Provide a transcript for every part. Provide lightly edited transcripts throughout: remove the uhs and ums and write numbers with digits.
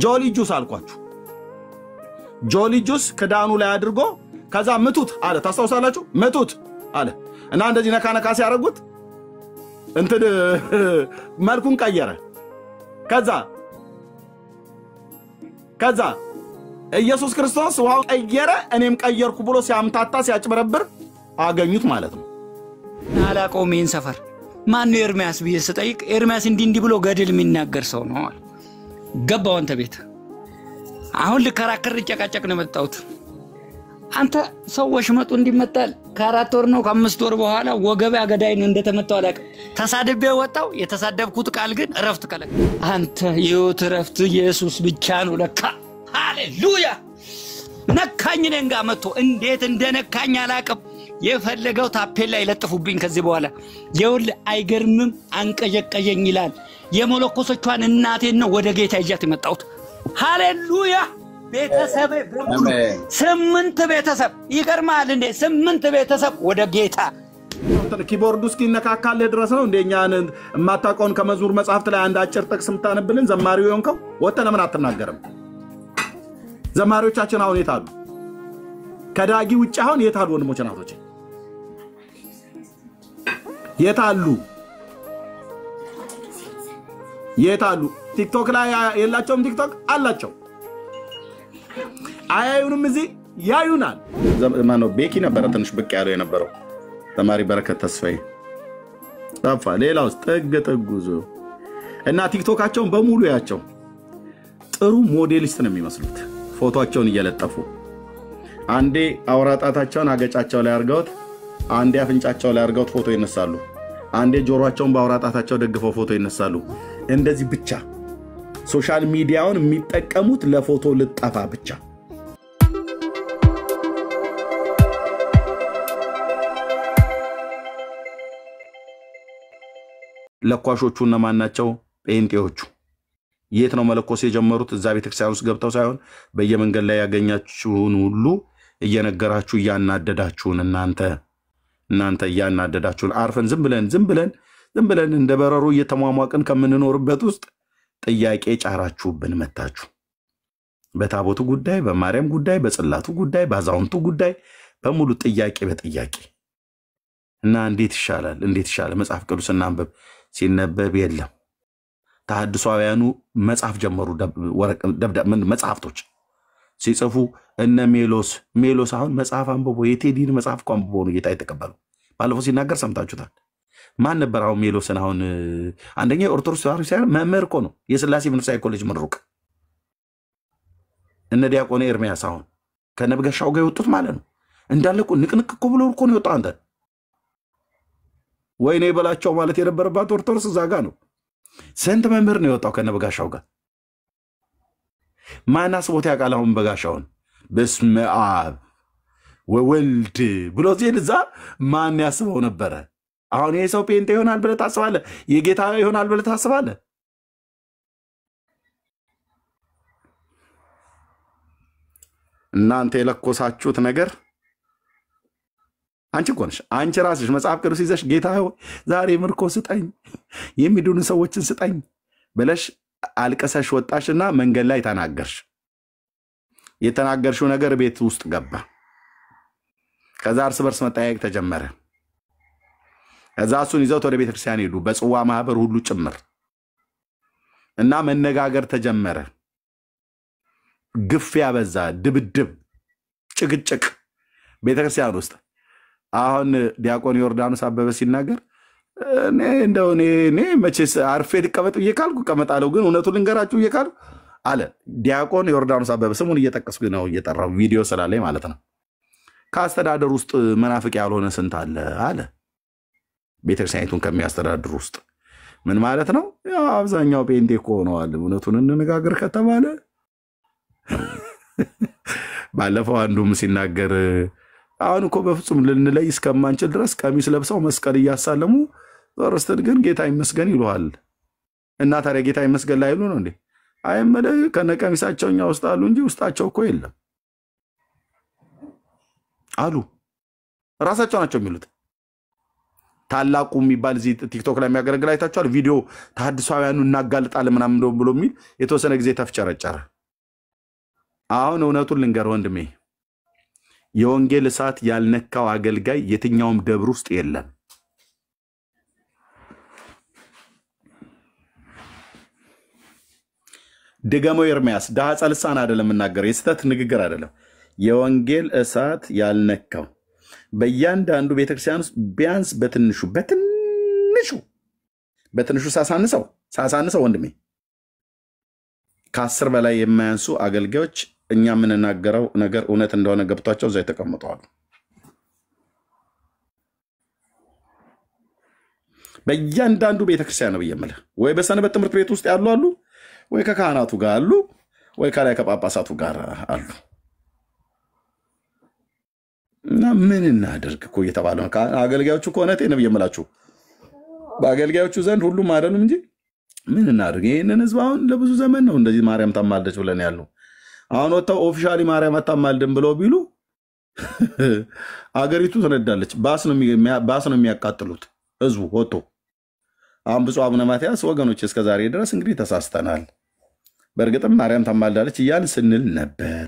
ጆሊ ጁስ አልኳችሁ ጆሊ ጁስ ከዳኑ ላይ አድርጎ ከዛ ምቱት አለ ታስታውሳላችሁ ምቱት አለ እና እንደዚህ ነካ ነካ ሲያረጉት እንትን መልኩን ቀየረ ከዛ ኢየሱስ ክርስቶስ ውሃው ቀየረ እኔም ቀየርኩ ብሎ ሲያምታታ ሲያጭበረብር አገኙት ማለት ነው አላቆሜን ሰፈር ማን ነው ኤርሚያስ ብዬ ስጠይቅ ኤርሚያስ እንዲህ ብሎ ገድል የሚናገር ሰው ነው ገባው አንተ ቤት አሁን ልከራከር ጨቃጨቅ ነው መጣውት አንተ ሰዎች መጡ እንዲመጣል ከአራት ወር ነው ከአምስት ወር በኋላ ወገበ አገዳይ ነው እንደተመጣው አላቅ ተሳደበ ወጣው የተሳደብኩት ቃል ግን ረፍት ከለክ አንተ ይወት ረፍት ኢየሱስ ብቻ ነው ለካ ሃሌሉያ ነካኝ ነንጋ መጥቶ እንዴት እንደነካኝ አላቅም የፈለገው ታፔላ ይለጥፉብኝ ከዚህ በኋላ የውል አይገርምም አንቀየቀየኝ ይላል የሞለኮሶቿን እናቴን ነው ወደ ጌታ ይያት የመጣሁት ሃሌሉያ ቤተሰብ ስምንት ቤተሰብ ይገርማል እንዴ ስምንት ቤተሰብ ወደ ጌታ ኪቦርዱ እስኪነካካለ ድረስ ነው እንደኛን ማታቆን ከመዝሙር መጽሐፍት ላይ አንድ አጭር ጥቅስ ምታነብልን ዘማሪው ይሆንከው ወጣ ለምን አትናገርም ዘማሪዎቻችን አሁን የታሉ ከዳጊ ውጭ አሁን የታሉ ወንድሞች እናቶች የታሉ ቲክቶክ ላይ የላቸውም ቲክቶክ አላቸው አያዩንም እዚህ ያዩናል ማነው ቤኪ ነበር ትንሽ ብቅ ያለው የነበረው ተማሪ በረከት ተስፋዬ ጠፋ ሌላው ጥግዙ እና ቲክቶካቸውን በሙሉ ያቸው ጥሩ ሞዴሊስት ነው የሚመስሉት ፎቶአቸውን እየለጠፉ አንዴ አውራጣታቸውን አገጫቸው ላይ አርጋውት አንዴ አፍንጫቸው ላይ አርጋውት ፎቶ ይነሳሉ አንዴ ጆሮአቸውን ባውራጣታቸው ደግፈው ፎቶ ይነሳሉ እንደዚህ ብቻ ሶሻል ሚዲያውን የሚጠቀሙት ለፎቶ ልጠፋ ብቻ ለኳሾቹ እነማን ናቸው ጴንጤዎቹ የት ነው መለኮስ የጀመሩት እዛ ቤተክርስቲያን ውስጥ ገብተው ሳይሆን በየመንገድ ላይ ያገኛችሁን ሁሉ እየነገራችሁ ያናደዳችሁን እናንተ ያናደዳችሁን አርፈን ዝም ብለን እንደበረሩ እየተሟሟቅን ከምንኖርበት ውስጥ ጥያቄ ጫራችሁብን መታችሁ በታቦቱ ጉዳይ በማርያም ጉዳይ በጽላቱ ጉዳይ ባዛውንቱ ጉዳይ በሙሉ ጥያቄ በጥያቄ እና እንዴት ይሻላል መጽሐፍ ቅዱስና አንበብ ሲነበብ የለም ተሐድሷውያኑ መጽሐፍ ጀመሩ መጽሐፍቶች ሲጽፉ እነ ሜሎስ አሁን መጽሐፍ አንብቦ የቴዲን መጽሐፍ አንብቦ ነው ጌታ የተቀበሉ ባለፈው ሲናገር ሰምታችሁታል ማን ነበር አሁን ሜሎስን አሁን አንደኛ ኦርቶዶክስ ተዋህዶ መምህር እኮ ነው የሥላሴ መንፈሳዊ ኮሌጅ ምሩቅ እነ ዲያቆን ኤርሚያስ አሁን ከነብጋሻው ጋር የወጡት ማለት ነው እንዳለቁ ንቅንቅ እኮ ብሎ እኮ ነው የወጣው አንተ ወይኔ በላቸው ማለት የነበረባት ኦርቶዶክስ እዛ ጋር ነው ስንት መምህር ነው የወጣው ከነብጋሻው ጋር ማን አስቦት ያውቃል አሁን በጋሻውን በስመ አብ ወወልድ ብሎ እዛ ማን ያስበው ነበረ አሁን ይሄ ሰው ጴንጤ ይሆናል ብለህ ታስባለህ የጌታ ይሆናል ብለህ ታስባለህ እናንተ የለኮሳችሁት ነገር አንቺ ቆንሽ አንቺ ራስሽ መጽሐፍ ቅዱስ ይዘሽ ጌታ ሆይ ዛሬ ምርኮ ስጠኝ የሚዱን ሰዎችን ስጠኝ ብለሽ አልቀሰሽ ወጣሽና መንገድ ላይ ተናገርሽ የተናገርሽው ነገር ቤት ውስጥ ገባ ከዛ እርስ በርስ መጠያየቅ ተጀመረ ከዛ እሱን ይዘው ወደ ቤተክርስቲያን ሄዱ በጽዋ ማህበር ሁሉ ጭምር እና መነጋገር ተጀመረ ግፍ ያበዛ ድብድብ ጭቅጭቅ ቤተክርስቲያን ውስጥ አሁን ዲያቆን ዮርዳኖስ አበበ ሲናገር እኔ መቼስ አርፌ ልቀመጥ እየካልኩ ቀመጣለሁ ግን እውነቱን ልንገራችሁ እየካልኩ አለ ዲያቆን ዮርዳኖስ አበበ ስሙን እየጠቀስኩ ነው እየጠራው ቪዲዮ ስላለኝ ማለት ነው ከአስተዳደር ውስጥ መናፍቅ ያልሆነ ስንት አለ ቤተክርስቲያኒቱን ከሚያስተዳድሩ ውስጥ ምን ማለት ነው ያው አብዛኛው ጴንጤ እኮ ሆነዋል እውነቱን እንነጋገር ከተባለ ባለፈው አንዱም ሲናገር አሁን እኮ በፍጹም ልንለይ እስከማንችል ድረስ ቀሚስ ለብሰው መስቀል እያሳለሙ ወርስተን ግን ጌታ ይመስገን ይሉሃል እና ታዲያ ጌታ ይመስገን ላይ ይሉ ነው እንዴ አይመለ ከነቀሚሳቸውኛ ውስጥ አሉ እንጂ ውስጣቸው እኮ የለም አሉ ራሳቸው ናቸው የሚሉት ታላቁ የሚባል እዚህ ቲክቶክ ላይ የሚያገለግል አይታችኋል። ቪዲዮ ተሐድሳውያኑ እናጋልጣለን ምናምን ብሎ የሚል የተወሰነ ጊዜ ተፍጨረጨረ። አሁን እውነቱን ልንገር ወንድሜ፣ የወንጌል እሳት ያልነካው አገልጋይ የትኛውም ደብር ውስጥ የለም። ድገመው ኤርምያስ። ዳሃ ልሳን አይደለም የምናገረው፣ የስተት ንግግር አይደለም። የወንጌል እሳት ያልነካው በእያንዳንዱ ቤተክርስቲያን ውስጥ ቢያንስ በትንሹ ሳሳንሰው ወንድሜ ከ10 በላይ የማያንሱ አገልጋዮች እኛ የምንናገረው ነገር እውነት እንደሆነ ገብቷቸው እዛ ተቀምጠዋል። በእያንዳንዱ ቤተክርስቲያን ነው ብየምልህ፣ ወይ በሰንበት ትምህርት ቤት ውስጥ ያሉ አሉ፣ ወይ ከካህናቱ ጋር አሉ፣ ወይ ከላይ ከጳጳሳቱ ጋር አሉ። እና ምን እናደርግ እኮ እየተባለ ነው። አገልጋዮቹ እኮ እውነቴን ነው ብየምላችሁ፣ በአገልጋዮቹ ዘንድ ሁሉም አይደሉም እንጂ ምን እናደርግ። ይህንን ህዝብ አሁን ለብዙ ዘመን ነው እንደዚህ ማርያም ታማልደች ብለን ያለው። አሁን ወጥተው ኦፊሻሊ ማርያም አታማልድም ብለው ቢሉ አገሪቱ ትነዳለች። ባስ ነው የሚያቃጥሉት ህዝቡ ወጥቶ። አሁን ብፁዕ አቡነ ማትያስ ወገኖች እስከዛሬ ድረስ እንግዲህ ተሳስተናል፣ በእርግጥም ማርያም ታማልዳለች እያልን ስንል ነበር።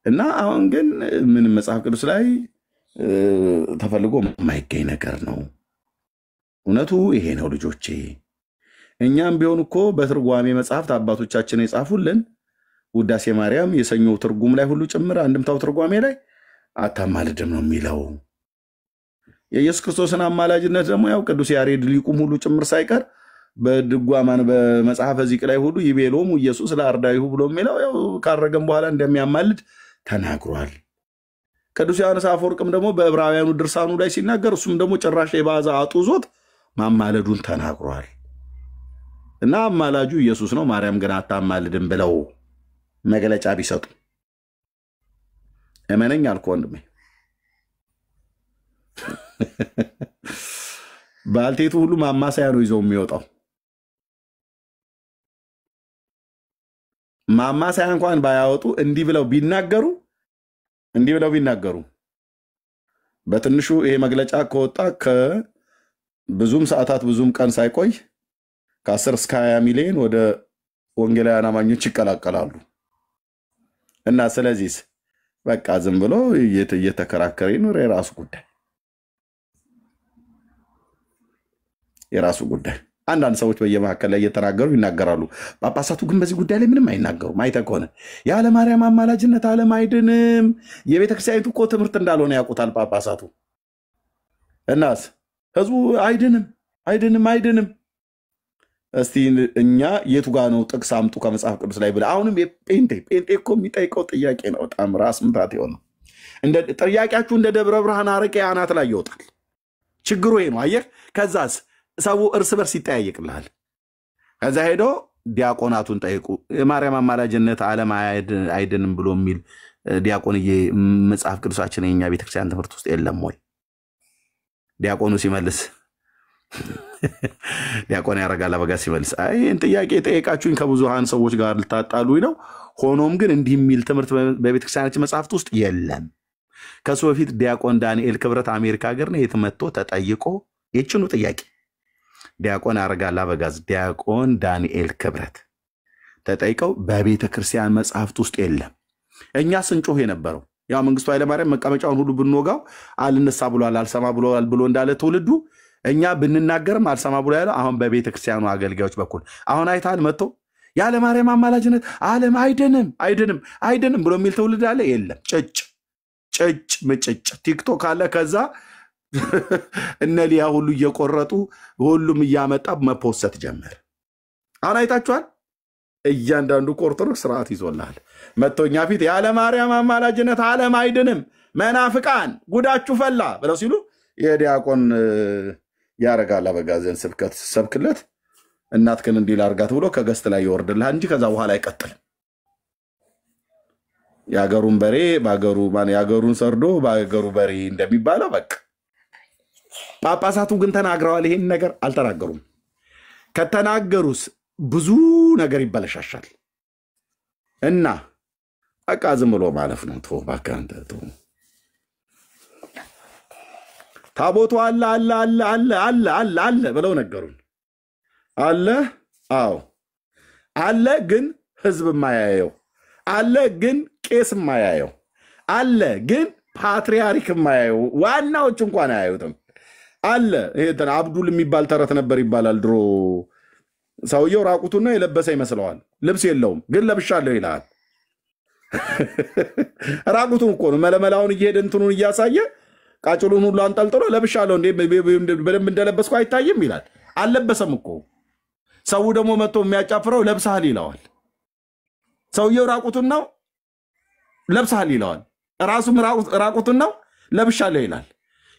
እና አሁን ግን ምንም መጽሐፍ ቅዱስ ላይ ተፈልጎ የማይገኝ ነገር ነው። እውነቱ ይሄ ነው ልጆቼ። እኛም ቢሆን እኮ በትርጓሜ መጽሐፍት አባቶቻችን የጻፉልን ውዳሴ ማርያም የሰኞው ትርጉም ላይ ሁሉ ጭምር አንድምታው ትርጓሜ ላይ አታማልድም ነው የሚለው። የኢየሱስ ክርስቶስን አማላጅነት ደግሞ ያው ቅዱስ ያሬድ ሊቁም ሁሉ ጭምር ሳይቀር በድጓማን በመጽሐፈ ዚቅ ላይ ሁሉ ይቤሎሙ ኢየሱስ ለአርዳይሁ ብሎ የሚለው ያው ካረገም በኋላ እንደሚያማልድ ተናግሯል። ቅዱስ ዮሐንስ አፈወርቅም ደግሞ በዕብራውያኑ ድርሳኑ ላይ ሲናገር እሱም ደግሞ ጭራሽ የባዛ አጡዞት ማማለዱን ተናግሯል። እና አማላጁ ኢየሱስ ነው፣ ማርያም ግን አታማልድም ብለው መግለጫ ቢሰጡ እመነኝ አልኩ ወንድሜ። ባልቴቱ ሁሉ ማማሰያ ነው ይዘው የሚወጣው። ማማሰያ እንኳን ባያወጡ እንዲህ ብለው ቢናገሩ በትንሹ ይሄ መግለጫ ከወጣ ከብዙም ሰዓታት ብዙም ቀን ሳይቆይ ከ10 እስከ 20 ሚሊዮን ወደ ወንጌላውያን አማኞች ይቀላቀላሉ። እና ስለዚህ በቃ ዝም ብሎ እየተከራከረ ይኖር የራሱ ጉዳይ። አንዳንድ ሰዎች በየመካከል ላይ እየተናገሩ ይናገራሉ። ጳጳሳቱ ግን በዚህ ጉዳይ ላይ ምንም አይናገሩም። አይተህ ከሆነ ያለ ማርያም አማላጅነት ዓለም አይድንም። የቤተክርስቲያኒቱ እኮ ትምህርት እንዳልሆነ ያውቁታል ጳጳሳቱ። እናስ ህዝቡ አይድንም። እስቲ እኛ የቱ ጋር ነው ጥቅስ አምጡ ከመጽሐፍ ቅዱስ ላይ ብለህ አሁንም ጴንጤ እኮ የሚጠይቀው ጥያቄ ነው በጣም ራስ ምታት የሆነ እንደ ጥያቄያችሁ እንደ ደብረ ብርሃን አረቄ አናት ላይ ይወጣል። ችግሩ ይሄ ነው። አየህ፣ ከዛስ ሰው እርስ በርስ ይጠያየቅልሃል። ከዛ ሄዶ ዲያቆናቱን ጠይቁ፣ የማርያም አማላጅነት ዓለም አይድንም ብሎ የሚል ዲያቆንዬ መጽሐፍ ቅዱሳችን የኛ ቤተክርስቲያን ትምህርት ውስጥ የለም ወይ? ዲያቆኑ ሲመልስ ዲያቆን ያረጋል አበጋዝ ሲመልስ አይን ጥያቄ ጠይቃችሁኝ ከብዙሃን ሰዎች ጋር ልታጣሉኝ ነው። ሆኖም ግን እንዲህ የሚል ትምህርት በቤተክርስቲያናችን መጽሐፍት ውስጥ የለም። ከሱ በፊት ዲያቆን ዳንኤል ክብረት አሜሪካ ሀገር ነው የተመቶ ተጠይቆ ይችኑ ጥያቄ ዲያቆን ያረጋል አበጋዝ ዲያቆን ዳንኤል ክብረት ተጠይቀው በቤተክርስቲያን መጽሐፍት ውስጥ የለም። እኛ ስንጮህ የነበረው ያው መንግስቱ ኃይለማርያም መቀመጫውን ሁሉ ብንወጋው አልነሳ ብሏል አልሰማ ብሏል ብሎ እንዳለ ትውልዱ እኛ ብንናገርም አልሰማ ብሎ ያለው አሁን በቤተክርስቲያኑ አገልጋዮች በኩል አሁን አይታል መጥቶ ያለ ማርያም አማላጅነት ዓለም አይድንም ብሎ የሚል ትውልድ አለ። የለም። ጭጭ ቲክቶክ አለ። ከዛ እነ ሊያ ሁሉ እየቆረጡ ሁሉም እያመጣ መፖሰት ጀመረ። አሁን አይታችኋል። እያንዳንዱ ኦርቶዶክስ ስርዓት ይዞልሃል መጥቶኛ ፊት ያለ ማርያም አማላጅነት ዓለም አይድንም መናፍቃን ጉዳችሁ ፈላ ብለው ሲሉ የዲያቆን ያረጋል አበጋዝን ስብከት ሰብክለት እናትከን እንዲል አርጋት ብሎ ከገስት ላይ ይወርድልሃል እንጂ ከዛ በኋላ አይቀጥልም። ያገሩን በሬ ባገሩ ማን ያገሩን ሰርዶ ባገሩ በሬ እንደሚባለው በቃ ጳጳሳቱ ግን ተናግረዋል። ይሄን ነገር አልተናገሩም። ከተናገሩስ ብዙ ነገር ይበለሻሻል እና በቃ ዝም ብሎ ማለፍ ነው። ተው ባካንተ ተው። ታቦቱ አለ አለ አለ አለ አለ አለ አለ ብለው ነገሩን። አለ አዎ አለ፣ ግን ህዝብ ማያየው አለ፣ ግን ቄስ ማያየው አለ፣ ግን ፓትሪያርክ ማያየው ዋናዎች እንኳን አያዩትም አለ። ይሄ አብዱል የሚባል ተረት ነበር ይባላል ድሮ። ሰውየው ራቁቱን ነው የለበሰ ይመስለዋል፣ ልብስ የለውም፣ ግን ለብሻለሁ ይላል። ራቁቱን እኮ ነው መለመላውን እየሄደ እንትኑን እያሳየ ቃጭሉን ሁሉ አንጠልጥሎ ለብሻለሁ እንዴ በደንብ እንደለበስኩ አይታይም ይላል። አልለበሰም እኮ። ሰው ደግሞ መጥቶ የሚያጫፍረው ለብሳል ይለዋል። ሰውየው ራቁቱን ነው ለብሳል ይለዋል። ራሱም ራቁቱን ነው ለብሻለሁ ይላል።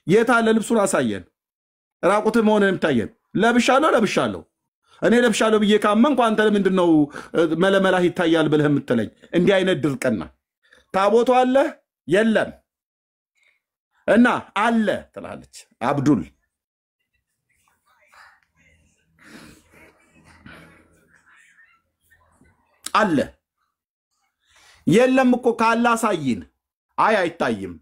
የታለ ልብሱን አሳየን፣ ራቁት መሆኑን የምታየን። ለብሻለሁ እኔ ለብሻለሁ ብዬ ካመንኩ አንተ ለምንድነው መለመላህ ይታያል ብለህ የምትለኝ? እንዲህ አይነት ድርቅና ታቦቱ አለ የለም እና አለ ትላለች አብዱል። አለ የለም እኮ ካለ አሳይን። አይታይም።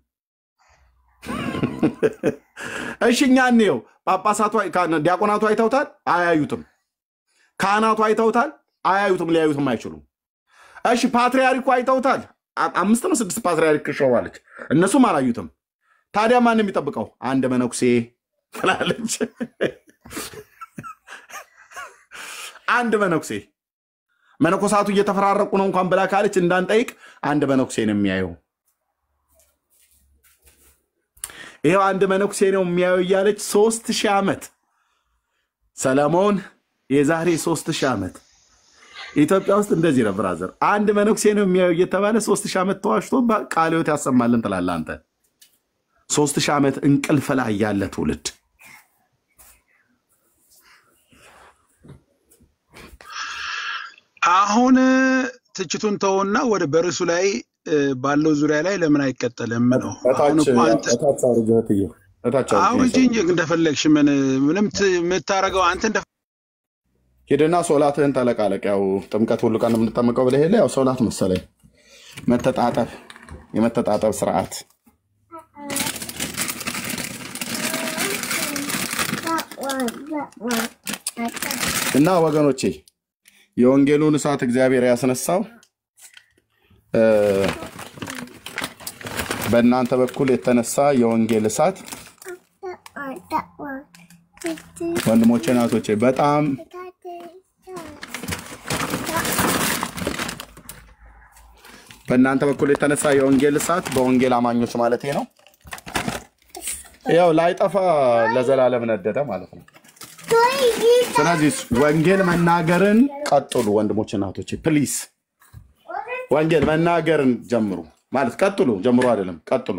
እሺኛ ነው ጳጳሳቱ ዲያቆናቱ አይተውታል? አያዩትም። ካህናቱ አይተውታል? አያዩትም፣ ሊያዩትም አይችሉም። እሺ ፓትሪያርኩ አይተውታል? 5 ነው 6 ፓትሪያርክ ሾዋለች፣ እነሱም አላዩትም። ታዲያ ማን የሚጠብቀው? አንድ መነኩሴ ትላለች። አንድ መነኩሴ መነኮሳቱ እየተፈራረቁ ነው እንኳን ብላ ካለች እንዳንጠይቅ አንድ መነኩሴ ነው የሚያየው። ይሄው አንድ መነኩሴ ነው የሚያየው እያለች 3000 ዓመት ሰለሞን የዛሬ 3000 ዓመት ኢትዮጵያ ውስጥ እንደዚህ ነው ብራዘር። አንድ መነኩሴ ነው የሚያየው እየተባለ 3000 ዓመት ተዋሽቶ ቃለ ሕይወት ያሰማልን ትላለህ አንተ። 3000 ዓመት እንቅልፍ ላይ ያለ ትውልድ አሁን ትችቱን ተውና ወደ በርሱ ላይ ባለው ዙሪያ ላይ ለምን አይቀጠልም ነው? አሁን እንጂ እንደፈለግሽ ምንም የምታረገው አንተ እንደ ሄደና ሶላትህን ተለቃለቅ። ያው ጥምቀት ሁሉ ቀን የምንጠመቀው ብለህ ሄለ። ያው ሶላት መሰለኝ መተጣጠብ፣ የመተጣጠብ ስርዓት እና ወገኖቼ የወንጌሉን እሳት እግዚአብሔር ያስነሳው በእናንተ በኩል የተነሳ የወንጌል እሳት ወንድሞቼ ናቶቼ በጣም በእናንተ በኩል የተነሳ የወንጌል እሳት በወንጌል አማኞች ማለት ነው ያው ላይጠፋ ለዘላለም ነደደ ማለት ነው። ስለዚህ ወንጌል መናገርን ቀጥሉ ወንድሞቼ ናቶቼ ፕሊዝ። ወንጌል መናገርን ጀምሩ ማለት ቀጥሉ፣ ጀምሩ አይደለም ቀጥሉ።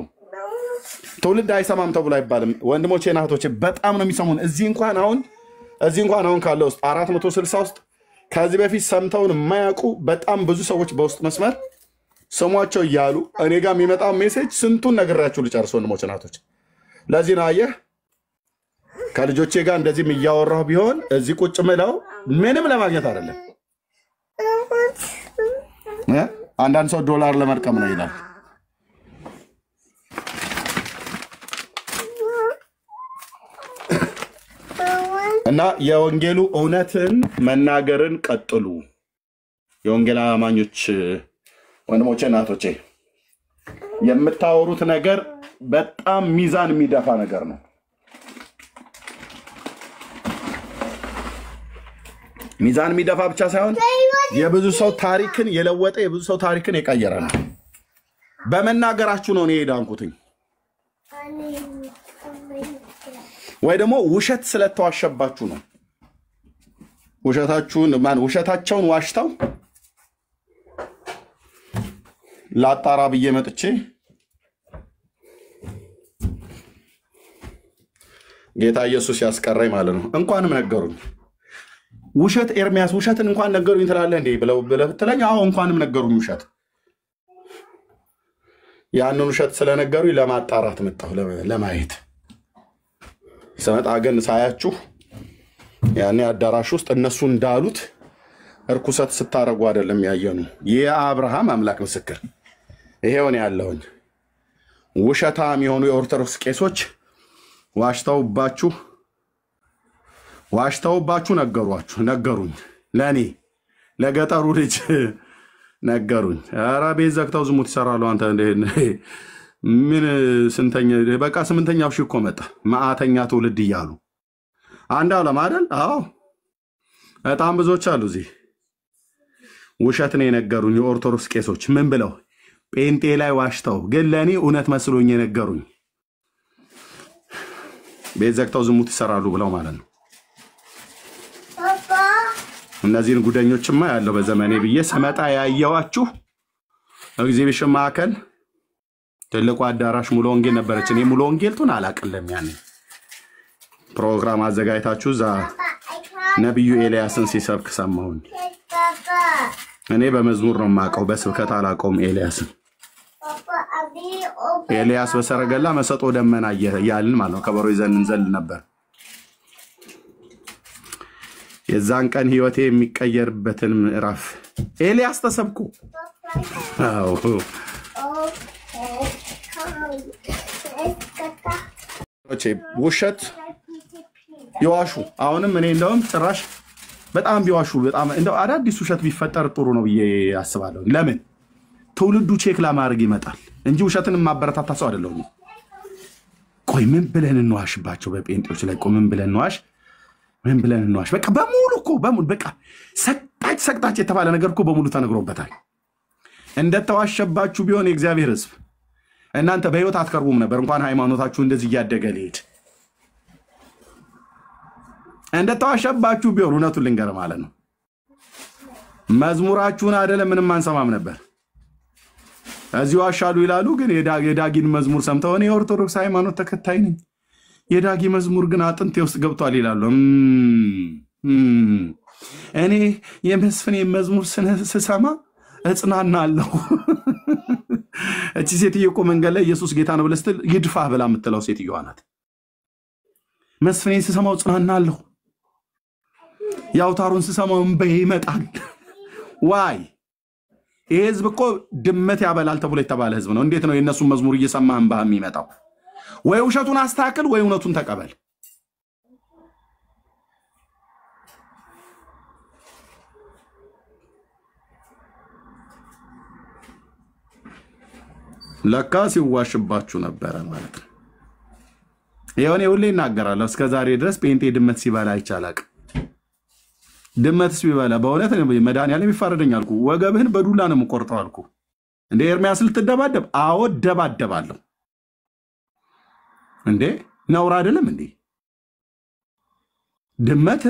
ትውልድ አይሰማም ተብሎ አይባልም ወንድሞቼ ናቶቼ፣ በጣም ነው የሚሰሙን። እዚህ እንኳን አሁን ካለው ውስጥ 460 ውስጥ ከዚህ በፊት ሰምተውን የማያውቁ በጣም ብዙ ሰዎች በውስጥ መስመር ስሟቸው እያሉ እኔ ጋር የሚመጣው ሜሴጅ ስንቱን ነግራችሁ ልጨርስ ወንድሞቼ ናቶቼ። ለዚህ ነው አየህ ከልጆቼ ጋር እንደዚህም እያወራሁ ቢሆን እዚህ ቁጭ ምለው ምንም ለማግኘት አይደለም። አንዳንድ ሰው ዶላር ለመርቀም ነው ይላል። እና የወንጌሉ እውነትን መናገርን ቀጥሉ የወንጌል አማኞች ወንድሞቼ እናቶቼ። የምታወሩት ነገር በጣም ሚዛን የሚደፋ ነገር ነው። ሚዛን የሚደፋ ብቻ ሳይሆን የብዙ ሰው ታሪክን የለወጠ የብዙ ሰው ታሪክን የቀየረ ነው። በመናገራችሁ ነው እኔ ዳንኩትኝ። ወይ ደግሞ ውሸት ስለተዋሸባችሁ ነው። ውሸታቸውን ዋሽተው ላጣራ ብዬ መጥቼ ጌታ ኢየሱስ ያስቀረኝ ማለት ነው። እንኳንም ነገሩኝ። ውሸት ኤርሚያስ ውሸትን እንኳን ነገሩኝ ትላለህ እንዴ ብለው ብትለኝ፣ አዎ እንኳንም ነገሩኝ ውሸት። ያንን ውሸት ስለነገሩኝ ለማጣራት መጣሁ ለማየት። ስመጣ ግን ሳያችሁ ያኔ አዳራሽ ውስጥ እነሱ እንዳሉት እርኩሰት ስታረጉ አይደለም ያየኑ። የአብርሃም አምላክ ምስክር ይሄው ነው ያለውኝ። ውሸታም የሆኑ የኦርቶዶክስ ቄሶች ዋሽተውባችሁ ነገሩኝ ለኔ ለገጠሩ ልጅ ነገሩኝ ኧረ ቤት ዘግተው ዝሙት ይሰራሉ አንተ ምን ስንተኛ በቃ ስምንተኛው ሺህ እኮ መጣ ማአተኛ ትውልድ እያሉ አንድ ዓለም አይደል አዎ በጣም ብዙዎች አሉ እዚህ ውሸት ነው የነገሩኝ የኦርቶዶክስ ቄሶች ምን ብለው ጴንጤ ላይ ዋሽተው ግን ለኔ እውነት መስሎኝ የነገሩኝ ቤት ዘግተው ዝሙት ይሰራሉ ብለው ማለት ነው እነዚህን ጉደኞችማ ያለው በዘመኔ ብዬ ሰመጣ ያያዋችሁ ኤግዚቢሽን ማዕከል ትልቁ አዳራሽ ሙሉ ወንጌል ነበረች እኔ ሙሉ ወንጌልቱን አላቀለም ያኔ ፕሮግራም አዘጋጅታችሁ ዛ ነብዩ ኤልያስን ሲሰብክ ሰማሁኝ እኔ በመዝሙር ነው ማቀው በስብከት አላቀውም ኤልያስን ኤልያስ በሰረገላ መሰጦ ደመና ያልን ማለት ነው ከበሮ ይዘን እንዘል ነበር የዛን ቀን ህይወቴ የሚቀየርበትን ምዕራፍ ኤልያስ ተሰብኩ አዎ ውሸት ይዋሹ አሁንም እኔ እንደውም ጭራሽ በጣም ቢዋሹ በጣም እንደው አዳዲስ ውሸት ቢፈጠር ጥሩ ነው ብዬ አስባለሁ ለምን ትውልዱ ቼክ ለማድረግ ይመጣል እንጂ ውሸትን ማበረታታ ሰው አይደለም ቆይ ምን ብለን እንዋሽባቸው በጴንጤዎች ላይ ቆይ ምን ብለን እንዋሽ በቃ በሙሉ በቃ ሰቅጣጭ የተባለ ነገር እኮ በሙሉ ተነግሮበታል እንደተዋሸባችሁ ቢሆን የእግዚአብሔር ሕዝብ እናንተ በህይወት አትቀርቡም ነበር እንኳን ሃይማኖታችሁ እንደዚህ ያደገ ሊሄድ እንደተዋሸባችሁ ቢሆን እውነቱን ልንገር ማለት ነው መዝሙራችሁን አይደለም ምንም አንሰማም ነበር እዚሁ አሻሉ ይላሉ ግን የዳጊን መዝሙር ሰምተው እኔ የኦርቶዶክስ ሃይማኖት ተከታይ ነኝ የዳጊ መዝሙር ግን አጥንቴ ውስጥ ገብቷል ይላሉ እኔ የመስፍኔ መዝሙር ስሰማ እጽናናለሁ እቺ ሴትዮ እኮ መንገድ ላይ ኢየሱስ ጌታ ነው ብለስትል ይድፋህ ብላ የምትለው ሴትዮ ናት መስፍኔ ስሰማው እጽናናለሁ ያውታሩን ስሰማው እንበይ ይመጣል ዋይ ይሄ ህዝብ እኮ ድመት ያበላል ተብሎ የተባለ ህዝብ ነው እንዴት ነው የነሱ መዝሙር እየሰማህ እንባህ የሚመጣው ወይ ውሸቱን አስተካክል ወይ እውነቱን ተቀበል ለካ ሲዋሽባችሁ ነበር ማለት ነው የሆነ ሁሌ እናገራለሁ እስከ ዛሬ ድረስ ጴንጤ ድመት ሲበላ አይቻላቅ ድመትስ ቢበላ በእውነት መድኃኒዓለም ይፋረደኝ አልኩ ወገብህን በዱላ ነው የምቆርጠው አልኩ እንደ ኤርሚያስ ልትደባደብ አዎ ደባደባለሁ እንዴ ነውር አይደለም እንዴ ድመት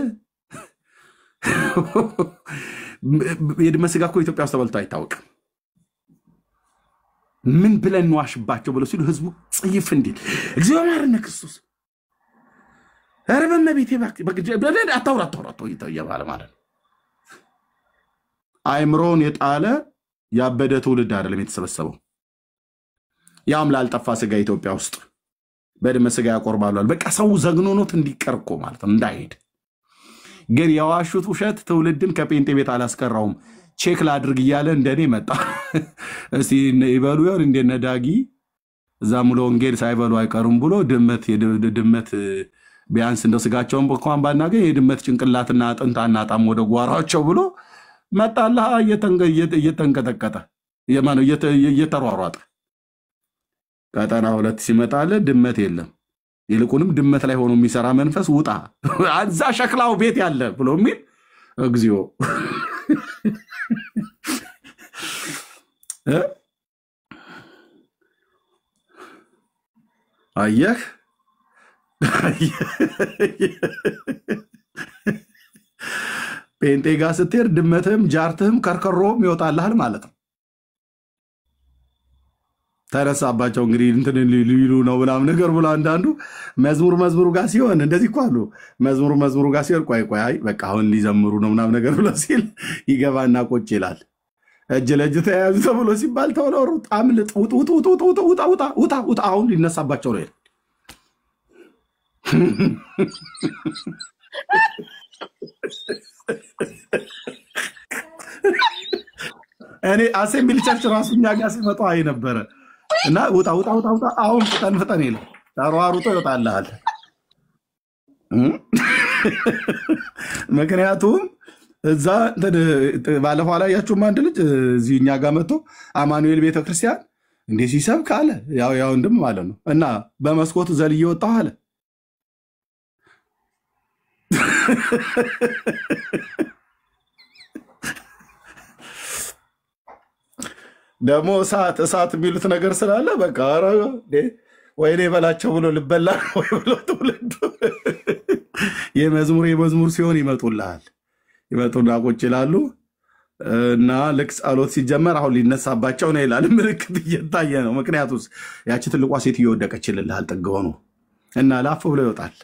የድመት ስጋ እኮ ኢትዮጵያ ውስጥ ተበልቶ አይታወቅም ምን ብለን ዋሽባቸው ብለው ሲሉ ህዝቡ ጽይፍ እንዲል እግዚአብሔር እና ክርስቶስ አረበነ ቤቴ በግድ አታውራ ይተያባለ ማለት አይምሮን የጣለ ያበደ ትውልድ አይደለም የተሰበሰበው ያም ላልጠፋ ስጋ ኢትዮጵያ ውስጥ በድመት ስጋ ያቆርባሉ በቃ ሰው ዘግኖኖት እንዲቀርቆ ማለት ነው እንዳይሄድ ግን ያዋሹት ውሸት ትውልድን ከጴንጤ ቤት አላስቀራውም ቼክ ላድርግ ይያለ እንደኔ መጣ እስቲ ይበሉ ይሆን እንደነ ዳጊ ዛሙሎ ወንጌል ሳይበሉ አይቀሩም ብሎ ድመት ቢያንስ እንደው ስጋቸውን እንኳን ባናገኝ የድመት ጭንቅላትና አጥንት አናጣም ወደ ጓራቸው ብሎ መጣላ እየተንቀጠቀጠ የማነው እየተሯሯጠ ቀጠና ሁለት ሲመጣለ ድመት የለም ይልቁንም ድመት ላይ ሆኖ የሚሰራ መንፈስ ውጣ አዛ ሸክላው ቤት ያለ ብሎ የሚል እግዚኦ አየህ ጴንጤ ጋር ስትሄድ ድመትህም ጃርትህም ከርከሮም ይወጣልሃል ማለት ነው ተረሳባቸው እንግዲህ እንትን ሊሉ ነው ብላም ነገር ብላ አንዳንዱ መዝሙሩ ጋር ሲሆን እንደዚህ እኮ አሉ መዝሙሩ ጋር ሲሆን ቆይ አይ በቃ አሁን ሊዘምሩ ነው ምናም ነገር ብሎ ሲል ይገባና ቆጭ ይላል እጅ ለእጅ ተያዙ ተብሎ ሲባል ተወለሩ ጣምልጥ ውጣ አሁን ሊነሳባቸው ነው እኔ አሴምብሊ ቸርች ራሱኛ ጋር ሲመጣ አይ ነበር እና ውጣ አሁን ፍጠን ይላል ታሯሩጦ ይወጣልሃል ምክንያቱም እዛ ባለፈው አላያችሁም? አንድ ልጅ እዚህኛ ጋር መጥቶ አማኑኤል ቤተክርስቲያን እንዴ ሲሰብክ አለ። ያው እንድም ማለት ነው። እና በመስኮት ዘልዬ ወጣሁ አለ። ደግሞ እሳት የሚሉት ነገር ስላለ በቃ ወይኔ በላቸው ብሎ ልበላ ወይ ብሎ ትውልዱ የመዝሙር ሲሆን ይመጡና ቁጭ ይላሉ። እና ልክ ጸሎት ሲጀመር አሁን ሊነሳባቸው ነው ይላል። ምልክት እየታየ ነው። ምክንያቱም ያቺ ትልቋ ሴት እየወደቀችልልሃል ጥግ ሆኖ እና ላፍ ብሎ ይወጣል።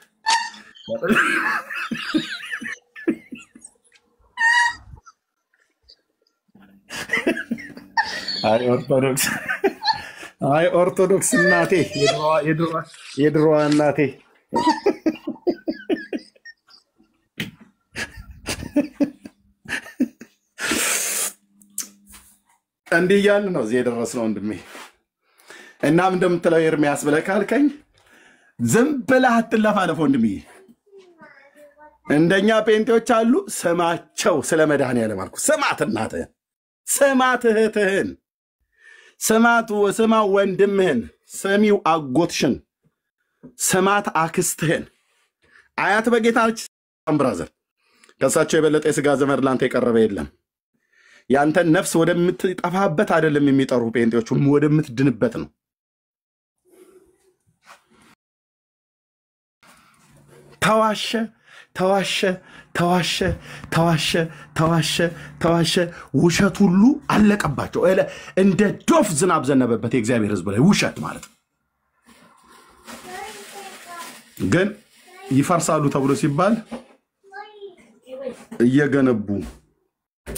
አይ ኦርቶዶክስ እናቴ የድሮዋ እናቴ እንዲህ እያልን ነው እዚህ የደረስነው ወንድሜ። እናም እንደምትለው ኤርሚያስ ብለህ ካልከኝ ዝም ብለህ አትለፋለፍ ወንድሜ። እንደኛ ጴንጤዎች አሉ ስማቸው ስለ መድኃኒዓለም አልኩ። ስማት እናትህን፣ ስማት እህትህን፣ ስማ ወንድምህን፣ ስሚው አጎትሽን፣ ስማት አክስትህን። አያት በጌታ ነች ብራዘር። ከሳቸው የበለጠ የሥጋ ዘመድ ላንተ የቀረበ የለም። ያንተን ነፍስ ወደምትጠፋበት አይደለም የሚጠሩ ጴንጤዎች ወደምትድንበት ነው። ተዋሸ ውሸት ሁሉ አለቀባቸው። እንደ ዶፍ ዝናብ ዘነበበት የእግዚአብሔር ሕዝብ ላይ ውሸት ማለት ነው። ግን ይፈርሳሉ ተብሎ ሲባል እየገነቡ፣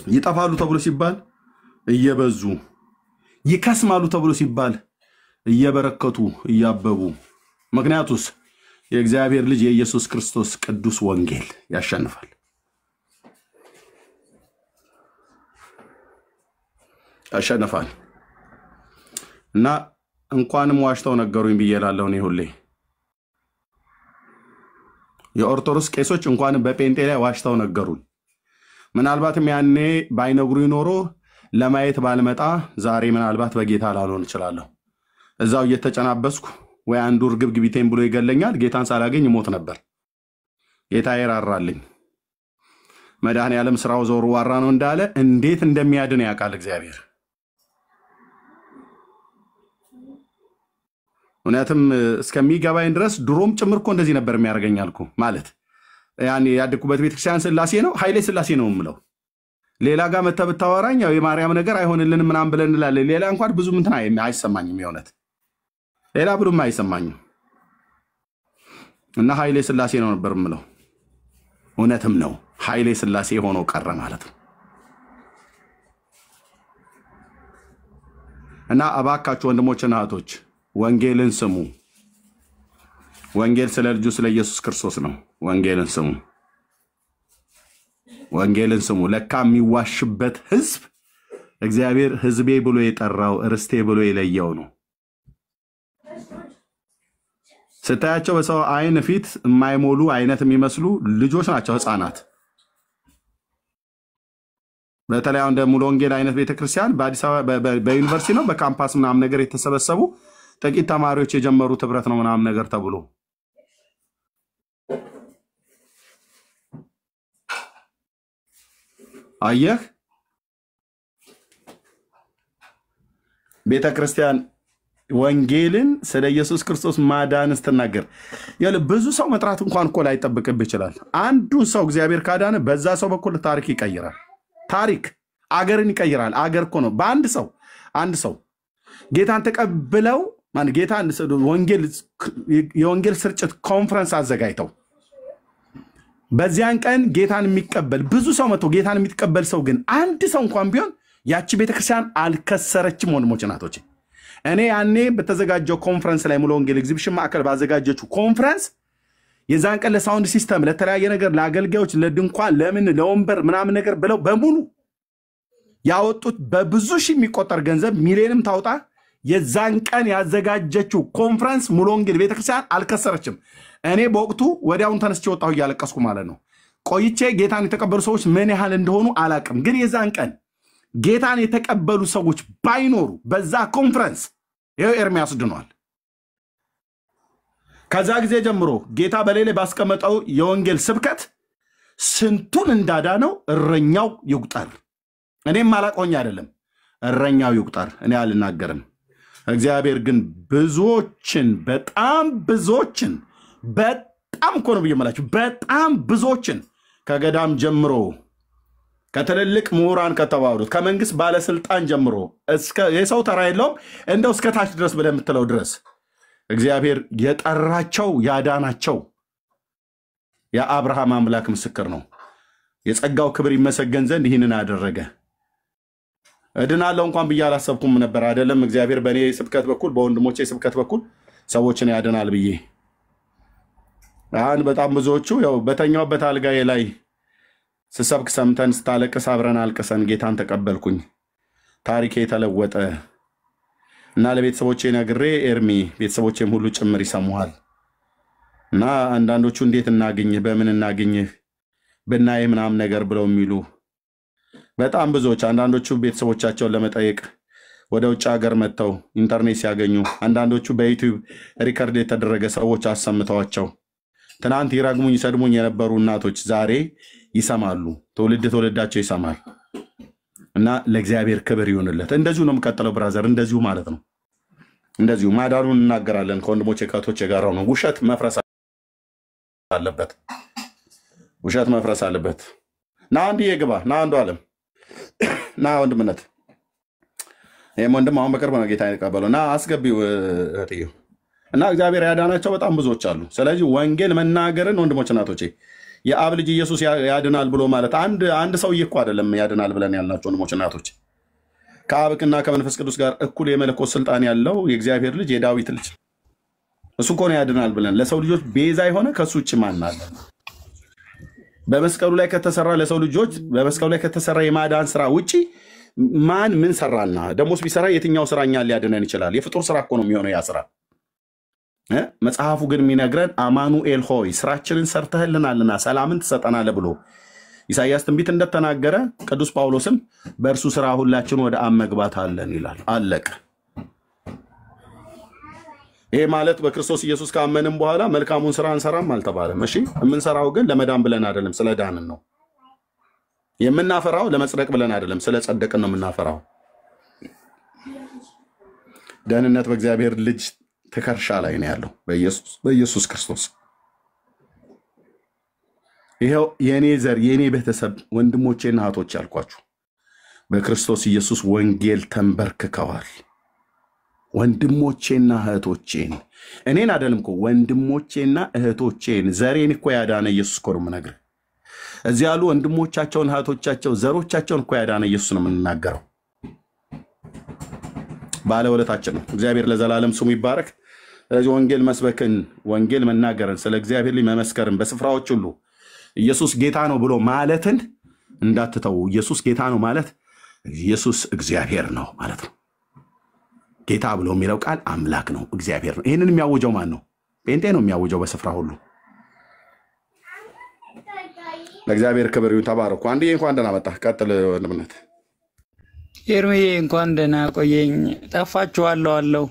ይጠፋሉ ተብሎ ሲባል እየበዙ፣ ይከስማሉ ተብሎ ሲባል እየበረከቱ እያበቡ። ምክንያቱስ የእግዚአብሔር ልጅ የኢየሱስ ክርስቶስ ቅዱስ ወንጌል ያሸንፋል። እና እንኳንም ዋሽተው ነገሩኝ ብዬላለሁ። እኔ ሁሌ የኦርቶዶክስ ቄሶች እንኳንም በጴንጤ ላይ ዋሽተው ነገሩኝ። ምናልባትም ያኔ ባይነግሩ ኖሮ ለማየት ባልመጣ ዛሬ ምናልባት በጌታ ላልሆን እችላለሁ። እዛው እየተጨናበስኩ ወይ አንዱ ርግብ ግቢቴን ብሎ ይገለኛል፣ ጌታን ሳላገኝ ሞት ነበር። ጌታ ይራራልኝ። መድኃኒዓለም ስራው ዞር ዋራ ነው እንዳለ እንዴት እንደሚያድን ያውቃል እግዚአብሔር። እውነትም እስከሚገባኝ ድረስ ድሮም ጭምር እኮ እንደዚህ ነበር የሚያደርገኛልኩ ማለት ያኔ ያድኩበት ቤተክርስቲያን ስላሴ ነው፣ ኃይሌ ስላሴ ነው የምለው። ሌላ ጋር መተህ ብታወራኝ ያው የማርያም ነገር አይሆንልንም ምናምን ብለን እንላለን። ሌላ እንኳን ብዙ እንትን አይሰማኝም፣ የእውነት ሌላ ብሉም አይሰማኝም። እና ኃይሌ ስላሴ ነው ነበር የምለው። እውነትም ነው ኃይሌ ስላሴ ሆኖ ቀረ ማለት ነው። እና እባካችሁ ወንድሞችና እህቶች ወንጌልን ስሙ። ወንጌል ስለ ልጁ ስለ ኢየሱስ ክርስቶስ ነው። ወንጌልን ስሙ። ለካ የሚዋሽበት ህዝብ እግዚአብሔር ህዝቤ ብሎ የጠራው ርስቴ ብሎ የለየው ነው። ስታያቸው በሰው አይን ፊት የማይሞሉ አይነት የሚመስሉ ልጆች ናቸው፣ ህፃናት። በተለይ እንደ ሙሉ ወንጌል አይነት ቤተክርስቲያን በአዲስ አበባ በዩኒቨርሲቲ ነው በካምፓስ ምናምን ነገር የተሰበሰቡ ጥቂት ተማሪዎች የጀመሩት ህብረት ነው ምናምን ነገር ተብሎ አየህ። ቤተክርስቲያን ወንጌልን ስለ ኢየሱስ ክርስቶስ ማዳን ስትናገር ብዙ ሰው መጥራት እንኳን እኮ ላይጠብቅብህ ይችላል። አንዱ ሰው እግዚአብሔር ካዳነ በዛ ሰው በኩል ታሪክ ይቀይራል። ታሪክ አገርን ይቀይራል። አገር እኮ ነው በአንድ ሰው አንድ ሰው ጌታን ተቀብለው ማን ጌታን የወንጌል ስርጭት ኮንፈረንስ አዘጋጅተው በዚያን ቀን ጌታን የሚቀበል ብዙ ሰው መጥቶ ጌታን የሚቀበል ሰው ግን አንድ ሰው እንኳን ቢሆን ያቺ ቤተክርስቲያን አልከሰረችም። ወንድሞች እናቶች እኔ ያኔ በተዘጋጀው ኮንፈረንስ ላይ ሙሉ ወንጌል ኤግዚቢሽን ማዕከል ባዘጋጀችው ኮንፈረንስ የዛን ቀን ለሳውንድ ሲስተም ለተለያየ ነገር ለአገልጋዮች ለድንኳን ለምን ለወንበር ምናምን ነገር ብለው በሙሉ ያወጡት በብዙ ሺህ የሚቆጠር ገንዘብ ሚሊዮንም ታውጣ የዛን ቀን ያዘጋጀችው ኮንፈረንስ ሙሉ ወንጌል ቤተክርስቲያን አልከሰረችም። እኔ በወቅቱ ወዲያውን ተነስቼ ወጣሁ እያለቀስኩ ማለት ነው። ቆይቼ ጌታን የተቀበሉ ሰዎች ምን ያህል እንደሆኑ አላቅም። ግን የዛን ቀን ጌታን የተቀበሉ ሰዎች ባይኖሩ በዛ ኮንፈረንስ ይሄው ኤርሚያስ ድኗል። ከዛ ጊዜ ጀምሮ ጌታ በሌላ ባስቀመጠው የወንጌል ስብከት ስንቱን እንዳዳነው እረኛው ይቁጠር። እኔም አላቆኝ አይደለም፣ እረኛው ይቁጠር። እኔ አልናገርም። እግዚአብሔር ግን ብዙዎችን በጣም እኮ ነው ብየመላችሁ፣ በጣም ብዙዎችን ከገዳም ጀምሮ ከትልልቅ ምሁራን ከተባሉት ከመንግስት ባለስልጣን ጀምሮ እስከ የሰው ተራ የለውም እንደው እስከ ታች ድረስ ብለህ የምትለው ድረስ እግዚአብሔር የጠራቸው ያዳናቸው የአብርሃም አምላክ ምስክር ነው። የጸጋው ክብር ይመሰገን ዘንድ ይህንን አደረገ። እድናለሁ እንኳን ብዬ አላሰብኩም ነበር አይደለም እግዚአብሔር በእኔ ስብከት በኩል በወንድሞቼ ስብከት በኩል ሰዎችን ያድናል ብዬ። በጣም ብዙዎቹ ያው በተኛውበት አልጋዬ ላይ ስሰብክ ሰምተን ስታለቅስ አብረን አልቅሰን ጌታን ተቀበልኩኝ። ታሪኬ ተለወጠ እና ለቤተሰቦቼ ነግሬ ኤርሚ ቤተሰቦቼም ሁሉ ጭምር ይሰሙሃል እና አንዳንዶቹ እንዴት እናገኝህ በምን እናገኝህ ብናይ ምናምን ነገር ብለው የሚሉ በጣም ብዙዎች፣ አንዳንዶቹ ቤተሰቦቻቸውን ለመጠየቅ ወደ ውጭ ሀገር መጥተው ኢንተርኔት ሲያገኙ፣ አንዳንዶቹ በዩቲዩብ ሪከርድ የተደረገ ሰዎች አሰምተዋቸው ትናንት ይራግሙኝ ሰድሙኝ የነበሩ እናቶች ዛሬ ይሰማሉ። ትውልዳቸው ይሰማል እና ለእግዚአብሔር ክብር ይሁንለት። እንደዚሁ ነው የምቀጥለው ብራዘር፣ እንደዚሁ ማለት ነው። እንደዚሁ ማዳኑን እናገራለን ከወንድሞቼ ከእህቶቼ ጋር ነው። ውሸት መፍረስ አለበት፣ ውሸት መፍረስ አለበት። ና አንድ ይግባ ና አንዱ ዓለም ና ወንድምነት ይሄም ወንድም አሁን በቅርብ ነው ጌታ የተቀበለው ና አስገቢው እህትዬው እና እግዚአብሔር ያዳናቸው በጣም ብዙዎች አሉ። ስለዚህ ወንጌል መናገርን ወንድሞች እናቶቼ የአብ ልጅ ኢየሱስ ያድናል ብሎ ማለት አንድ ሰውዬ እኮ አይደለም ያድናል ብለን ያልናቸው ወንድሞች እናቶች፣ ከአብና ከመንፈስ ቅዱስ ጋር እኩል የመለኮት ስልጣን ያለው የእግዚአብሔር ልጅ የዳዊት ልጅ እሱ እኮ ነው ያድናል ብለን ለሰው ልጆች ቤዛ የሆነ ከሱ ውጭ ማን አለ? በመስቀሉ ላይ ከተሰራ ለሰው ልጆች በመስቀሉ ላይ ከተሰራ የማዳን ስራ ውጪ ማን ምን ሰራና? ደሞስ ቢሰራ የትኛው ስራኛ ሊያድነን ይችላል? የፍጡር ስራ እኮ ነው የሚሆነው ያ ስራ። መጽሐፉ ግን የሚነግረን አማኑኤል ሆይ ስራችንን ሰርተህልናልና ሰላምን ትሰጠናለህ ብሎ ኢሳይያስ ትንቢት እንደተናገረ ቅዱስ ጳውሎስም በእርሱ ስራ ሁላችን ወደ አብ መግባት አለን ይላል። አለቀ። ይሄ ማለት በክርስቶስ ኢየሱስ ካመንን በኋላ መልካሙን ስራ እንሰራም አልተባለም። እሺ የምንሰራው ግን ለመዳን ብለን አይደለም፣ ስለ ዳንን ነው። የምናፈራው ለመጽደቅ ብለን አይደለም፣ ስለ ጸደቅን ነው የምናፈራው። ደህንነት በእግዚአብሔር ልጅ ትከሻ ላይ ነው ያለው በኢየሱስ ክርስቶስ። ይሄው የኔ ዘር የኔ ቤተሰብ ወንድሞቼና እህቶቼ አልኳችሁ በክርስቶስ ኢየሱስ ወንጌል ተንበርክከዋል። ወንድሞቼና እህቶቼን እኔን አይደለም እኮ ወንድሞቼና እህቶቼን ዘሬን እኮ ያዳነ ኢየሱስ እኮ ነው የምነግርህ። እዚህ ያሉ ወንድሞቻቸውን እህቶቻቸው ዘሮቻቸውን እኮ ያዳነ ኢየሱስ ነው የምንናገረው። ባለውለታችን ነው። እግዚአብሔር ለዘላለም ስሙ ይባረክ። ስለዚህ ወንጌል መስበክን ወንጌል መናገርን ስለ እግዚአብሔር ላይ መመስከርን በስፍራዎች ሁሉ ኢየሱስ ጌታ ነው ብሎ ማለትን እንዳትተው። ኢየሱስ ጌታ ነው ማለት ኢየሱስ እግዚአብሔር ነው ማለት ነው። ጌታ ብሎ የሚለው ቃል አምላክ ነው፣ እግዚአብሔር ነው። ይሄንን የሚያውጀው ማን ነው? ጴንጤ ነው የሚያውጀው በስፍራ ሁሉ። ለእግዚአብሔር ክብር ይሁን። ተባረኩ። አንዴ እንኳን ደህና መጣህ። ቀጥል ወንድምነት። ኤርሚዬ እንኳን ደህና ቆየኝ። ጠፋችኋለሁ አለው።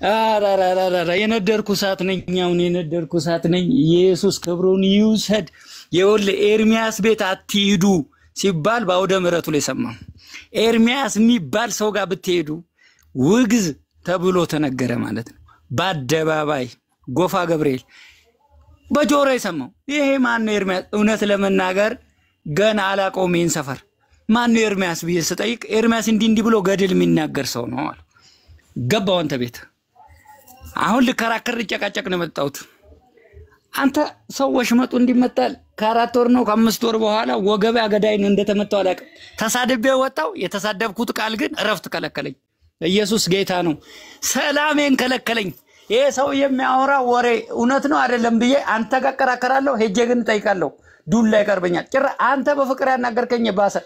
አራራራራ የነደርኩ ሰዓት ነኝ። አሁን የነደርኩ ሰዓት ነኝ። ኢየሱስ ክብሩን ይውሰድ። የወል ኤርሚያስ ቤት አትሂዱ ሲባል በአውደ ምሕረቱ ላይ ሰማሁ። ኤርሚያስ የሚባል ሰው ጋር ብትሄዱ ውግዝ ተብሎ ተነገረ ማለት ነው። በአደባባይ ጎፋ ገብርኤል በጆሮ የሰማው ይሄ ማን ነው ኤርሚያስ? እውነት ለመናገር ገና አላውቀውም ይሄን ሰፈር። ማን ነው ኤርሚያስ ብዬ ስጠይቅ ኤርሚያስ እንዲህ ብሎ ገድል የሚናገር ሰው ነው አለ። ገባው አንተ ቤት አሁን ልከራከር ጨቃጨቅ ነው መጣሁት። አንተ ሰዎች መጡ እንዲመጣል ከ4 ወር ነው ከ5 ወር በኋላ ወገቤ አገዳይን እንደተመታው አላውቅም። ተሳድቤ ወጣው። የተሳደብኩት ቃል ግን እረፍት ከለከለኝ። ኢየሱስ ጌታ ነው። ሰላሜን ከለከለኝ። ይሄ ሰው የሚያወራ ወሬ እውነት ነው አይደለም ብዬ አንተ ጋር ከራከራለሁ። ሄጄ ግን ጠይቃለሁ። ዱላ ይቀርበኛል። ጭራ አንተ በፍቅር ያናገርከኝ ባሰ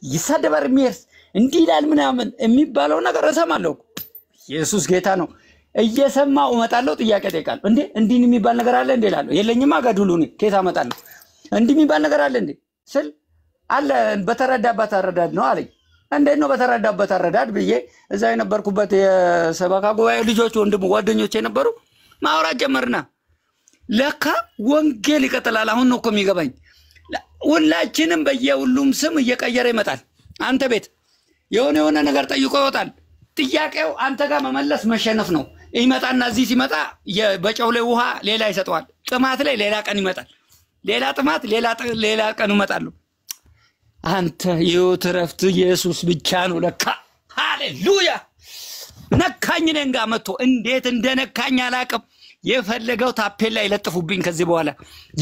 ይሰደበር ሚርስ እንዲህ ይላል ምናምን የሚባለው ነገር እሰማለሁ። ኢየሱስ ጌታ ነው። እየሰማው እመጣለሁ ጥያቄ ጠይቃለሁ። እንዴ እንዲህ የሚባል ነገር አለ እንዴ እላለሁ። የለኝማ ገድሉ ነው ከየት አመጣለሁ? እንዲህ የሚባል ነገር አለ እንዴ ስል አለ በተረዳበት አረዳድ ነው አለኝ። እንዴት ነው በተረዳበት አረዳድ ብዬ እዛ የነበርኩበት የሰበካ ጉባኤ ልጆች ወንድም ጓደኞቼ ነበሩ ማውራት ጀመርና ለካ ወንጌል ይቀጥላል። አሁን ነው እኮ የሚገባኝ። ሁላችንም በየሁሉም ስም እየቀየረ ይመጣል። አንተ ቤት የሆነ ነገር ጠይቆ ይወጣል። ጥያቄው አንተ ጋር መመለስ መሸነፍ ነው። ይመጣና እዚህ ሲመጣ በጨው ላይ ውሃ ሌላ ይሰጠዋል። ጥማት ላይ ሌላ ቀን ይመጣል። ሌላ ጥማት ሌላ ቀን ይመጣሉ። አንተ የሕይወት ረፍት ኢየሱስ ብቻ ነው ለካ። ሃሌሉያ ነካኝ። ነንጋ መጥቶ እንዴት እንደነካኝ አላቅም። የፈለገው ታፔላ ይለጥፉብኝ ከዚህ በኋላ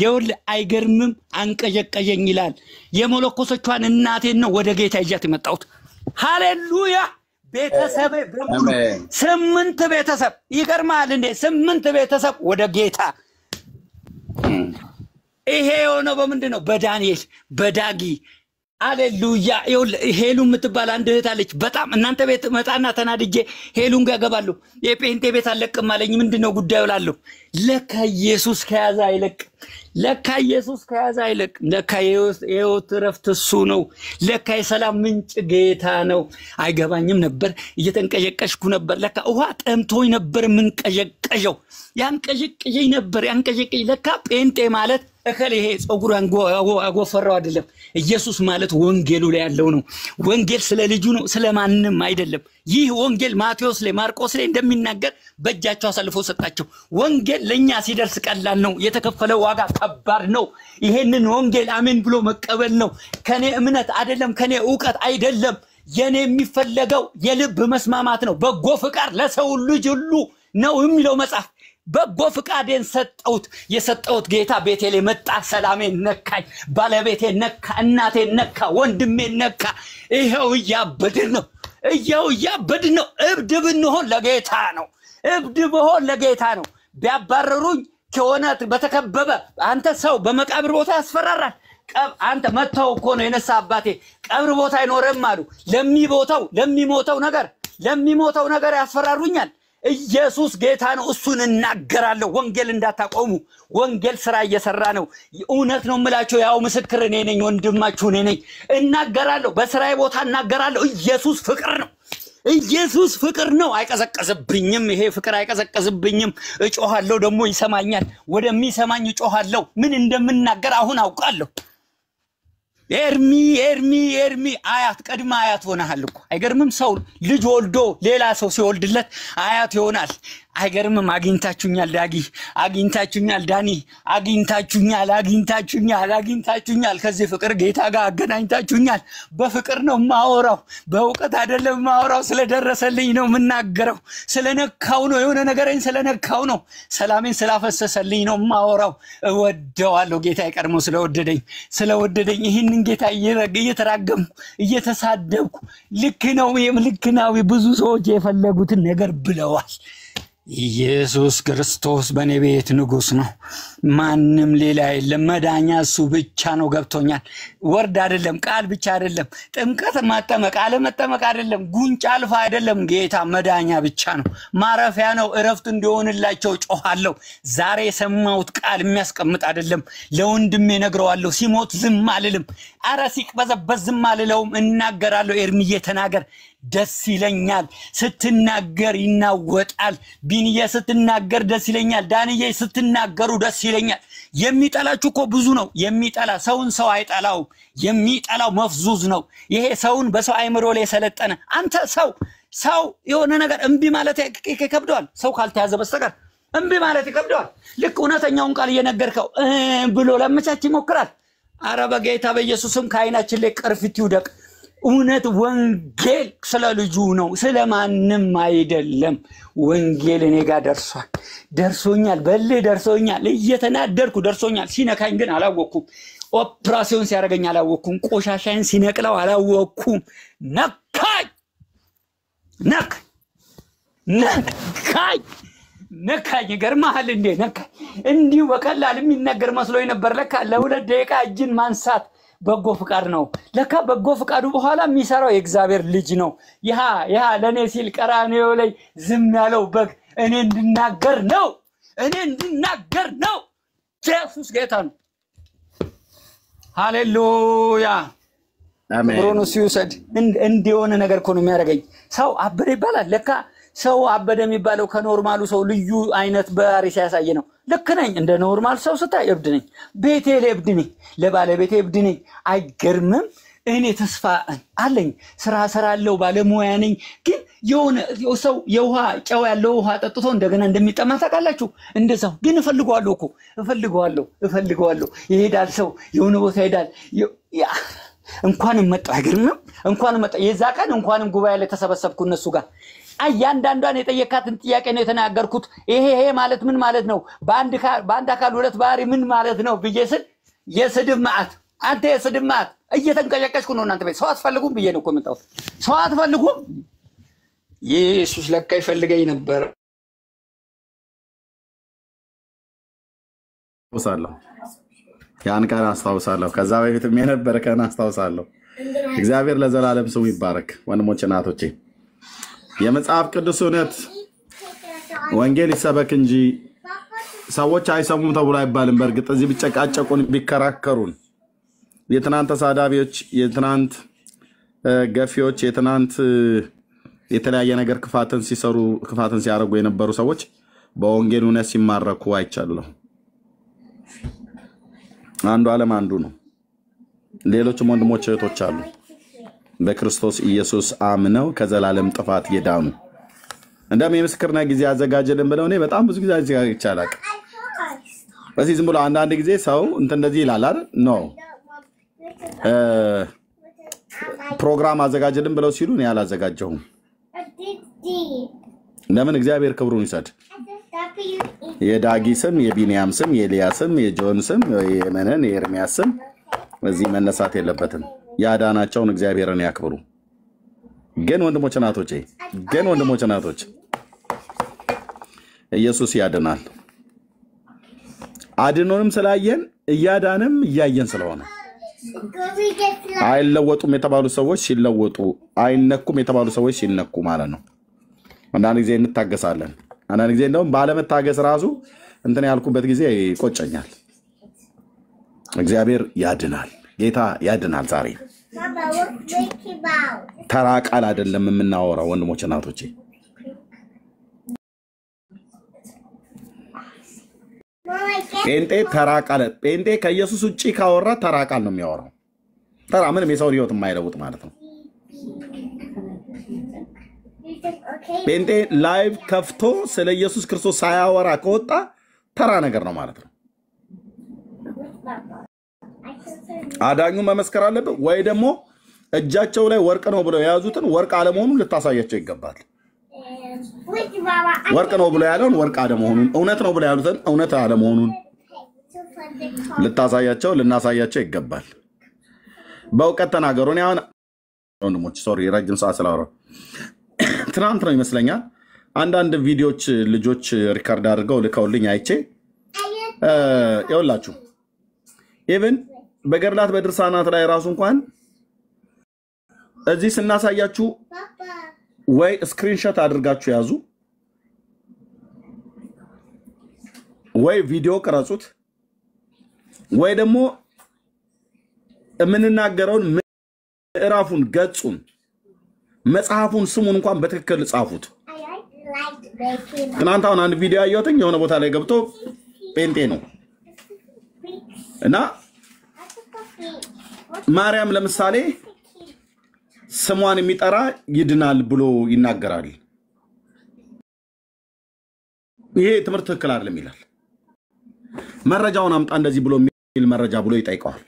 የውል አይገርምም። አንቀጀቀጀኝ ይላል። የሞለኮሶቿን እናቴን ነው ወደ ጌታ ይያት የመጣሁት። ሃሌሉያ ቤተሰብ በሙሉ 8 ቤተሰብ ይገርማል እንዴ 8 ቤተሰብ ወደ ጌታ። ይሄ የሆነው በምንድን ነው? በዳንኤል በዳጊ ሃሌሉያ። ሄሉ የምትባል አንድ እህት አለች። በጣም እናንተ ቤት መጣና ተናድጄ ሄሉን ጋር ገባለሁ። የጴንጤ ቤት አለቅም አለኝ። ምንድነው ጉዳዩ እላለሁ። ለካ ኢየሱስ ከያዘ አይለቅ። ለካ ኢየሱስ ከያዘ አይለቅ። ለካ የሕይወት ረፍት እሱ ነው። ለካ የሰላም ምንጭ ጌታ ነው። አይገባኝም ነበር። እየተንቀዠቀዥኩ ነበር። ለካ ውሃ ጠምቶኝ ነበር ምንቀዠቀዠው። ያንቀዠቀዠኝ ነበር ያንቀዠቀኝ። ለካ ጴንጤ ማለት እከል ይሄ ጸጉር አጎፈራው አይደለም። ኢየሱስ ማለት ወንጌሉ ላይ ያለው ነው። ወንጌል ስለ ልጁ ነው፣ ስለማንም አይደለም። ይህ ወንጌል ማቴዎስ ላይ ማርቆስ ላይ እንደሚናገር በእጃቸው አሳልፎ ሰጣቸው። ወንጌል ለኛ ሲደርስ ቀላል ነው፣ የተከፈለው ዋጋ ከባድ ነው። ይሄንን ወንጌል አሜን ብሎ መቀበል ነው። ከኔ እምነት አይደለም፣ ከኔ ዕውቀት አይደለም። የኔ የሚፈለገው የልብ መስማማት ነው። በጎ ፍቃድ ለሰው ልጅ ሁሉ ነው የሚለው መጽሐፍ። በጎ ፍቃዴን ሰጠሁት። የሰጠሁት ጌታ ቤቴ ላይ መጣ። ሰላሜን ነካኝ። ባለቤቴን ነካ። እናቴን ነካ። ወንድሜን ነካ። ይሄው እያበድን ነው። እብድ ብንሆን ለጌታ ነው። እብድ ብሆን ለጌታ ነው። ቢያባረሩኝ ከሆነ በተከበበ አንተ ሰው በመቃብር ቦታ ያስፈራራል። አንተ መተው እኮ ነው የነሳ አባቴ ቀብር ቦታ አይኖርም አሉ። ለሚሞተው ነገር ያስፈራሩኛል። ኢየሱስ ጌታ ነው። እሱን እናገራለሁ። ወንጌል እንዳታቆሙ። ወንጌል ስራ እየሰራ ነው። እውነት ነው የምላችሁ። ያው ምስክር እኔ ነኝ፣ ወንድማችሁ እኔ ነኝ። እናገራለሁ። በስራዬ ቦታ እናገራለሁ። ኢየሱስ ፍቅር ነው። ኢየሱስ ፍቅር ነው። አይቀዘቀዝብኝም። ይሄ ፍቅር አይቀዘቀዝብኝም። እጮሃለሁ፣ ደግሞ ይሰማኛል። ወደሚሰማኝ እጮሃለሁ። ምን እንደምናገር አሁን አውቃለሁ። ኤርሚ አያት ቀድማ አያት ሆነሃል እኮ። አይገርምም? ሰው ልጅ ወልዶ ሌላ ሰው ሲወልድለት አያት ይሆናል። አይገርምም? አግኝታችሁኛል ዳጊ፣ አግኝታችሁኛል ዳኒ፣ አግኝታችሁኛል። ከዚህ ፍቅር ጌታ ጋር አገናኝታችሁኛል። በፍቅር ነው ማወራው፣ በእውቀት አይደለም ማወራው። ስለደረሰልኝ ነው የምናገረው። ስለነካው ነው፣ የሆነ ነገሬን ስለነካው ነው። ሰላሜን ስላፈሰሰልኝ ነው ማወራው። እወደዋለሁ ጌታ ይቀርሞ ስለወደደኝ ይህንን ጌታ እየተራገምኩ እየተሳደብኩ ልክ ነው ብዙ ሰዎች የፈለጉትን ነገር ብለዋል። ኢየሱስ ክርስቶስ በኔ ቤት ንጉስ ነው። ማንም ሌላ የለም። መዳኛ እሱ ብቻ ነው። ገብቶኛል። ወርድ አይደለም፣ ቃል ብቻ አይደለም፣ ጥምቀት ማጠመቅ አለመጠመቅ አይደለም፣ ጉንጫ አልፋ አይደለም። ጌታ መዳኛ ብቻ ነው። ማረፊያ ነው። እረፍት እንዲሆንላቸው ጮሃለሁ። ዛሬ የሰማሁት ቃል የሚያስቀምጥ አይደለም። ለወንድሜ ነግረዋለሁ። ሲሞት ዝም አልልም። አረ ሲቅበዘበዝ ዝም አልለውም። እናገራለሁ። ኤርሚዬ ተናገር፣ ደስ ይለኛል። ስትናገር ይናወጣል። ቢንዬ ስትናገር ደስ ይለኛል። ዳንዬ ስትናገሩ ደስ ይለኛል። የሚጠላችሁ እኮ ብዙ ነው። የሚጠላ ሰውን ሰው አይጠላው። የሚጠላው መፍዙዝ ነው። ይሄ ሰውን በሰው አይምሮ ላይ ሰለጠነ። አንተ ሰው የሆነ ነገር እምቢ ማለት ይከብደዋል። ሰው ካልተያዘ በስተቀር እምቢ ማለት ይከብደዋል። ልክ እውነተኛውን ቃል እየነገርከው ብሎ ለመቻች ይሞክራል። አረ በጌታ በኢየሱስም ከዓይናችን ላይ ቅርፊት ይውደቅ። እውነት ወንጌል ስለ ልጁ ነው፣ ስለማንም አይደለም። ወንጌል እኔ ጋር ደርሶኛል። ደርሶኛል። እየተናደርኩ ደርሶኛል። ሲነካኝ ግን አላወኩም። ኦፕራሲዮን ሲያደርገኝ አላወኩም። ቆሻሻን ሲነቅለው አላወኩም። ነካኝ። ገርማሃል እንዴ? ነካኝ። እንዲሁ በቀላል የሚነገር መስሎኝ ነበር። ለካ ለ2 ደቂቃ እጅን ማንሳት በጎ ፍቃድ ነው ለካ በጎ ፍቃዱ በኋላ የሚሰራው የእግዚአብሔር ልጅ ነው ያ ለኔ ሲል ቀራንዮ ላይ ዝም ያለው በግ እኔ እንድናገር ነው ኢየሱስ ጌታ ነው ሃሌሉያ አሜን ብሮኖስ ይውሰድ እንዲሆነ ነገር እኮ ነው የሚያደርገኝ ሰው አበደ ይባላል ለካ ሰው አበደ የሚባለው ከኖርማሉ ሰው ልዩ አይነት ባህሪ ሲያሳይ ነው ልክ ነኝ እንደ ኖርማል ሰው ስታይ እብድ ነኝ ቤቴ ላይ እብድ ነኝ ለባለቤቴ እብድ ነኝ አይገርምም እኔ ተስፋ አለኝ ስራ ሰራለው ባለሙያ ነኝ ግን የሆነ ሰው የውሃ ጨው ያለው ውሃ ጠጥቶ እንደገና እንደሚጠማ ታውቃላችሁ እንደዛው ግን እፈልገዋለሁ ይሄዳል ሰው የሆነ ቦታ ይሄዳል እንኳንም መጣ አይገርምም እንኳንም መጣ የዛ ቀን እንኳንም ጉባኤ ላይ ተሰበሰብኩ እነሱ ጋር አያንዳንዷን የጠየካትን ጥያቄ ነው የተናገርኩት ይሄ ማለት ምን ማለት ነው በአንድ አካል ሁለት ባህሪ ምን ማለት ነው ብዬስል የስድብ ማዕት አንተ የስድብ ማዕት እየተንቀጨቀጭኩ ነው እናንተ ቤት ሰው አትፈልጉም ብዬ ነው ኮሜንታው ሰው አትፈልጉም ኢየሱስ ለካ ይፈልገኝ ነበር ወሳለሁ ያን ቀን አስታውሳለሁ ከዛ በፊትም የነበረ ቀን አስታውሳለሁ እግዚአብሔር ለዘላለም ስሙ ይባረክ ወንድሞቼ እናቶቼ የመጽሐፍ ቅዱስ እውነት ወንጌል ይሰበክ እንጂ ሰዎች አይሰሙም ተብሎ አይባልም በርግጥ እዚህ ቢጨቃጨቁን ቢከራከሩን የትናንት ተሳዳቢዎች የትናንት ገፊዎች የትናንት የተለያየ ነገር ክፋትን ሲያረጉ የነበሩ ሰዎች በወንጌል እውነት ሲማረኩ አይቻለሁ አንዱ ዓለም አንዱ ነው ሌሎችም ወንድሞች እህቶች አሉ በክርስቶስ ኢየሱስ አምነው ከዘላለም ጥፋት የዳኑ እንደም የምስክርና ጊዜ አዘጋጀልን ብለው እኔ በጣም ብዙ ጊዜ አዘጋጅቻለሁ በዚህ ዝም ብሎ አንድ ጊዜ ሰው እንደዚህ ይላል አይደል ኖ ፕሮግራም አዘጋጀልን ብለው ሲሉ እኔ አላዘጋጀሁም ለምን እግዚአብሔር ክብሩን ይሰድ የዳጊ ስም የቢኒያም ስም የኤልያ ስም የጆን ስም የመነን የኤርሚያስ ስም በዚህ መነሳት የለበትም ያዳናቸውን እግዚአብሔርን ያክብሩ ግን ወንድሞች እናቶች ኢየሱስ ያድናል አድኖንም ስላየን እያዳንም እያየን ስለሆነ አይለወጡም የተባሉ ሰዎች ሲለወጡ አይነኩም የተባሉ ሰዎች ሲነኩ ማለት ነው አንዳንድ ጊዜ እንታገሳለን አንዳንድ ጊዜ እንደውም ባለመታገስ ራሱ እንትን ያልኩበት ጊዜ ይቆጨኛል እግዚአብሔር ያድናል ጌታ ያድናል ዛሬ ተራ ቃል አይደለም የምናወራው ወንድሞች እናቶቼ ጴንጤ ተራ ቃል ጴንጤ ከኢየሱስ ውጪ ካወራ ተራ ቃል ነው የሚያወራው ተራ ምንም የሰው ህይወት የማይለውጥ ማለት ነው ጴንጤ ላይቭ ከፍቶ ስለ ኢየሱስ ክርስቶስ ሳያወራ ከወጣ ተራ ነገር ነው ማለት ነው አዳኙ መመስከር አለበት ወይ ደግሞ እጃቸው ላይ ወርቅ ነው ብለው ያዙትን ወርቅ አለመሆኑን ልታሳያቸው ይገባል ወርቅ ነው ብለው ያለውን ወርቅ አለመሆኑን እውነት ነው ብለው ያሉትን እውነት አለመሆኑን ልናሳያቸው ይገባል በእውቀት ተናገሩ ነው አሁን ወንድሞች ሶሪ ረጅም ሰዓት ስላወራሁ ትናንት ነው ይመስለኛል አንዳንድ ቪዲዮዎች ልጆች ሪካርድ አድርገው ልከውልኝ አይቼ ይኸውላችሁ ኢቭን በገድላት በድርሳናት ላይ ራሱ እንኳን እዚህ ስናሳያችሁ ወይ ስክሪንሾት አድርጋችሁ ያዙ ወይ ቪዲዮ ቀረጹት ወይ ደግሞ የምንናገረውን ምዕራፉን ገጹን መጽሐፉን ስሙን እንኳን በትክክል ጻፉት ትናንት አሁን አንድ ቪዲዮ አየሁት የሆነ ቦታ ላይ ገብቶ ጴንጤ ነው እና ማርያም ለምሳሌ ስሟን የሚጠራ ይድናል ብሎ ይናገራል ይሄ ትምህርት ትክክል አይደለም ይላል መረጃውን አምጣ እንደዚህ ብሎ የሚል መረጃ ብሎ ይጠይቀዋል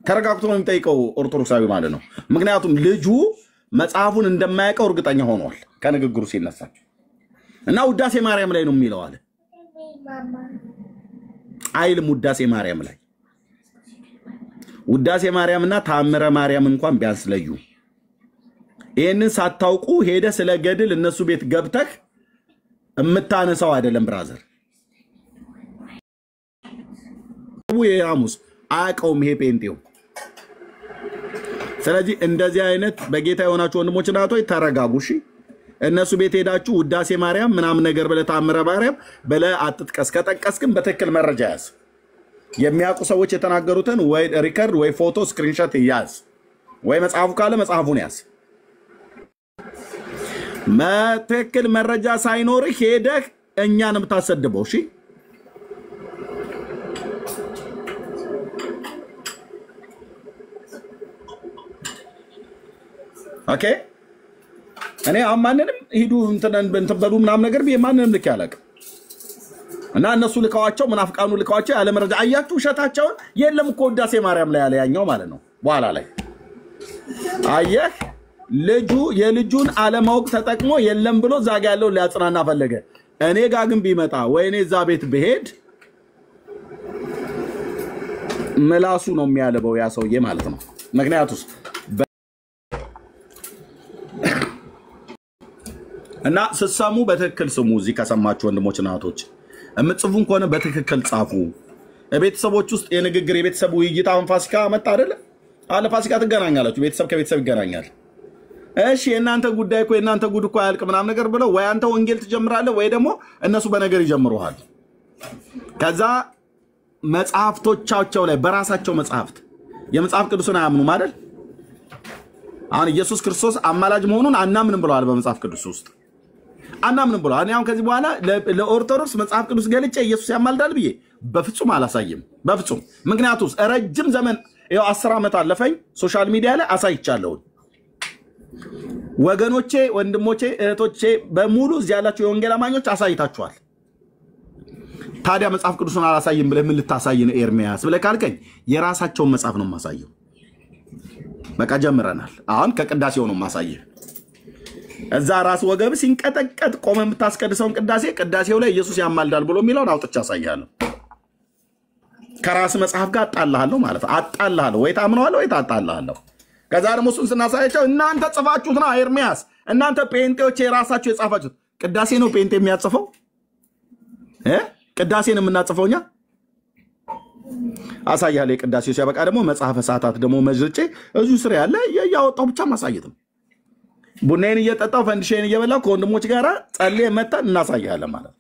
ተረጋግቶ ነው የሚጠይቀው ኦርቶዶክሳዊ ማለት ነው ምክንያቱም ልጁ መጽሐፉን እንደማያውቀው እርግጠኛ ሆኗል ከንግግሩ ሲነሳ እና ውዳሴ ማርያም ላይ ነው የሚለው አለ አይልም ውዳሴ ማርያም ላይ ውዳሴ ማርያምና ታምረ ማርያም እንኳን ቢያንስ ለዩ ይሄንን ሳታውቁ ሄደ ስለ ገድል እነሱ ቤት ገብተክ እምታነሳው አይደለም ብራዘር የሐሙስ አያውቀውም ይሄ ጴንጤው ስለዚህ እንደዚህ አይነት በጌታ የሆናችሁ ወንድሞችና እህቶች ተረጋጉ እሺ እነሱ ቤት ሄዳችሁ ውዳሴ ማርያም ምናምን ነገር ብለ ታምረ ማርያም በለ አትጥቀስ ከጠቀስክም በትክክል መረጃ ያዝ የሚያውቁ ሰዎች የተናገሩትን ወይ ሪከርድ ወይ ፎቶ ስክሪንሾት ያዝ ወይ መጽሐፉ ካለ መጽሐፉን ያዝ በትክክል መረጃ ሳይኖርህ ሄደህ እኛንም ታሰድበው እሺ ኦኬ እኔ አማንንም ሂዱ እንተበሉ ምናም ነገር በማንንም ልክ ያለቅ እና እነሱ ልካዋቸው ምናፍቃኑ ልካዋቸው ያለ መረጃ አያችሁ ሸታቸው የለም እኮ ውዳሴ ማርያም ላይ ያለ ያኛው ማለት ነው በኋላ ላይ አየህ ልጁ የልጁን አለማውቅ ተጠቅሞ የለም ብሎ ዛጋ ያለው ሊያጽናና ፈለገ እኔ ጋር ግን ቢመጣ ወይ እኔ እዛ ቤት ብሄድ መላሱ ነው የሚያለበው ያ ሰውዬ ማለት ነው ምክንያቱስ እና ስሳሙ በትክክል ስሙ እዚህ ከሰማችሁ ወንድሞችና እህቶች እምጽፉን ከሆነ በትክክል ጻፉ ቤተሰቦች ውስጥ የንግግር የቤተሰብ ውይይት አሁን ፋሲካ መጣ አይደል አለ ፋሲካ ትገናኛላችሁ ቤተሰብ ከቤተሰብ ይገናኛል እሺ እናንተ ጉዳይ እኮ እናንተ ጉድ እኮ ያልቅ ምናም ነገር ብለው ወይ አንተ ወንጌል ትጀምራለህ ወይ ደግሞ እነሱ በነገር ይጀምሩሃል ከዛ መጽሐፍቶቻቸው ላይ በራሳቸው መጽሐፍት የመጽሐፍ ቅዱስን አያምኑም አይደል አሁን ኢየሱስ ክርስቶስ አማላጅ መሆኑን አናምንም ብለዋል በመጽሐፍ ቅዱስ ውስጥ አናምንም ብለዋል እኔ አሁን ከዚህ በኋላ ለኦርቶዶክስ መጽሐፍ ቅዱስ ገልጬ ኢየሱስ ያማልዳል ብዬ በፍጹም አላሳይም በፍጹም ምክንያቱም ረጅም ዘመን ያው 10 ዓመት አለፈኝ ሶሻል ሚዲያ ላይ አሳይቻለሁ ወገኖቼ ወንድሞቼ እህቶቼ በሙሉ እዚህ ያላችሁ የወንጌል አማኞች አሳይታችኋል ታዲያ መጽሐፍ ቅዱስን አላሳይም ብለህ ምን ልታሳይ ነው ኤርሚያስ ብለህ ካልከኝ የራሳቸውን መጽሐፍ ነው ማሳየው በቃ ጀምረናል አሁን ከቅዳሴው ነው ማሳየው እዛ ራስ ወገብ ሲንቀጠቀጥ ቆመ የምታስቀድሰውን ቅዳሴው ላይ ኢየሱስ ያማልዳል ብሎ የሚለውን አውጥቻ አሳያለሁ ከራስ መጽሐፍ ጋር አጣላሃለሁ ማለት አጣላሃለሁ ወይ ታምነዋለህ ወይ ታጣላሃለሁ ከዛ ደግሞ እሱን ስናሳያቸው እናንተ ጽፋችሁት ነው ኤርሚያስ እናንተ ጴንጤዎች የራሳችሁ የጻፋችሁት ቅዳሴ ነው ጴንጤ የሚያጽፈው ቅዳሴን የምናጽፈውኛ አሳያለሁ ቅዳሴው ሲያበቃ ደግሞ መጽሐፈ ሰዓታት ደግሞ መዝርጬ እዚሁ ስራ ያለ ያወጣው ብቻ ማሳየት ነው ቡናዬን እየጠጣው ፈንድሼን እየበላው ከወንድሞች ጋር ጸልየ መጣን እናሳያለን ማለት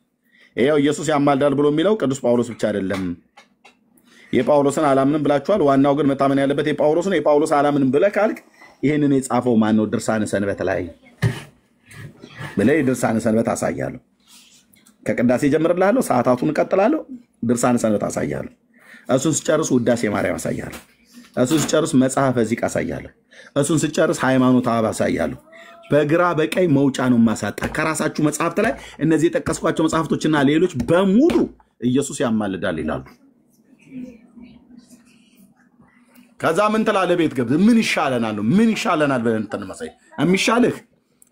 ይሄው ኢየሱስ ያማልዳል ብሎ የሚለው ቅዱስ ጳውሎስ ብቻ አይደለም የጳውሎስን አላምንም ብላችኋል ዋናው ግን መታመን ያለበት የጳውሎስን የጳውሎስ አላምንም ብለህ ካልክ ይሄንን የጻፈው ማን ነው ድርሳነ ሰንበት ላይ በላይ ድርሳነ ሰንበት አሳያለሁ ከቅዳሴ ጀምርላለሁ ሰዓታቱን ቀጥላለሁ ድርሳነ ሰንበት አሳያለሁ እሱን ሲጨርስ ውዳሴ ማርያም አሳያለሁ እሱን ሲጨርስ መጽሐፈ ዚቅ አሳያለሁ እሱን ሲጨርስ ሃይማኖት አበ አሳያለሁ በግራ በቀኝ መውጫ ነው ማሳጣ ከራሳችሁ መጽሐፍት ላይ እነዚህ የጠቀስኳቸው መጽሐፍቶችና ሌሎች በሙሉ ኢየሱስ ያማልዳል ይላሉ ከዛ ምን ተላለ ቤት ገብ ምን ይሻለናል ብለን ተነመሳይ የሚሻልህ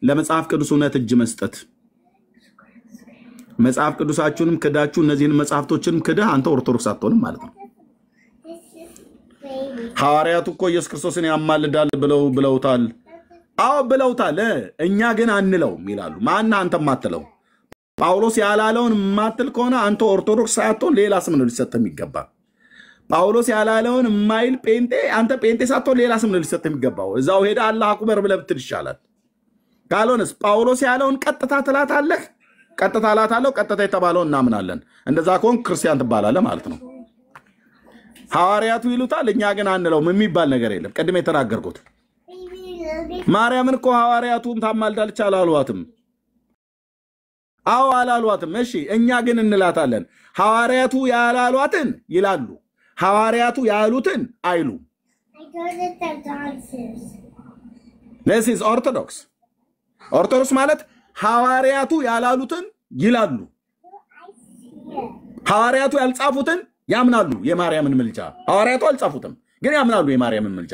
ለመጽሐፍ ቅዱስ እውነት እጅ መስጠት መጽሐፍ ቅዱሳችሁንም ክዳችሁ እነዚህን መጽሐፍቶችንም ክደህ አንተ ኦርቶዶክስ አትሆንም ማለት ነው ሐዋርያቱ እኮ ኢየሱስ ክርስቶስን ያማልዳል ብለውታል አው ብለውታል እኛ ግን አንለውም ይላሉ ማን አንተ ማትለው ጳውሎስ ያላለውን ማትል ከሆነ አንተ ኦርቶዶክስ ሳትሆን ሌላ ስም ነው ሊሰጥ የሚገባ ጳውሎስ ያላለውን ማይል ጴንጤ አንተ ጴንጤ ሳትሆን ሌላ ስም ነው ሊሰጥ የሚገባው እዛው ሄዳ አላህ አክበር ብለህ ብትል ይሻላል ካልሆነስ ጳውሎስ ያለውን ቀጥታ ትላታለህ ቀጥታ ላታለው ቀጥታ የተባለውን እናምናለን እንደዛ ከሆነ ክርስቲያን ትባላለህ ማለት ነው ሐዋርያቱ ይሉታል እኛ ግን አንለውም የሚባል ነገር የለም ቀድሜ ተናገርኩት ማርያምን እኮ ሐዋርያቱም ታማልዳለች አላሏትም አው አላሏትም እሺ እኛ ግን እንላታለን ሐዋርያቱ ያላሏትን ይላሉ ሐዋርያቱ ያሉትን አይሉ This is ኦርቶዶክስ ማለት ሐዋርያቱ ያላሉትን ይላሉ ሐዋርያቱ ያልጻፉትን ያምናሉ የማርያምን ምልጃ ሐዋርያቱ አልጻፉትም ግን ያምናሉ የማርያምን ምልጃ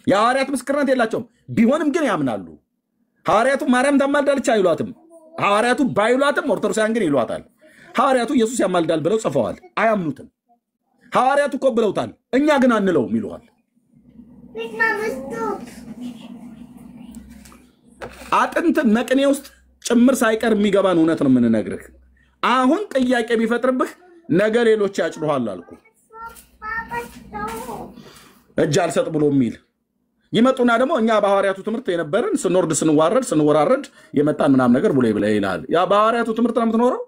የሐዋርያት ምስክርነት የላቸውም ቢሆንም ግን ያምናሉ ሐዋርያቱ ማርያም ታማልዳለች አይሏትም ሐዋርያቱ ባይሏትም ኦርቶዶክሳን ግን ይሏታል ሐዋርያቱ ኢየሱስ ያማልዳል ብለው ጽፈዋል አያምኑትም ሐዋርያቱ እኮ ብለውታል እኛ ግን አንለውም ይሏል አጥንት መቅኔ ውስጥ ጭምር ሳይቀር የሚገባን እውነት ነው የምንነግርህ አሁን ጥያቄ ቢፈጥርብህ ነገ ሌሎች ያጭሩሃል አልኩ እጅ አልሰጥ ብሎ የሚል ይመጡና ደግሞ እኛ በሐዋርያቱ ትምህርት የነበረን ስንወርድ ስንወራረድ የመጣን ምናም ነገር ብሎ ይላል። ያ በሐዋርያቱ ትምህርት ነው የምትኖረው?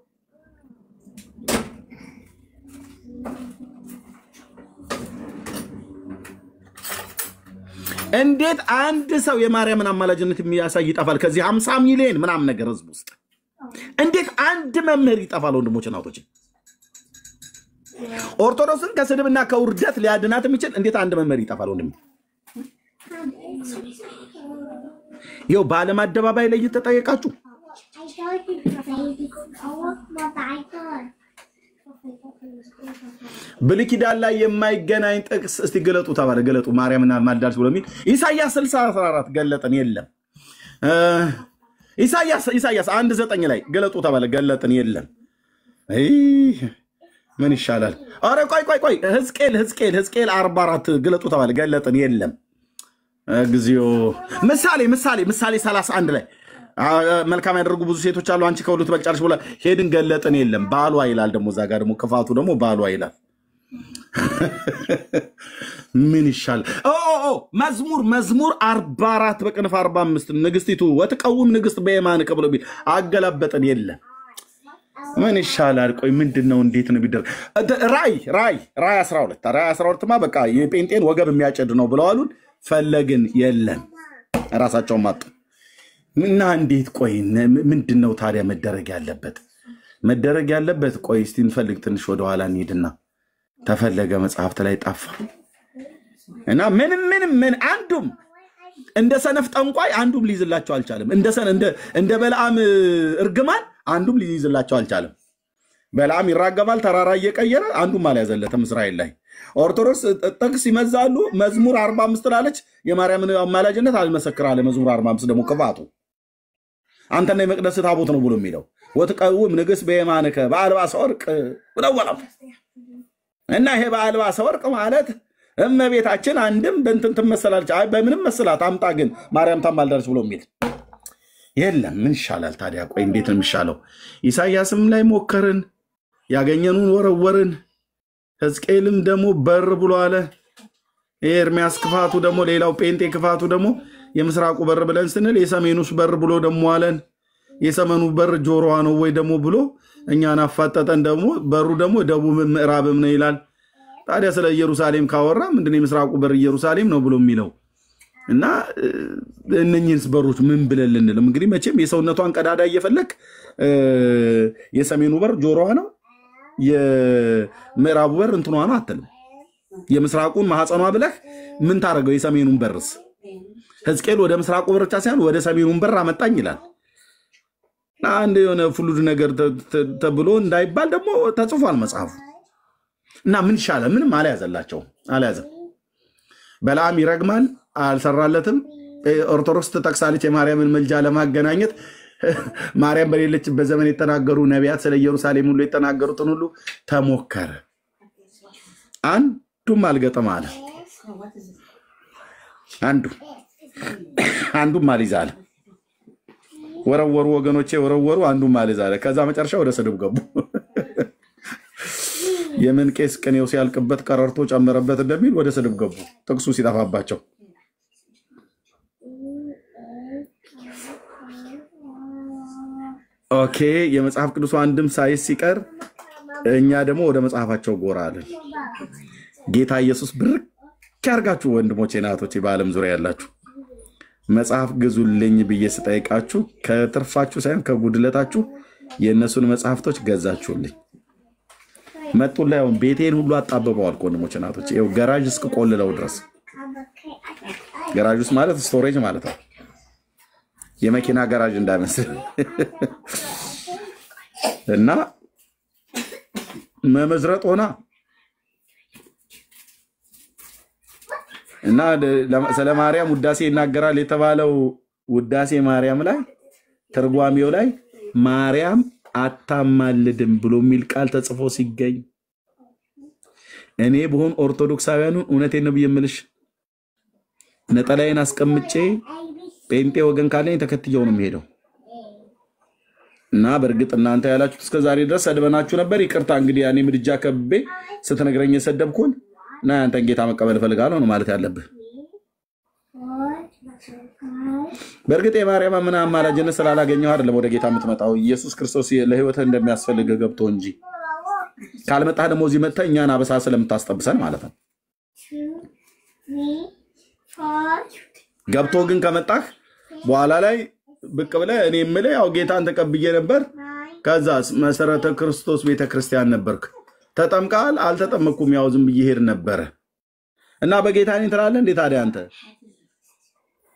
እንዴት አንድ ሰው የማርያምን አማላጅነት የሚያሳይ ይጠፋል? ከዚህ 50 ሚሊዮን ምናም ነገር ህዝብ ውስጥ እንዴት አንድ መምህር ይጠፋል? ወንድሞችና እህቶች ኦርቶዶክስን ከስድብና ከውርደት ሊያድናት የሚችል እንዴት አንድ መምህር ይጠፋል? ወንድም ይው በዓለም አደባባይ ላይ እየተጠየቃችሁ ብሉይ ኪዳን ላይ የማይገናኝ ጥቅስ እስቲ ገለጡ ተባለ። ገለጡ ማርያምና ማልዳልስ ብሎ የሚል ኢሳይያስ 60:14 ገለጠን የለም። ኢሳይያስ 1:9 ላይ ገለጡ ተባለ። ገለጠን የለም። ምን ይሻላል? አረ ቆይ ሕዝቅኤል 44 ገለጡ ተባለ። ገለጠን የለም። እግዚኦ ምሳሌ 31 ላይ መልካም ያደርጉ ብዙ ሴቶች አሉ አንቺ ከሁሉ ትበልጫለሽ ብላ ሄድን ገለጠን የለም። ባሏ ይላል ደግሞ እዛ ጋር ደግሞ ክፋቱ ደግሞ ባሏ ይላል። ምን ይሻላል? መዝሙር 44 በቅንፍ 45 ንግስቲቱ ወትቀውም ንግስት በየማንከ ብሎ ቢል አገላበጠን የለም። ምን ይሻላል? ቆይ ምንድነው? እንዴት ነው ቢደረግ? ራይ 12ማ በቃ የጴንጤን ወገብ የሚያጨድ ነው ብለዋሉን ፈለግን የለም። ራሳቸው ማጡ እና እንዴት? ቆይ ምንድነው ታዲያ መደረግ ያለበት? ቆይ እስቲ እንፈልግ ትንሽ ወደ ኋላ እንሂድና ተፈለገ መጽሐፍት ላይ ጠፋ እና ምን አንዱም እንደ ሰነፍ ጠንቋይ አንዱም ሊይዝላቸው አልቻለም። እንደ በለዓም እርግማን አንዱም ሊይዝላቸው አልቻለም። በለዓም ይራገባል ተራራ እየቀየረ አንዱም አልያዘለትም። እስራኤል ላይ ኦርቶዶክስ ጥቅስ ይመዛሉ። መዝሙር 45 ላለች የማርያምን አማላጅነት አልመሰክራለ። መዝሙር 45 ደግሞ ክፋቱ አንተና የመቅደስ ታቦት ነው ብሎ የሚለው ወትቀውም ንግሥት በየማንከ በአልባሰ ወርቅ ብለዋል። እና ይሄ በአልባሰ ወርቅ ማለት እመቤታችን አንድም በእንትን ትመሰላለች። አይ በምንም መስላት አምጣ ግን ማርያም ታማልዳለች ብሎ የሚል የለም። ምን ይሻላል ታዲያ? ቆይ እንዴት ነው የሚሻለው? ኢሳይያስም ላይ ሞከርን፣ ያገኘኑን ወረወርን። ሕዝቅኤልም ደግሞ በር ብሎ አለ። ኤርሚያስ ክፋቱ ደግሞ ሌላው ጴንጤ ክፋቱ ደግሞ የምስራቁ በር ብለን ስንል የሰሜኑስ በር ብሎ ደግሞ አለን። የሰሜኑ በር ጆሮዋ ነው ወይ ደግሞ ብሎ እኛን አፋጠጠን። ደግሞ በሩ ደግሞ ደቡብ ምዕራብም ነው ይላል። ታዲያ ስለ ኢየሩሳሌም ካወራ ምንድነው የምስራቁ በር ኢየሩሳሌም ነው ብሎ የሚለው? እና እነኚህስ በሮች ምን ብለን ልንልም? እንግዲህ መቼም የሰውነቷን ቀዳዳ እየፈለክ የሰሜኑ በር ጆሮዋ ነው የምዕራቡ በር እንትኗ ነው አትልም። የምስራቁን ማህፀኗ ብለህ ምን ታረገው? የሰሜኑን በርስ ሕዝቅኤል ወደ ምስራቁ በር ብቻ ሳይሆን ወደ ሰሜኑን በር አመጣኝ ይላል። አንድ የሆነ ፍሉድ ነገር ተብሎ እንዳይባል ደግሞ ተጽፏል መጽሐፉ። እና ምን ይሻላል? ምንም አልያዘላቸው። በለዓም ይረግማል፣ አልሰራለትም። ኦርቶዶክስ ተጠቅሳለች የማርያምን መልጃ ለማገናኘት። ማርያም በሌለችበት ዘመን የተናገሩ ነቢያት ስለ ኢየሩሳሌም ሁሉ የተናገሩትን ሁሉ ተሞከረ፣ አንዱም አልገጠም አለ። አንዱም አልይዛለ። ወረወሩ ወገኖቼ ወረወሩ፣ አንዱም አልይዛለ። ከዛ መጨረሻ ወደ ስድብ ገቡ። የምን ቄስ ቅኔው ሲያልቅበት ቀረርቶ ጨመረበት እንደሚል ወደ ስድብ ገቡ፣ ጥቅሱ ሲጠፋባቸው። ኦኬ የመጽሐፍ ቅዱስ አንድም ሳይስ ሲቀር እኛ ደግሞ ወደ መጽሐፋቸው ጎራ አለን። ጌታ ኢየሱስ ብርክ ያርጋችሁ ወንድሞቼ እናቶቼ፣ በዓለም ዙሪያ ያላችሁ መጽሐፍ ግዙልኝ ብዬ ስጠይቃችሁ ከትርፋችሁ ሳይሆን ከጉድለታችሁ የእነሱን መጽሐፍቶች ገዛችሁልኝ። መጡላ ያው ቤቴን ሁሉ አጣበበዋል ወንድሞቼ እናቶቼ። ይኸው ጋራጅ እስከቆልለው ድረስ። ጋራጅ ውስጥ ማለት ስቶሬጅ ማለት ነው፣ የመኪና ጋራጅ እንዳይመስል። እና መመዝረጥ ሆና እና ስለ ማርያም ውዳሴ ይናገራል የተባለው ውዳሴ ማርያም ላይ ትርጓሜው ላይ ማርያም አታማልድም ብሎ የሚል ቃል ተጽፎ ሲገኝ እኔ በሆን ኦርቶዶክሳውያኑን እውነቴን ነው ብየምልሽ ነጠላዬን አስቀምጬ ጴንጤ ወገን ካለኝ ተከትየው ነው የሚሄደው። እና በእርግጥ እናንተ ያላችሁት እስከ ዛሬ ድረስ ሰድበናችሁ ነበር። ይቅርታ እንግዲህ ያኔ ምድጃ ከብቤ ስትነግረኝ የሰደብኩን እና አንተን ጌታ መቀበል ፈልጋለሁ ነው ማለት ያለብህ። በእርግጥ የማርያም ምን አማላጅነት ስላላገኘው አይደለም ወደ ጌታ የምትመጣው ኢየሱስ ክርስቶስ ለህይወትህ እንደሚያስፈልግ ገብቶ እንጂ ካልመጣህ ደግሞ እዚህ መጥተህ እኛን አበሳ ስለምታስጠብሰን ማለት ነው። ገብቶ ግን ከመጣህ በኋላ ላይ ብቅ ብለህ እኔ የምልህ ያው ጌታን ተቀብዬ ነበር ከዛስ መሰረተ ክርስቶስ ቤተክርስቲያን ነበርክ ተጠምቃል አልተጠመቅኩም ያው ዝም ብዬ ሄድ ነበር እና በጌታ ነኝ ትላለህ እንዴ ታዲያ አንተ?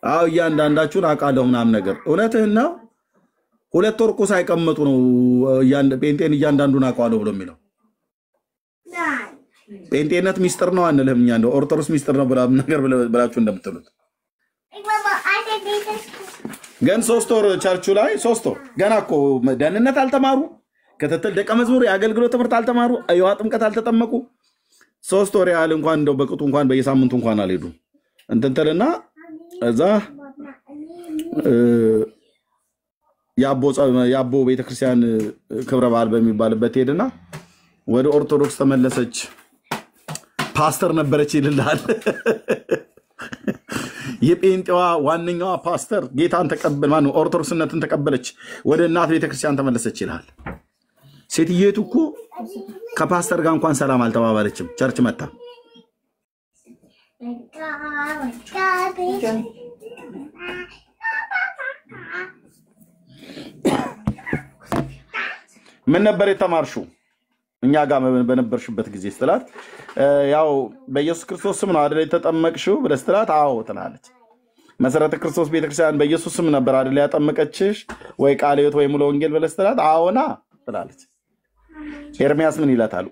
አው እያንዳንዳችሁን አቃለው ምናምን ነገር እውነትህን ነው። ሁለት ወር እኮ ሳይቀመጡ ነው ጴንጤን እያንዳንዱን አቃለው ብሎ የሚለው። ጴንጤነት ሚስጥር ነው አንልህም እኛ እንደው ኦርቶዶክስ ሚስጥር ነው ነገር ብላችሁ እንደምትሉት ግን 3 ወር ቸርቹ ላይ 3 ወር ገና እኮ ደህንነት አልተማሩ ከተተል ደቀ መዝሙር የአገልግሎት ትምህርት አልተማሩ አይዋ ጥምቀት አልተጠመቁ 3 ወር ያህል እንኳን እንደው በቅጡ እንኳን በየሳምንቱ እንኳን አልሄዱ እንተንተልና እዛ ያቦ ቤተክርስቲያን ክብረ በዓል በሚባልበት ሄድና ወደ ኦርቶዶክስ ተመለሰች ፓስተር ነበረች ይልልሃል። የጴንጤዋ ዋነኛዋ ፓስተር ጌታን ተቀበል ማን ነው ኦርቶዶክስነትን ተቀበለች ወደ እናት ቤተክርስቲያን ተመለሰች ይላል። ሴትየቱ እኮ ከፓስተር ጋር እንኳን ሰላም አልተባባለችም ቸርች መጣ። ምን ነበር የተማርሽው እኛ ጋር በነበርሽበት ጊዜ ስትላት ያው በኢየሱስ ክርስቶስ ስም ነው አይደል የተጠመቅሽው ብለህ ስትላት አዎ ትላለች። መሰረተ ክርስቶስ ቤተክርስቲያን በኢየሱስ ስም ነበር አይደል ያጠመቀችሽ ወይ ቃለ ሕይወት ወይ ሙሉ ወንጌል ብለህ ስትላት አዎና ትላለች። ኤርሚያስ ምን ይላታል?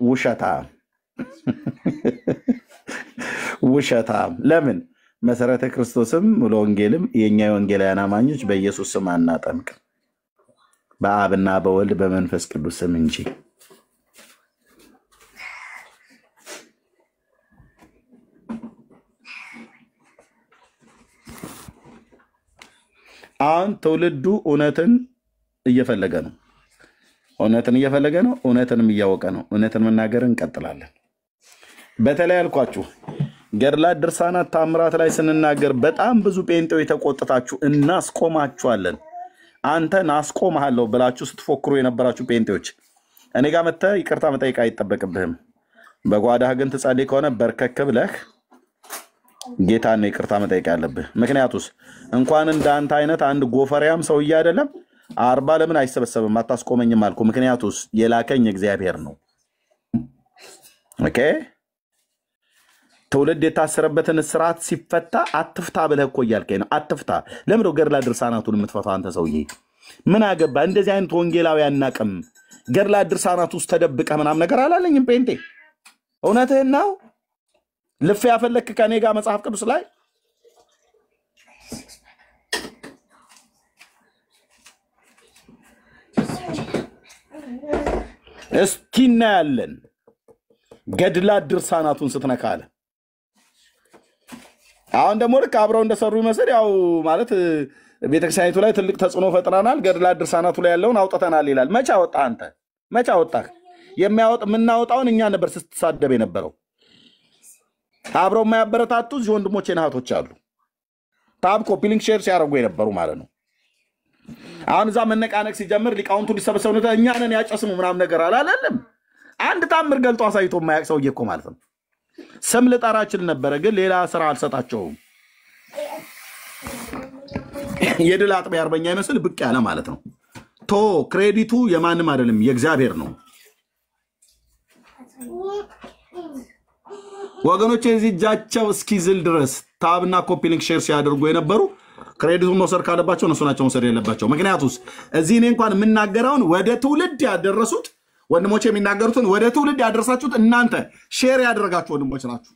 ውሸታም ለምን መሰረተ ክርስቶስም ሙሉ ወንጌልም የኛ የወንጌላውያን አማኞች በኢየሱስ ስም አናጠምቅ በአብና በወልድ በመንፈስ ቅዱስ ስም እንጂ። አሁን ትውልዱ እውነትን እየፈለገ ነው እውነትንም እያወቀ ነው። እውነትን መናገር እንቀጥላለን። በተለይ አልኳችሁ ገድላት ድርሳናት ታምራት ላይ ስንናገር በጣም ብዙ ጴንጤዎች ተቆጥታችሁ እናስቆማችኋለን አንተን አስቆምሃለሁ ብላችሁ ስትፎክሩ የነበራችሁ ጴንጤዎች እኔ ጋር መጥተህ ይቅርታ መጠየቅ አይጠበቅብህም። በጓዳህ ግን ትጸልይ ከሆነ በርከክ ብለህ ጌታን ይቅርታ መጠየቅ ያለብህ። ምክንያቱስ እንኳን እንዳንተ አይነት አንድ ጎፈሪያም ሰውዬ አይደለም 40 ለምን አይሰበሰብም አታስቆመኝም አልኩ። ምክንያቱስ የላከኝ እግዚአብሔር ነው። ኦኬ ትውልድ የታሰረበትን ስርዓት ሲፈታ አትፍታ ብለህ እኮ እያልከኝ ነው። አትፍታ ለምን ነው ገድላት ድርሳናቱን የምትፈታው አንተ ሰውዬ? ምን አገባ? እንደዚህ አይነት ወንጌላዊ አናቅም። ገድላት ድርሳናት ውስጥ ተደብቀህ ምናምን ነገር አላለኝም ጴንጤ። እውነትህን ነው። ልፍ ያፈለክ ከኔ ጋር መጽሐፍ ቅዱስ ላይ እስኪና ያለን ገድላት ድርሳናቱን ስትነካለ አሁን ደግሞ ልክ አብረው እንደሰሩ ይመስል ያው ማለት ቤተክርስቲያኒቱ ላይ ትልቅ ተጽዕኖ ፈጥራናል ገድላት ድርሳናቱ ላይ ያለውን አውጥተናል ይላል። መቼ አወጣ አንተ? መቼ አወጣህ? የምናወጣውን እኛ ነበር ስትሳደብ የነበረው። አብረው የማያበረታቱ እዚህ ወንድሞቼ እህቶች አሉ ታብ ኮፒ ሊንክ ሼር ሲያደርጉ የነበሩ ማለት ነው። አሁን እዛ መነቃነቅ ሲጀምር ሊቃውንቱ ሊሰበሰቡ ነው እኛ ነን ያጨስሙ ምናምን ነገር አላለም። አንድ ታምር ገልጦ አሳይቶ የማያውቅ ሰውዬ እኮ ማለት ነው። ስም ልጠራችል ነበረ ግን ሌላ ስራ አልሰጣቸውም። የድል አጥቢያ አርበኛ ይመስል ብቅ ያለ ማለት ነው። ቶ ክሬዲቱ የማንም አይደለም የእግዚአብሔር ነው። ወገኖቼ እዚህ እጃቸው እስኪዝል ድረስ ታብና ኮፒ ሊንክ ሼር ሲያደርጉ የነበሩ ክሬዲቱን መውሰድ ካለባቸው እነሱ ናቸው መውሰድ ያለባቸው። ምክንያቱስ እዚህ እኔ እንኳን የምናገረውን ወደ ትውልድ ያደረሱት ወንድሞቼ የሚናገሩትን ወደ ትውልድ ያደረሳችሁት እናንተ ሼር ያደረጋችሁ ወንድሞች ናችሁ።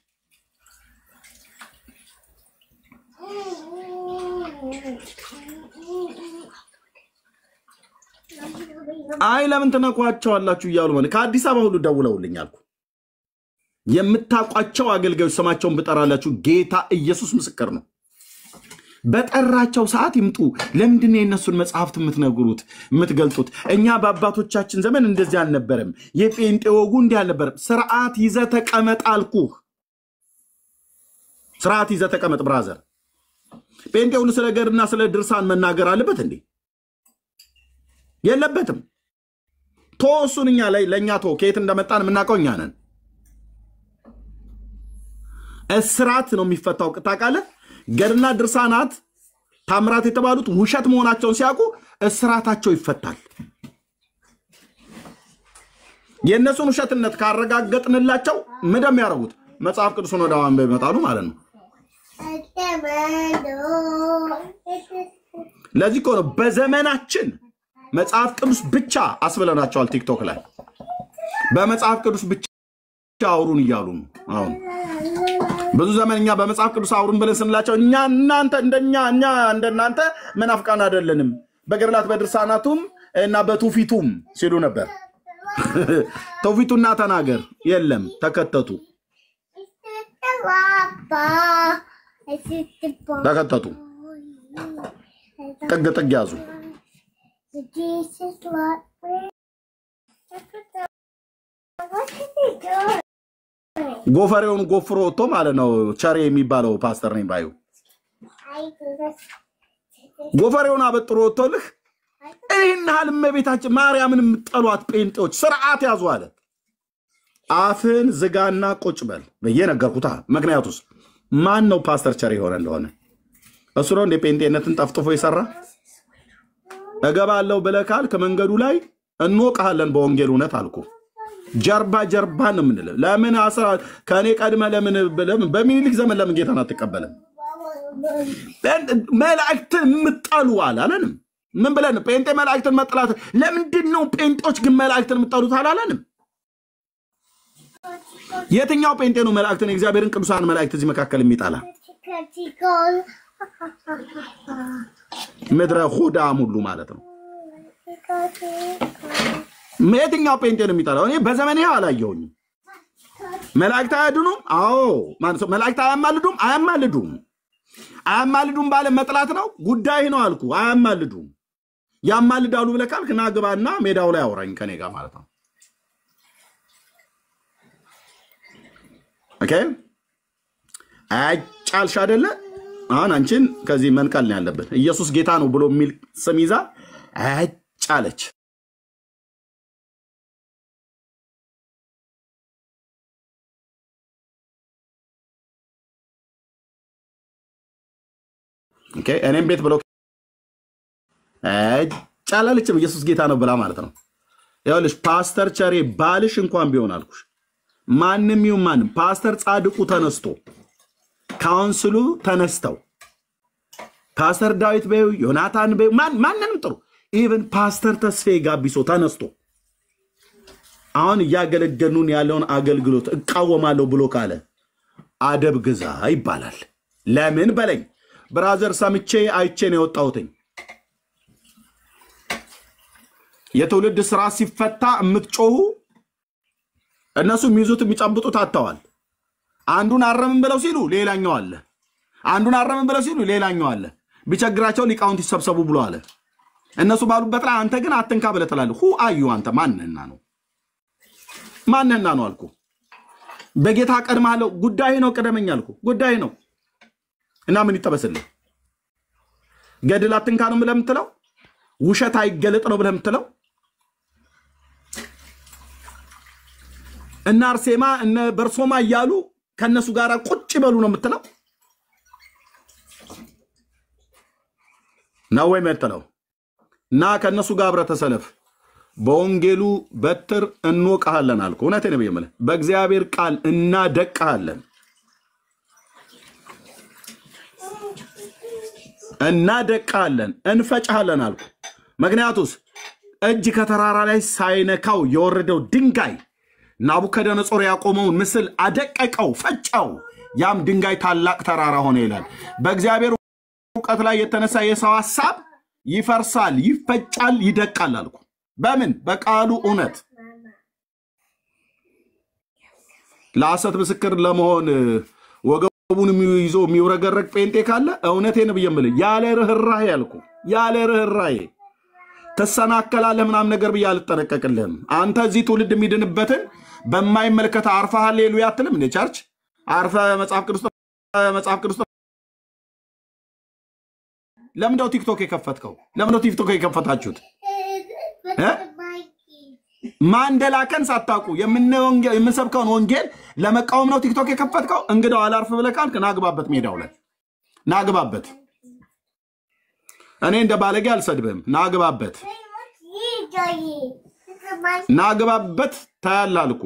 አይ ለምን ተነቋቸዋላችሁ እያሉ ማለት ከአዲስ አበባ ሁሉ ደውለውልኝ አልኩ። የምታቋቸው አገልጋዮች ስማቸውን ብጠራላችሁ ጌታ ኢየሱስ ምስክር ነው። በጠራቸው ሰዓት ይምጡ። ለምንድን ነው የነሱን መጽሐፍት የምትነግሩት የምትገልጡት? እኛ በአባቶቻችን ዘመን እንደዚህ አልነበረም። የጴንጤ ወጉ እንዲህ አልነበረም። ስርዓት ይዘህ ተቀመጥ አልኩህ። ስርዓት ይዘህ ተቀመጥ ብራዘር። ጴንጤው ስለ ገድልና ስለ ድርሳን መናገር አለበት እንዴ? የለበትም። ተወሱንኛ ለኛ ከየት እንደመጣን የምናውቀው እኛ ነን። እስራት ነው የሚፈታው። ታውቃለህ? ገድልና ድርሳናት ታምራት የተባሉት ውሸት መሆናቸውን ሲያውቁ እስራታቸው ይፈታል። የነሱን ውሸትነት ካረጋገጥንላቸው ምንድነው ያደርጉት? መጽሐፍ ቅዱስን ወደ ማንበብ ይመጣሉ ማለት ነው። ለዚህ እኮ ነው በዘመናችን መጽሐፍ ቅዱስ ብቻ አስብለናቸዋል። ቲክቶክ ላይ በመጽሐፍ ቅዱስ ብቻ አውሩን እያሉ ነው። አሁን ብዙ ዘመንኛ በመጽሐፍ ቅዱስ አውሩን ብለን ስንላቸው እኛ እንደናንተ መናፍቃን አይደለንም፣ በገድላት በድርሳናቱም እና በትውፊቱም ሲሉ ነበር። ትውፊቱና ተናገር የለም ተከተቱ ጥግ ያዙ። ጎፈሬውን ጎፍሮ ወጥቶ ማለት ነው። ቸሬ የሚባለው ፓስተር ነኝ ባዩ ጎፈሬውን አበጥሮ ወጥቶልህ ይህን እመቤታችን ማርያምን የምትጠሏት ጴንጤዎች ስርዓት ያዙ አለ። አፍን ዝጋና ቁጭ በል በየነገርኩታ። ምክንያቱስ ማን ነው ፓስተር ቸሬ ሆነ እንደሆነ እሱ ነው እንደ ጴንጤነትን ጠፍጥፎ ይሰራ። እገባለሁ ብለካል ከመንገዱ ላይ እንወቃለን በወንጌል እውነት አልኩ። ጀርባ ነው ምንለ። ለምን አስራ ከኔ ቀድመ ለምን በሚኒሊክ ዘመን ለምን ጌታን አትቀበለም? መላእክትን ምጣሉ አላለንም? ምን ብለን ጴንጤ መላእክትን መጥላት ለምንድን ነው? ጴንጤዎች ግን መላእክትን ምጣሉት አላለንም? የትኛው ጴንጤ ነው መላእክትን እግዚአብሔርን ቅዱሳን መላእክት እዚህ መካከል የሚጣላ? ምድረ ሆዳም ሁሉ ማለት ነው። የትኛው ጴንጤ ነው የሚጣላው? እኔ በዘመኔ አላየሁኝም። መላእክት አያድኑም? አዎ ማለት ነው። መላእክት አያማልዱም ባለ መጥላት ነው ጉዳይ ነው አልኩ። አያማልዱም። ያማልዳሉ ብለህ ካልክ ና ግባና ሜዳው ላይ አውራኝ ከኔ ጋር ማለት ነው። ኦኬ አጫልሽ አይደለ? አሁን አንቺን ከዚህ መንቀል ነው ያለበት። ኢየሱስ ጌታ ነው ብሎ የሚል ስም ይዛ አጫለች። ኦኬ እኔም ቤት ብሎ አጫላለችም ኢየሱስ ጌታ ነው ብላ ማለት ነው። ያውልሽ ፓስተር ቸሬ ባልሽ እንኳን ቢሆን አልኩሽ ማንም ይሁን ማንም ፓስተር ጻድቁ ተነስቶ ካውንስሉ ተነስተው ፓስተር ዳዊት በዩ ዮናታን በዩ ማንንም ጥሩ ኢቭን ፓስተር ተስፋዬ ጋቢሶ ተነስቶ አሁን ያገለገሉን ያለውን አገልግሎት እቃወማለሁ ብሎ ካለ አደብ ግዛ ይባላል። ለምን በለኝ ብራዘር ሰምቼ አይቼ ነው የወጣሁትኝ። የትውልድ ስራ ሲፈታ እምትጮሁ እነሱ የሚይዙት የሚጨብጡት አጥተዋል። አንዱን አረምን ብለው ሲሉ ሌላኛው አለ። አንዱን አረምን ብለው ሲሉ ሌላኛው አለ። ቢቸግራቸው ሊቃውንት ይሰብሰቡ ብሎ አለ። እነሱ ባሉበት ላይ አንተ ግን አትንካ ብለህ ትላለህ። ሁ አዩ አንተ ማንነና ነው አልኩ። በጌታ ቀድማለሁ ጉዳይ ነው ቀደመኝ አልኩ። ጉዳይ ነው እና ምን ይተበስልህ? ገድል አትንካ ነው ብለህ የምትለው? ውሸት አይገለጥ ነው ብለህ የምትለው? እና አርሴማ እነ በርሶማ እያሉ ከነሱ ጋር ቁጭ በሉ ነው የምትለው? ነው ወይ የምትለው? እና ከነሱ ጋር አብረህ ተሰለፍ። በወንጌሉ በትር እንወቃለን አልኩ። እውነቴን ነው የምልህ። በእግዚአብሔር ቃል እናደቃለን እንፈጫለን አልኩ። ምክንያቱስ እጅ ከተራራ ላይ ሳይነካው የወረደው ድንጋይ ናቡከደነጾር ያቆመውን ምስል አደቀቀው፣ ፈጫው። ያም ድንጋይ ታላቅ ተራራ ሆነ ይላል። በእግዚአብሔር ዕውቀት ላይ የተነሳ የሰው ሐሳብ ይፈርሳል፣ ይፈጫል፣ ይደቃል አልኩ። በምን? በቃሉ እውነት። ለሐሰት ምስክር ለመሆን ወገቡን ይዞ የሚውረገረግ ጴንጤ ካለ እውነቴን ብየምል ያለ ርህራሄ አልኩ። ያለ ርህራሄ ተሰናከላለህ ምናም ነገር ብዬ አልጠነቀቅልህም። አንተ እዚህ ትውልድ የሚድንበትን በማይመለከት አርፋ ሃሌሉያ አትልም እንደ ቸርች አርፋ መጽሐፍ ቅዱስ ለምንድነው ቲክቶክ የከፈትከው? ለምንድነው ቲክቶክ የከፈታችሁት? ማንደላከን ሳታውቁ የምንሰብከውን ወንጌል ለመቃወም ነው ቲክቶክ የከፈትከው? እንግዳው አላርፍ ብለህ ካልክ ናግባበት፣ ሜዳው ላይ ናግባበት። እኔ እንደ ባለጌ አልሰድብህም። ናግባበት ናግባበት። ታያላልኩ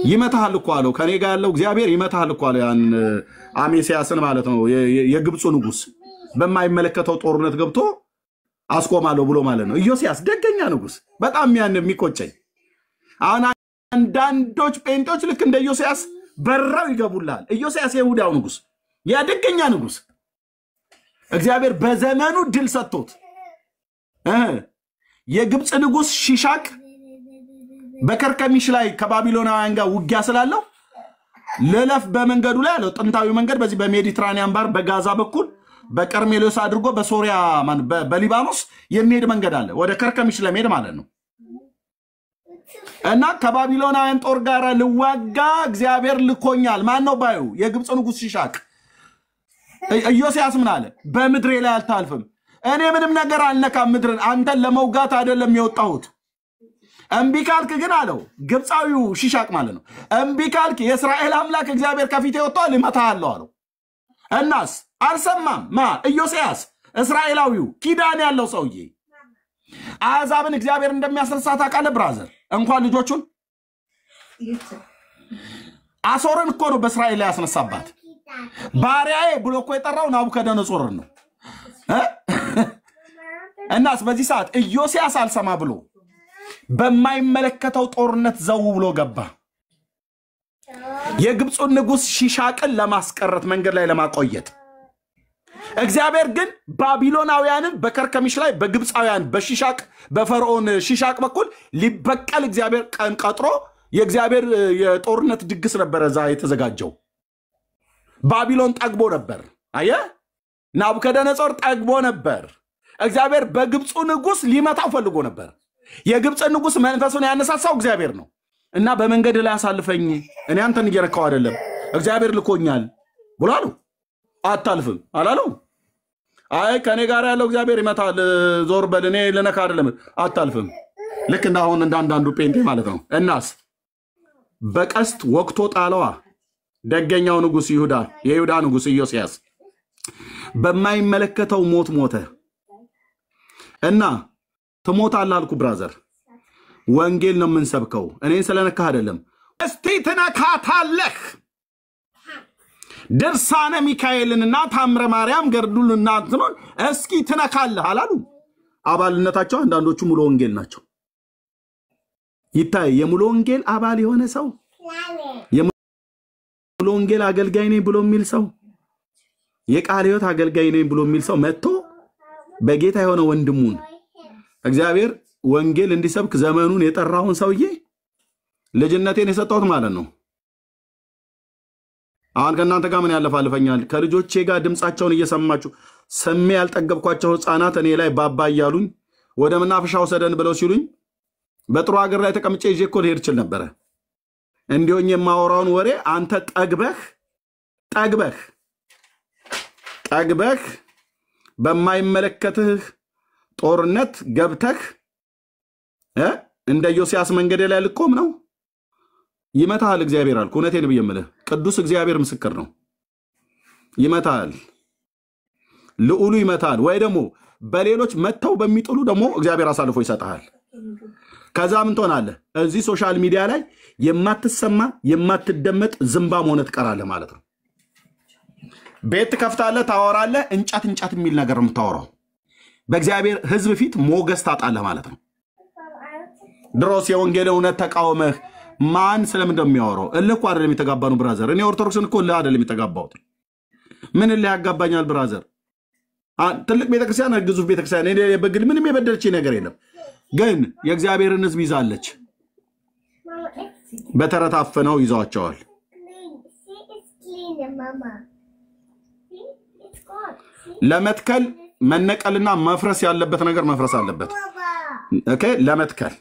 ይመታሃል እኮ አለው። ከኔ ጋር ያለው እግዚአብሔር ይመታሃል እኮ አለው። ያን አሜሲያስን ማለት ነው የግብፁ ንጉስ በማይመለከተው ጦርነት ገብቶ አስቆማለሁ ብሎ ማለት ነው። ኢዮስያስ ደገኛ ንጉስ፣ በጣም የሚቆጨኝ አሁን አንዳንዶች ጴንጤዎች ልክ እንደ ኢዮስያስ በራው ይገቡላል። ኢዮስያስ የይሁዳው ንጉስ ያደገኛ ንጉስ እግዚአብሔር በዘመኑ ድል ሰጥቶት የግብፅ ንጉስ ሺሻቅ በከርከሚሽ ላይ ከባቢሎናውያን ጋር ውጊያ ስላለው ለለፍ በመንገዱ ላይ ያለው ጥንታዊ መንገድ በዚህ በሜዲትራኒያን ባር በጋዛ በኩል በቀርሜሎስ አድርጎ በሶሪያ በሊባኖስ የሚሄድ መንገድ አለ ወደ ከርከሚሽ ለመሄድ ማለት ነው። እና ከባቢሎናውያን ጦር ጋር ልዋጋ እግዚአብሔር ልኮኛል። ማን ነው ባዩ? የግብፅ ንጉስ ሺሻቅ። ኢዮስያስ ምን አለ? በምድሬ ላይ አልታልፍም፣ እኔ ምንም ነገር አልነካም፣ ምድርን አንተን ለመውጋት አይደለም የወጣሁት። እምቢ ካልክ ግን አለው ግብፃዊው ሺሻቅ ማለት ነው፣ እምቢ ካልክ የእስራኤል አምላክ እግዚአብሔር ከፊቴ ወጥቷል እመታሃለሁ አለው። እናስ አልሰማም። ማ? ኢዮስያስ እስራኤላዊው ኪዳን ያለው ሰውዬ አሕዛብን እግዚአብሔር እንደሚያስነሳ ታውቃለህ ብራዘር? እንኳን ልጆቹን አሶርን እኮ ነው በእስራኤል ላይ ያስነሳባት። ባሪያዬ ብሎ እኮ የጠራው ናቡከደነጾርን ነው። እናስ በዚህ ሰዓት ኢዮስያስ አልሰማ ብሎ በማይመለከተው ጦርነት ዘው ብሎ ገባ። የግብፁን ንጉስ ሺሻቅን ለማስቀረት መንገድ ላይ ለማቆየት እግዚአብሔር ግን ባቢሎናውያንን በከርከሚሽ ላይ በግብፃውያን በሺሻቅ በፈርዖን ሺሻቅ በኩል ሊበቀል እግዚአብሔር ቀን ቀጥሮ የእግዚአብሔር የጦርነት ድግስ ነበር እዛ የተዘጋጀው። ባቢሎን ጠግቦ ነበር። አየ ናቡከደነጾር ጠግቦ ነበር። እግዚአብሔር በግብፁ ንጉስ ሊመታው ፈልጎ ነበር። የግብፅ ንጉስ መንፈሱን ያነሳሳው እግዚአብሔር ነው። እና በመንገድ ላይ አሳልፈኝ፣ እኔ አንተን እየረካው አይደለም እግዚአብሔር ልኮኛል ብሎ አለው። አታልፍም አላለው። አይ ከኔ ጋር ያለው እግዚአብሔር ይመታል፣ ዞር በል፣ እኔ ልነካ አይደለም። አታልፍም። ልክ እንዳሁን እንዳንዳንዱ ጴንጤ ማለት ነው። እናስ በቀስት ወቅቶ ጣለዋ። ደገኛው ንጉስ ይሁዳ የይሁዳ ንጉስ ኢዮስያስ በማይመለከተው ሞት ሞተ። እና ትሞታለህ አልኩ ብራዘር። ወንጌል ነው የምንሰብከው፣ እኔን ስለነካህ አይደለም። እስቲ ትነካታለህ። ድርሳነ ሚካኤልንና ታምረ ማርያም ገድሉንና እንትኑን እስኪ ትነካለህ አላሉ። አባልነታቸው አንዳንዶቹ ሙሉ ወንጌል ናቸው። ይታይ የሙሉ ወንጌል አባል የሆነ ሰው የሙሉ ወንጌል አገልጋይ ነኝ ብሎ የሚል ሰው የቃል ሕይወት አገልጋይ ነኝ ብሎ የሚል ሰው መጥቶ በጌታ የሆነ ወንድሙን እግዚአብሔር ወንጌል እንዲሰብክ ዘመኑን የጠራውን ሰውዬ ልጅነቴን የሰጠሁት ማለት ነው። አሁን ከእናንተ ጋር ምን ያለፋልፈኛል? ከልጆቼ ጋር ድምጻቸውን እየሰማችሁ ሰሜ ያልጠገብኳቸው ህፃናት እኔ ላይ ባባ እያሉኝ ወደ መናፈሻ ወሰደን ብለው ሲሉኝ በጥሩ ሀገር ላይ ተቀምጬ ይዤ እኮ ልሄድ እችል ነበረ። እንዲሆኝ የማወራውን ወሬ አንተ ጠግበህ በማይመለከትህ ጦርነት ገብተህ እንደ ኢዮስያስ መንገድ ላይ ልቆም ነው። ይመታል እግዚአብሔር አልኩ። እውነቴን ብየምልህ ቅዱስ እግዚአብሔር ምስክር ነው። ይመታል፣ ልዑሉ ይመታል። ወይ ደግሞ በሌሎች መተው በሚጥሉ ደግሞ እግዚአብሔር አሳልፎ ይሰጣል። ከዛ ምን ትሆናለህ? እዚህ ሶሻል ሚዲያ ላይ የማትሰማ የማትደመጥ ዝምባም ሆነ ትቀራለህ ማለት ነው። ቤት ከፍታለህ፣ ታወራለህ፣ እንጫት የሚል ነገር የምታወራው በእግዚአብሔር ሕዝብ ፊት ሞገስ ታጣለህ ማለት ነው። ድሮስ የወንጌል እውነት ተቃወመህ ማን ስለምን እንደሚያወራው እልህ አይደለም የተጋባኑ ብራዘር። እኔ ኦርቶዶክስን እኮ እልህ አይደለም የተጋባሁት። ምን እልህ ያጋባኛል ብራዘር? ትልቅ ቤተክርስቲያን ግዙፍ ቤተክርስቲያን እኔ በግል ምንም የበደለች ነገር የለም። ግን የእግዚአብሔርን ሕዝብ ይዛለች። በተረታፈነው ይዛቸዋል። ለመትከል መነቀልና መፍረስ ያለበት ነገር መፍረስ አለበት። ኦኬ ለመትከል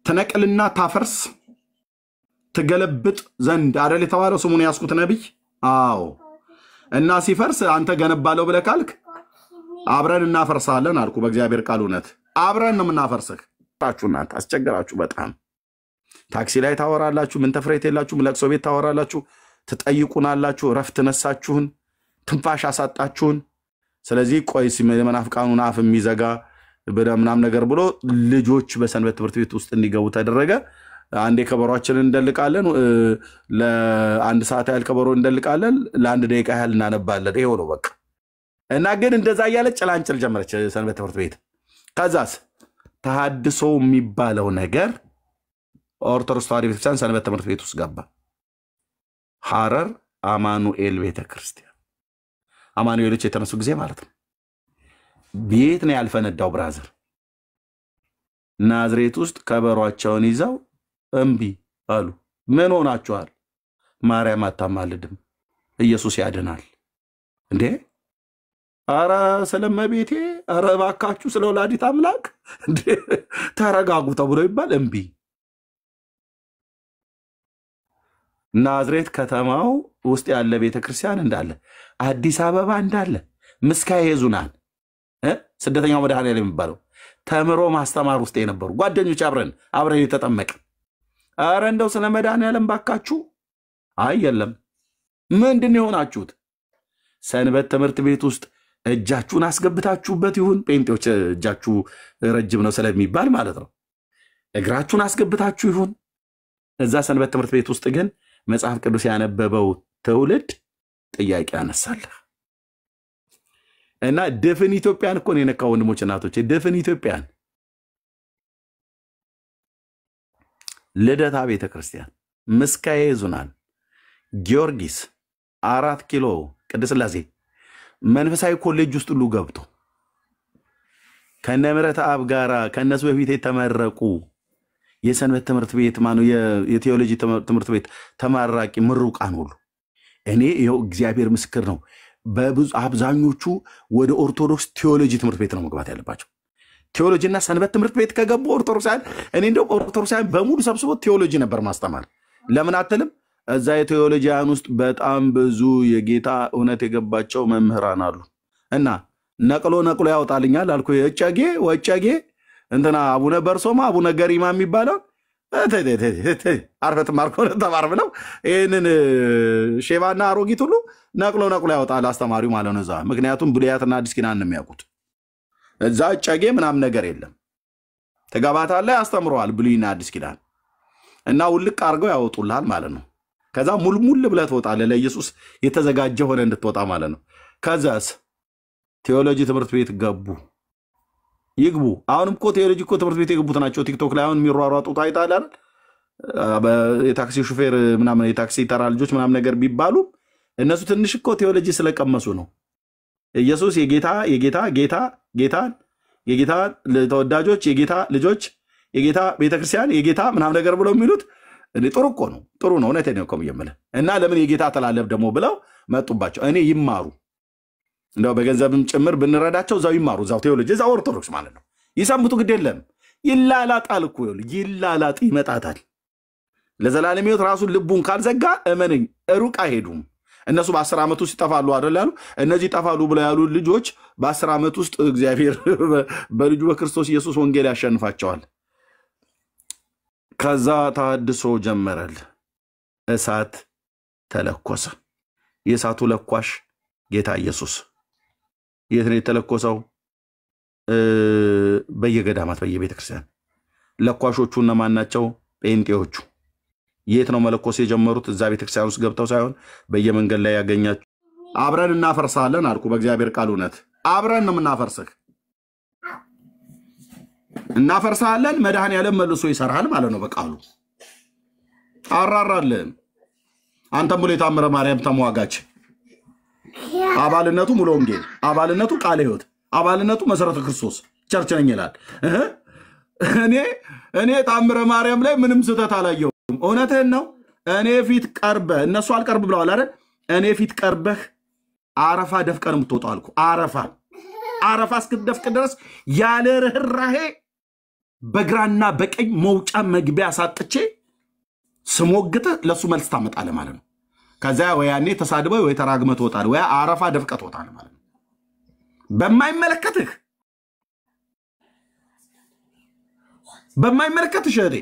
ተነቀልና ታፈርስ ትገለብጥ ዘንድ አይደል የተባለው ስሙን ያስኩት ነብይ? አዎ እና ሲፈርስ አንተ ገነባለው ብለህ ካልክ አብረን እናፈርሳለን አልኩ። በእግዚአብሔር ቃል እውነት አብረን ነው የምናፈርስህ። እናንተ አስቸገራችሁ በጣም። ታክሲ ላይ ታወራላችሁ፣ ምን ተፍሬት የላችሁም። ለቅሶ ቤት ታወራላችሁ፣ ትጠይቁናላችሁ። ረፍት ነሳችሁን፣ ትንፋሽ አሳጣችሁን። ስለዚህ ቆይ የመናፍቃኑን አፍ የሚዘጋ ምናምን ነገር ብሎ ልጆች በሰንበት ትምህርት ቤት ውስጥ እንዲገቡ ተደረገ። አንዴ ከበሮአችንን እንደልቃለን፣ ለአንድ ሰዓት ያህል ከበሮ እንደልቃለን፣ ለአንድ ደቂቃ ያህል እናነባለን። ይሄው ነው በቃ። እና ግን እንደዛ እያለ ጭላንጭል ጀመረች ሰንበት ትምህርት ቤት። ከዛስ ተሐድሶ የሚባለው ነገር ኦርቶዶክስ ተዋሕዶ ቤተክርስቲያን ሰንበት ትምህርት ቤት ውስጥ ገባ። ሐረር አማኑኤል ቤተክርስቲያን፣ አማኑኤሎች የተነሱ ጊዜ ማለት ነው። ቤት ነው ያልፈነዳው ብራዘር። ናዝሬት ውስጥ ከበሯቸውን ይዘው እምቢ አሉ። ምን ሆናችኋል? ማርያም አታማልድም፣ ኢየሱስ ያድናል። እንዴ አረ ስለመቤቴ፣ አረ እባካችሁ ስለ ወላዲት አምላክ እንዴ ተረጋጉ ተብሎ ይባል እምቢ። ናዝሬት ከተማው ውስጥ ያለ ቤተክርስቲያን እንዳለ፣ አዲስ አበባ እንዳለ ምስካየ ኅዙናን ስደተኛው መድኃኔዓለም የሚባለው ተምሮ ማስተማር ውስጥ የነበሩ ጓደኞች አብረን የተጠመቀ። አረ እንደው ስለ መድኃኔዓለም ባካችሁ። አይ የለም። ምንድን ነው የሆናችሁት? ሰንበት ትምህርት ቤት ውስጥ እጃችሁን አስገብታችሁበት ይሁን፣ ጴንጤዎች እጃችሁ ረጅም ነው ስለሚባል ማለት ነው፣ እግራችሁን አስገብታችሁ ይሁን፣ እዛ ሰንበት ትምህርት ቤት ውስጥ ግን መጽሐፍ ቅዱስ ያነበበው ትውልድ ጥያቄ ያነሳለህ። እና ድፍን ኢትዮጵያን እኮ ነው የነካው ወንድሞች እናቶች፣ ድፍን ኢትዮጵያን። ልደታ ቤተክርስቲያን፣ ምስካየ ኅዙናን፣ ጊዮርጊስ፣ 4 ኪሎ ቅድስት ሥላሴ መንፈሳዊ ኮሌጅ ውስጥ ሁሉ ገብቶ ከነ ምሕረት አብ ጋራ ከነሱ በፊት የተመረቁ የሰንበት ትምህርት ቤት የቴዎሎጂ ትምህርት ቤት ተማራቂ ምሩቃን ሁሉ እኔ ይኸው እግዚአብሔር ምስክር ነው። በብዙ አብዛኞቹ ወደ ኦርቶዶክስ ቴዎሎጂ ትምህርት ቤት ነው መግባት ያለባቸው። ቴዎሎጂና ሰንበት ትምህርት ቤት ከገቡ ኦርቶዶክሳውያን፣ እኔ እንደው ኦርቶዶክሳውያን በሙሉ ሰብስቦ ቴዎሎጂ ነበር ማስተማር። ለምን አትልም? እዛ የቴዎሎጂያን ውስጥ በጣም ብዙ የጌታ እውነት የገባቸው መምህራን አሉ። እና ነቅሎ ያወጣልኛል አልኩ። ወጨጌ እንትና አቡነ በርሶማ አቡነ ገሪማ የሚባለው አርፈት ማርኮ ተማር ብለው ይህንን ሼባና አሮጊት ሁሉ ነቅሎ ያወጣል አስተማሪው ማለት ነው እዛ። ምክንያቱም ብሉያትና አዲስ ኪዳን ነው የሚያውቁት። እዛ ጨጌ ምናምን ነገር የለም። ተጋባታ ላይ አስተምረዋል ብሉይና አዲስ ኪዳን እና ውልቅ አድርገው ያወጡልሃል ማለት ነው። ከዛ ሙልሙል ብለህ ትወጣለህ፣ ለኢየሱስ የተዘጋጀ ሆነ እንድትወጣ ማለት ነው። ከዛስ ቴዎሎጂ ትምህርት ቤት ይግቡ። አሁንም እኮ ቴዎሎጂ እኮ ትምህርት ቤት የገቡት ናቸው። ቲክቶክ ላይ አሁን የሚሯሯጡት አይተሃል አይደል? የታክሲ ሹፌር ምናምን የታክሲ ተራ ልጆች ምናምን ነገር ቢባሉ እነሱ ትንሽ እኮ ቴዎሎጂ ስለቀመሱ ነው። ኢየሱስ የጌታ ተወዳጆች፣ የጌታ ልጆች፣ የጌታ ቤተክርስቲያን፣ የጌታ ምናምን ነገር ብለው የሚሉት ጥሩ እኮ ነው። ጥሩ ነው። እውነቴን ነው እኮ የምልህ። እና ለምን የጌታ ተላለፍ ደግሞ ብለው መጡባቸው። እኔ ይማሩ እንደው በገንዘብም ጭምር ብንረዳቸው እዛው ይማሩ፣ እዛው ቴዎሎጂ፣ እዛው ኦርቶዶክስ ማለት ነው። ይሰምቱ ግድ የለም። ይላላጣል እኮ ይላላጥ ይመጣታል። ለዘላለም ሕይወት ራሱን ልቡን ካልዘጋ እመነኝ ሩቅ አይሄዱም። እነሱ በ10 ዓመት ውስጥ ይጠፋሉ አይደል ያሉ። እነዚህ ይጠፋሉ ብለው ያሉ ልጆች በ10 ዓመት ውስጥ እግዚአብሔር በልጁ በክርስቶስ ኢየሱስ ወንጌል ያሸንፋቸዋል። ከዛ ተሐድሶ ጀመረል። እሳት ተለኮሰ። የእሳቱ ለኳሽ ጌታ ኢየሱስ። የት ነው የተለኮሰው? በየገዳማት በየቤተክርስቲያን። ለኳሾቹ እነማን ናቸው? ጴንጤዎቹ። የት ነው መለኮስ የጀመሩት? እዛ ቤተክርስቲያን ውስጥ ገብተው ሳይሆን በየመንገድ ላይ ያገኛችሁ። አብረን እናፈርሳለን አልኩ። በእግዚአብሔር ቃል እውነት አብረን ነው የምናፈርስህ። እናፈርሳለን፣ መድኃኔዓለም መልሶ ይሰራል ማለት ነው በቃሉ። አራራለን። አንተም ብሎ የታምረ ማርያም ተሟጋች። አባልነቱ ሙሉ ወንጌል፣ አባልነቱ ቃለ ሕይወት፣ አባልነቱ መሰረተ ክርስቶስ ቸርች ነኝ ይላል። እኔ ታምረ ማርያም ላይ ምንም ስህተት አላየሁም። እውነትህን ነው። እኔ ፊት ቀርበህ እነሱ አልቀርብ ብለዋል አይደል? እኔ ፊት ቀርበህ አረፋ ደፍቀን የምትወጣው አልኩ። አረፋ እስክትደፍቅ ድረስ ያለ ርህራሄ በግራና በቀኝ መውጫ መግቢያ ሳጥቼ ስሞግትህ ለሱ መልስ ታመጣለህ ማለት ነው። ከዛ ወያኔ ተሳድበው ወይ ተራግመት ወጣል ወይ አረፋ ደፍቀት ወጣል ማለት ነው በማይመለከትህ ሸዴ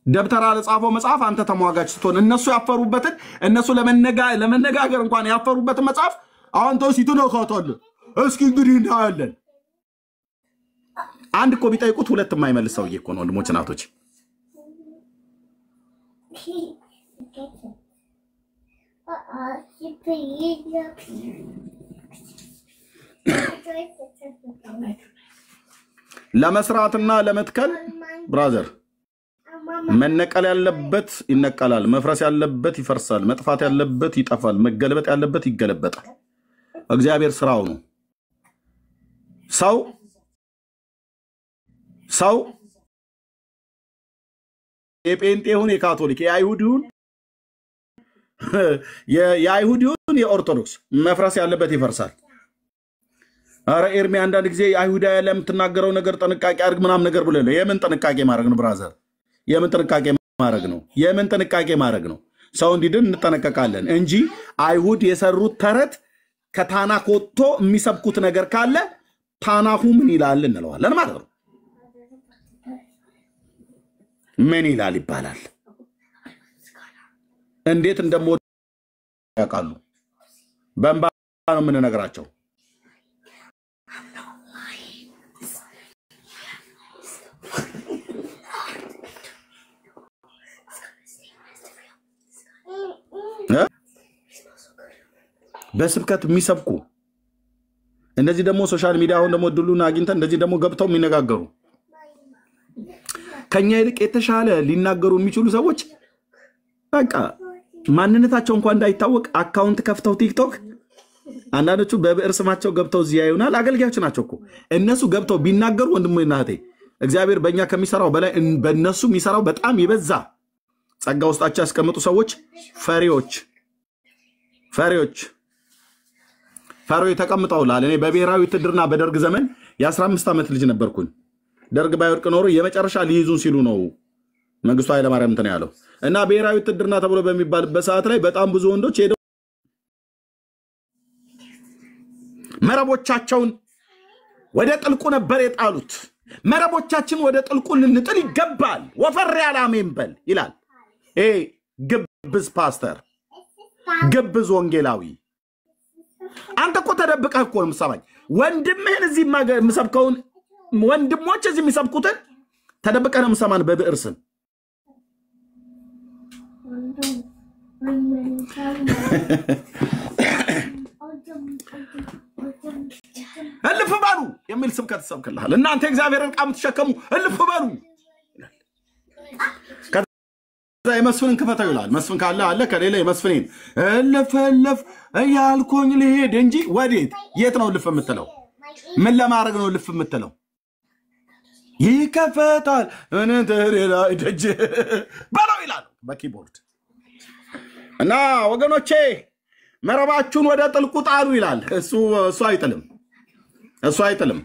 ደብተራ ለጻፈው መጽሐፍ አንተ ተሟጋች ስትሆን እነሱ ያፈሩበትን እነሱ ለመነጋገር እንኳን ያፈሩበትን መጽሐፍ አሁን ተው ሲቱነው ካቶል እስኪ እንግዲህ እንዳያለን አንድ እኮ ቢጠይቁት ሁለት የማይመልስ ሰውዬ እኮ ነው ወንድሞች እናቶች ለመስራትና ለመትከል ብራዘር መነቀል ያለበት ይነቀላል መፍረስ ያለበት ይፈርሳል መጥፋት ያለበት ይጠፋል መገለበጥ ያለበት ይገለበጣል እግዚአብሔር ስራው ነው ሰው የጴንጤውን የካቶሊክ የአይሁድውን የኦርቶዶክስ መፍረስ ያለበት ይፈርሳል አረ ኤርሚ አንዳንድ ጊዜ አይሁዳያ ላይ የምትናገረው ነገር ጥንቃቄ አድርግ ምናም ነገር ብለ ነው የምን ጥንቃቄ ማድረግ ነው ብራዘር የምን ጥንቃቄ ማድረግ ነው ሰው እንዲድን እንጠነቀቃለን እንጂ አይሁድ የሰሩት ተረት ከታናክ ወጥቶ የሚሰብኩት ነገር ካለ ታናሁ ምን ይላል እንለዋለን ማለት ነው ምን ይላል ይባላል እንዴት እንደሞት ያቃሉ በእንባ ነው ምን ነገራቸው በስብከት የሚሰብኩ እንደዚህ ደግሞ ሶሻል ሚዲያውን ደግሞ ድሉና አግኝተን እንደዚህ ደግሞ ገብተው የሚነጋገሩ ከኛ ይልቅ የተሻለ ሊናገሩ የሚችሉ ሰዎች በቃ ማንነታቸው እንኳን እንዳይታወቅ አካውንት ከፍተው ቲክቶክ አንዳንዶቹ በብዕር ስማቸው ገብተው እዚህ ያዩናል አገልጋዮች ናቸው እኮ እነሱ ገብተው ቢናገሩ ወንድሞና እህቴ እግዚአብሔር በእኛ ከሚሰራው በላይ በእነሱ የሚሰራው በጣም ይበዛ ጸጋ ውስጣቸው ያስቀምጡ ሰዎች ፈሪዎች ተቀምጠውላል እኔ በብሔራዊ ውትድርና በደርግ ዘመን የ15 ዓመት ልጅ ነበርኩኝ ደርግ ባይወርቅ ኖሮ የመጨረሻ ሊይዙን ሲሉ ነው መንግስቱ ኃይለማርያም እንትን ያለው እና ብሔራዊ ውትድርና ተብሎ በሚባልበት ሰዓት ላይ በጣም ብዙ ወንዶች ሄደው መረቦቻቸውን ወደ ጥልቁ ነበር የጣሉት መረቦቻችን ወደ ጥልቁ ልንጥል ይገባል ወፈር ያለ አሜን በል ይላል ግብዝ ፓስተር ግብዝ ወንጌላዊ አንተ እኮ ተደብቀህ እኮ ነው የምትሰማኝ ወንድምህን እዚህ የምሰብከውን ወንድሞች እዚህ የሚሰብኩትን ተደብቀህ ነው የምትሰማን በብዕር ስም እልፍ በሉ የሚል ስብከት ሰብክልሃል እናንተ እግዚአብሔርን ቃል ተሸከሙ እልፍ በሉ የመስፍንን ክፈተው ይላል መስፍን ካለ አለ ከሌለ የመስፍኔን እልፍ ያልኩኝ ልሄድ እንጂ ወዴት የት ነው ልፍ የምትለው ምን ለማድረግ ነው ልፍ የምትለው ይከፈታል እንተሬላ ደጅ ባለው ይላል በኪቦርድ እና ወገኖቼ መረባችሁን ወደ ጥልቁ ጣሉ ይላል እሱ አይጥልም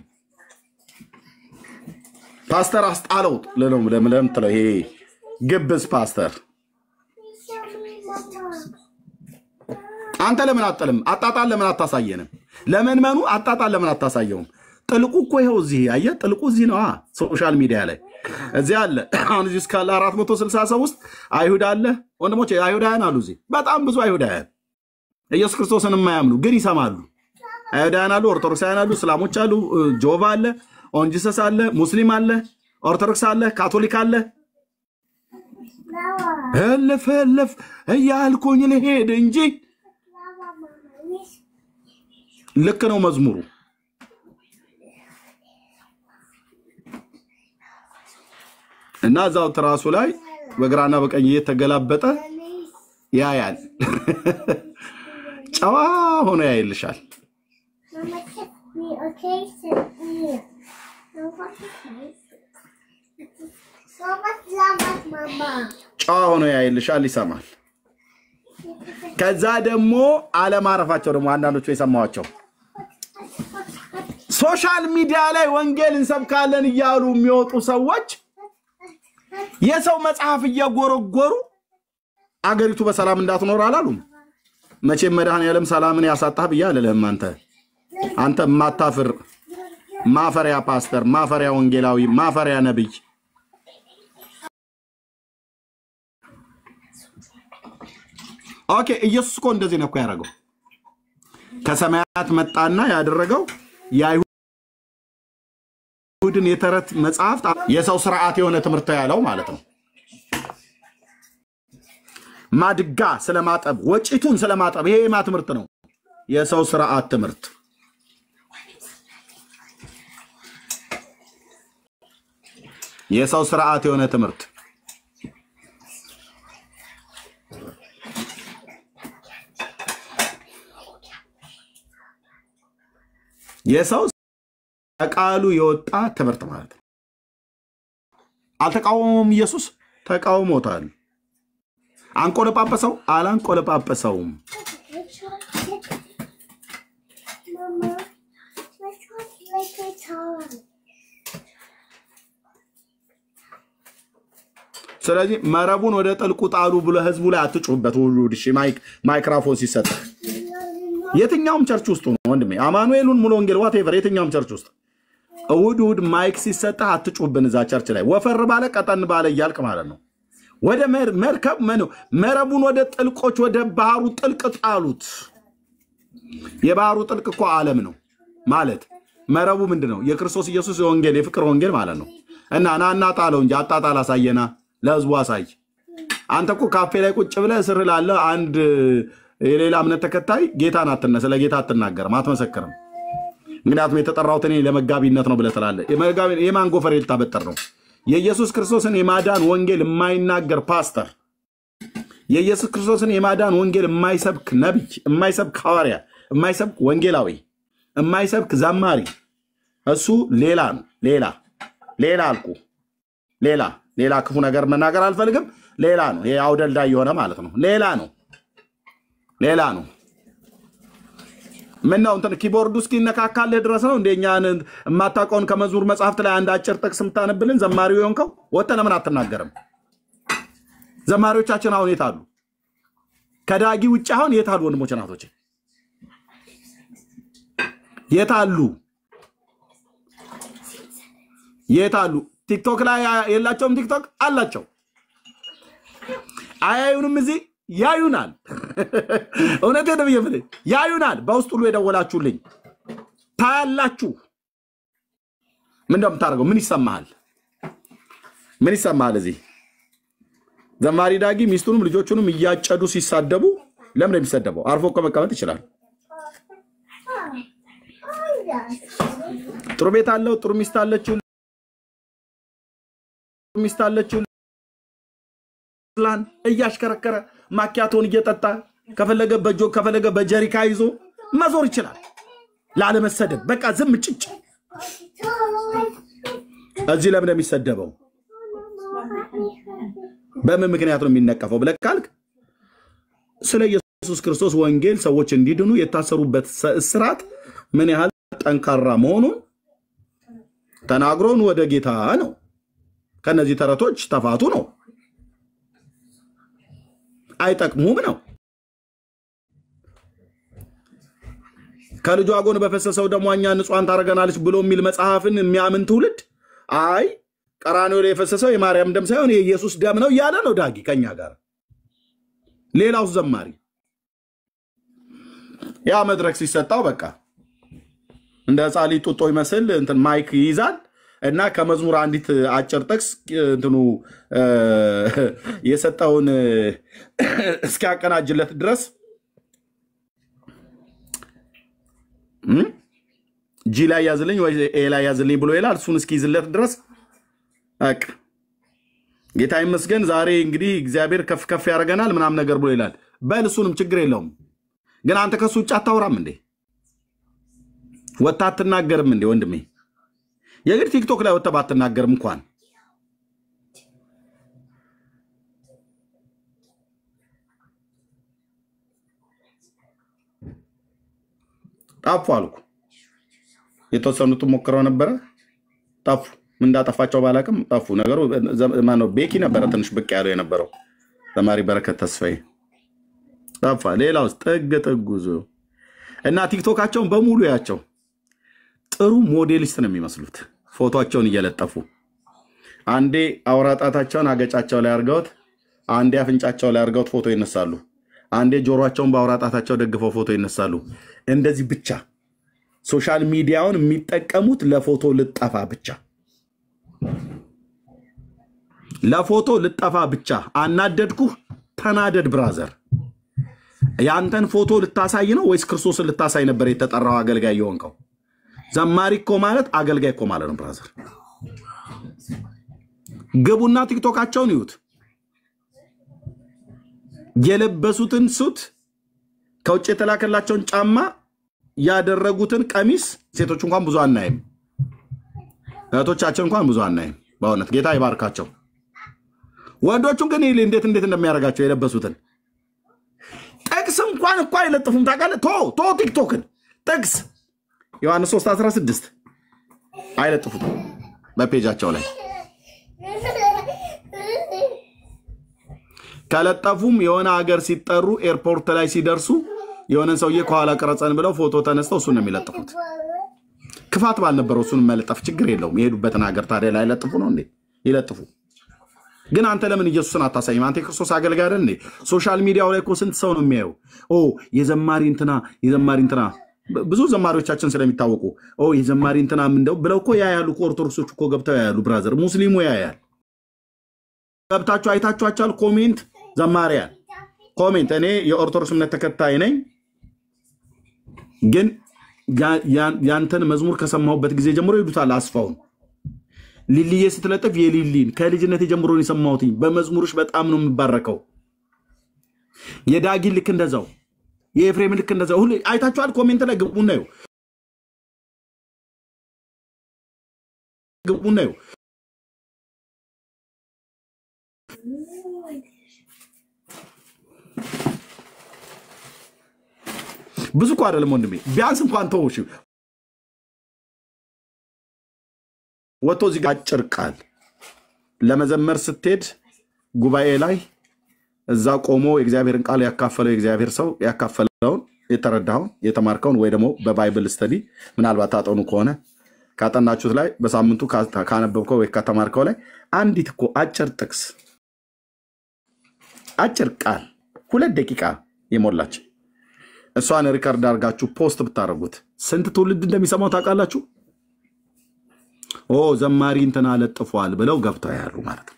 ፓስተር አስጣለው ለምን ተለው ይሄ ግብዝ ፓስተር አንተ ለምን አጥልም አጣጣል ለምን አታሳየንም ለመንመኑ አጣጣል ለምን አታሳየውም ጥልቁ እኮ ይሄው እዚህ አየ ጥልቁ እዚህ ነው ሶሻል ሚዲያ ላይ እዚህ አለ አሁን እዚህ እስካለ 460 ሰው ውስጥ አይሁድ አለ ወንድሞቼ አይሁዳውያን አሉ እዚህ በጣም ብዙ አይሁዳውያን ኢየሱስ ክርስቶስን የማያምኑ ግን ይሰማሉ አይሁዳውያን አሉ ኦርቶዶክሳውያን አሉ እስላሞች አሉ ጆቫ አለ ኦንጂሰስ አለ ሙስሊም አለ ኦርቶዶክስ አለ ካቶሊክ አለ እልፍ ያልኩኝ ልሄድ እንጂ ልክ ነው መዝሙሩ እና ዛው ትራሱ ላይ በግራና በቀኝ እየተገላበጠ ያያል ጨዋ ሆኖ ያይልሻል ጨዋ ሆኖ ያይልሻል ይሰማል ከዛ ደግሞ አለማረፋቸው ደግሞ አንዳንዶቹ የሰማዋቸው ሶሻል ሚዲያ ላይ ወንጌል እንሰብካለን እያሉ የሚወጡ ሰዎች የሰው መጽሐፍ እየጎረጎሩ አገሪቱ በሰላም እንዳትኖር አላሉም። መቼም መድኃኔዓለም ሰላምን ያሳጣህ ብያለህም አንተ ማታፍር ማፈሪያ ፓስተር ማፈሪያ ወንጌላዊ ማፈሪያ ነብይ ኦኬ ኢየሱስ እኮ እንደዚህ ነው እኮ ያደረገው ከሰማያት መጣና ያደረገው የአይሁድን የተረት መጽሐፍ የሰው ሥርዓት የሆነ ትምህርት ያለው ማለት ነው ማድጋ ስለማጠብ ወጪቱን ስለማጠብ ይሄ ማ ትምህርት ነው የሰው ሥርዓት ትምህርት የሰው ሥርዓት የሆነ ትምህርት የሰው ቃሉ የወጣ ትምህርት ማለት ነው አልተቃወመም ኢየሱስ ተቃውሞታል አንቆለጳጳሰው አላንቆለጳጳሰውም ስለዚህ መረቡን ወደ ጥልቁ ጣሉ ብሎ ህዝቡ ላይ አትጩበት ሁሉ እሺ ማይክሮፎን ሲሰጥ የትኛውም ቸርች ውስጥ ነው ወንድሜ አማኑኤሉን ሙሉ ወንጌል ዋትኤቨር የትኛውም ቸርች ውስጥ እሁድ ማይክ ሲሰጥ አትጩብን እዛ ቸርች ላይ ወፈር ባለ ቀጠን ባለ ይያልቅ ማለት ነው ወደ መርከብ መረቡን ወደ ጥልቆች ወደ ባህሩ ጥልቅ ጣሉት የባህሩ ጥልቅ እኮ ዓለም ነው ማለት መረቡ ምንድነው የክርስቶስ ኢየሱስ ወንጌል የፍቅር ወንጌል ማለት ነው እና ናና ጣለው እንጂ አጣጣላ ሳየና ለህዝቡ አሳይ አንተ እኮ ካፌ ላይ ቁጭ ብለህ እስር ላለ አንድ የሌላ እምነት ተከታይ ጌታን አትነስ ለጌታ አትናገር ማትመሰከርም ምክንያቱም የተጠራሁት እኔ ለመጋቢነት ነው ብለህ ትላለህ የማን ጎፈሬ ልታበጠር ነው የኢየሱስ ክርስቶስን የማዳን ወንጌል የማይናገር ፓስተር የኢየሱስ ክርስቶስን የማዳን ወንጌል የማይሰብክ ነብይ የማይሰብክ ሐዋርያ የማይሰብክ ወንጌላዊ የማይሰብክ ዘማሪ እሱ ሌላ ነው ሌላ አልኩ ሌላ ክፉ ነገር መናገር አልፈልግም ሌላ ነው ይሄ አውደልዳይ የሆነ ማለት ነው ሌላ ነው ምነው እንትን ኪቦርዱ እስኪነካካልህ ድረስ ነው እንደኛን ማታቆን ከመዝሙር መጽሐፍት ላይ አንድ አጭር ጥቅስ ምታነብልን ዘማሪው የሆንከው ወጥተህ ለምን አትናገርም ዘማሪዎቻችን አሁን የታሉ ከዳጊ ውጭ አሁን የታሉ ወንድሞች እናቶች የታሉ ቲክቶክ ላይ የላቸውም ቲክቶክ አላቸው አያዩንም እዚህ ያዩናል እውነቴ ነው ይፈለ ያዩናል በውስጥ ሁሉ የደወላችሁልኝ ታያላችሁ ምን እንደምታደርገው ምን ይሰማሃል እዚህ ዘማሪ ዳጊ ሚስቱንም ልጆቹንም እያጨዱ ሲሳደቡ ለምን የሚሰደበው አርፎ ከመቀመጥ ይችላል ጥሩ ቤት አለው ጥሩ ሚስት አለችው ላን እያሽከረከረ ማኪያቶን እየጠጣ ከፈለገ በጆ ከፈለገ በጀሪካ ይዞ መዞር ይችላል ላለመሰደብ በቃ ዝም ጭጭ እዚህ ለምን የሚሰደበው በምን ምክንያት ነው የሚነቀፈው ብለህ ካልክ ስለ ኢየሱስ ክርስቶስ ወንጌል ሰዎች እንዲድኑ የታሰሩበት እስራት ምን ያህል ጠንካራ መሆኑን ተናግሮን ወደ ጌታ ነው ከነዚህ ተረቶች ተፋቱ ነው አይጠቅሙም ነው ከልጇ ጎን በፈሰሰው ደሟኛ ንጹሃን ታረጋናለች ብሎ የሚል መጽሐፍን የሚያምን ትውልድ አይ ቀራንዮ ላይ የፈሰሰው የማርያም ደም ሳይሆን የኢየሱስ ደም ነው ያለ ነው ዳጊ ከኛ ጋር ሌላው ዘማሪ ያ መድረክ ሲሰጣው በቃ እንደ ጻሊ ጡጦ ይመስል እንትን ማይክ ይይዛል እና ከመዝሙር አንዲት አጭር ጥቅስ እንትኑ የሰጣውን እስኪያቀናጅለት ድረስ ጂ ላይ ያዝልኝ ወይ ኤ ላይ ያዝልኝ ብሎ ይላል እሱን እስኪይዝለት ድረስ አቅ ጌታ ይመስገን ዛሬ እንግዲህ እግዚአብሔር ከፍ ያረጋናል ምናም ነገር ብሎ ይላል በል እሱንም ችግር የለውም ግን አንተ ከሱ ውጭ አታወራም እንዴ ወጣት ተናገርም እንዴ ወንድሜ የግድ ቲክቶክ ላይ ወጣ ባትናገርም እንኳን ጣፉ አልኩ የተወሰኑት ሞክረው ነበር ጣፉ ምን እንዳጠፋቸው ባላቅም ጣፉ ነገሩ ማነው ቤኪ ነበር ትንሽ ብቅ ያለው የነበረው ዘማሪ በረከት ተስፋዬ ጠፋ። ሌላውስ ጥጉዙ እና ቲክቶካቸውን በሙሉ ያቸው ጥሩ ሞዴሊስት ነው የሚመስሉት። ፎቶአቸውን እየለጠፉ አንዴ አውራጣታቸውን አገጫቸው ላይ አርገውት፣ አንዴ አፍንጫቸው ላይ አርገውት ፎቶ ይነሳሉ። አንዴ ጆሮአቸውን በአውራጣታቸው ደግፈው ፎቶ ይነሳሉ። እንደዚህ ብቻ ሶሻል ሚዲያውን የሚጠቀሙት ለፎቶ ልጠፋ ብቻ፣ ለፎቶ ልጠፋ ብቻ። አናደድኩህ፣ ተናደድ ብራዘር። ያንተን ፎቶ ልታሳይ ነው ወይስ ክርስቶስን ልታሳይ ነበር የተጠራው አገልጋይ የሆንከው? ዘማሪ እኮ ማለት አገልጋይ እኮ ማለት ነው ብራዘር። ግቡና ቲክቶካቸውን ይዩት። የለበሱትን ሱት፣ ከውጭ የተላከላቸውን ጫማ፣ ያደረጉትን ቀሚስ ሴቶች እንኳን ብዙ አናይም፣ እህቶቻችን እንኳን ብዙ አናይም። በእውነት ጌታ ይባርካቸው። ወንዶቹን ግን እንዴት እንደሚያደርጋቸው የለበሱትን ጥቅስ እንኳን እኮ አይለጥፉም። ታውቃለህ? ቶ ቲክቶክን ጥቅስ ዮሐንስ 3:16 አይለጥፉም በፔጃቸው ላይ። ከለጠፉም የሆነ ሀገር ሲጠሩ ኤርፖርት ላይ ሲደርሱ የሆነን ሰውዬ ከኋላ ቀረጸን ብለው ፎቶ ተነስተው እሱን ነው የሚለጥፉት። ክፋት ባልነበረው እሱን መለጠፍ ችግር የለውም። የሄዱበትን ሀገር ታዲያ ላይ ለጥፉ ነው እንዴ? ይለጥፉ። ግን አንተ ለምን ኢየሱስን አታሳይም? አንተ ክርስቶስ አገልጋይ አይደል እንዴ? ሶሻል ሚዲያው ላይ እኮ ስንት ሰው ነው የሚያየው? የዘማሪ እንትና ብዙ ዘማሪዎቻችን ስለሚታወቁ የዘማሪ እንትና ምንደው ብለው እኮ ያያሉ። ኦርቶዶክሶች እኮ ገብተው ያያሉ ብራዘር። ሙስሊሙ ያያል። ገብታችሁ አይታችኋቸዋል? ኮሜንት ዘማሪያን ኮሜንት። እኔ የኦርቶዶክስ እምነት ተከታይ ነኝ፣ ግን ያንተን መዝሙር ከሰማሁበት ጊዜ ጀምሮ ይዱታል አስፋውን ሊሊዬ ስትለጥፍ የሊሊን ከልጅነት ጀምሮን የሰማሁት በመዝሙርሽ በጣም ነው የሚባረከው። የዳጊ ልክ እንደዛው፣ የኤፍሬም ልክ እንደዛው ሁሉ አይታችኋል። ኮሜንት ላይ ግቡና እዩ፣ ግቡና እዩ። ብዙ እኮ አይደለም ወንድሜ፣ ቢያንስ እንኳን ተውሽ። ወጥቶ እዚህ ጋር አጭር ቃል ለመዘመር ስትሄድ ጉባኤ ላይ እዛ ቆሞ የእግዚአብሔርን ቃል ያካፈለው የእግዚአብሔር ሰው ያካፈለውን የተረዳውን የተማርከውን ወይ ደግሞ በባይብል ስተዲ ምናልባት ታጠኑ ከሆነ ካጠናችሁት ላይ በሳምንቱ ካነበብከው ወይ ከተማርከው ላይ አንዲት እኮ አጭር ጥቅስ አጭር ቃል 2 ደቂቃ የሞላች እሷን ሪከርድ አድርጋችሁ ፖስት ብታረጉት ስንት ትውልድ እንደሚሰማው ታውቃላችሁ? ዘማሪ እንትና ለጥፏል ብለው ገብተው ያሉ ማለት ነው።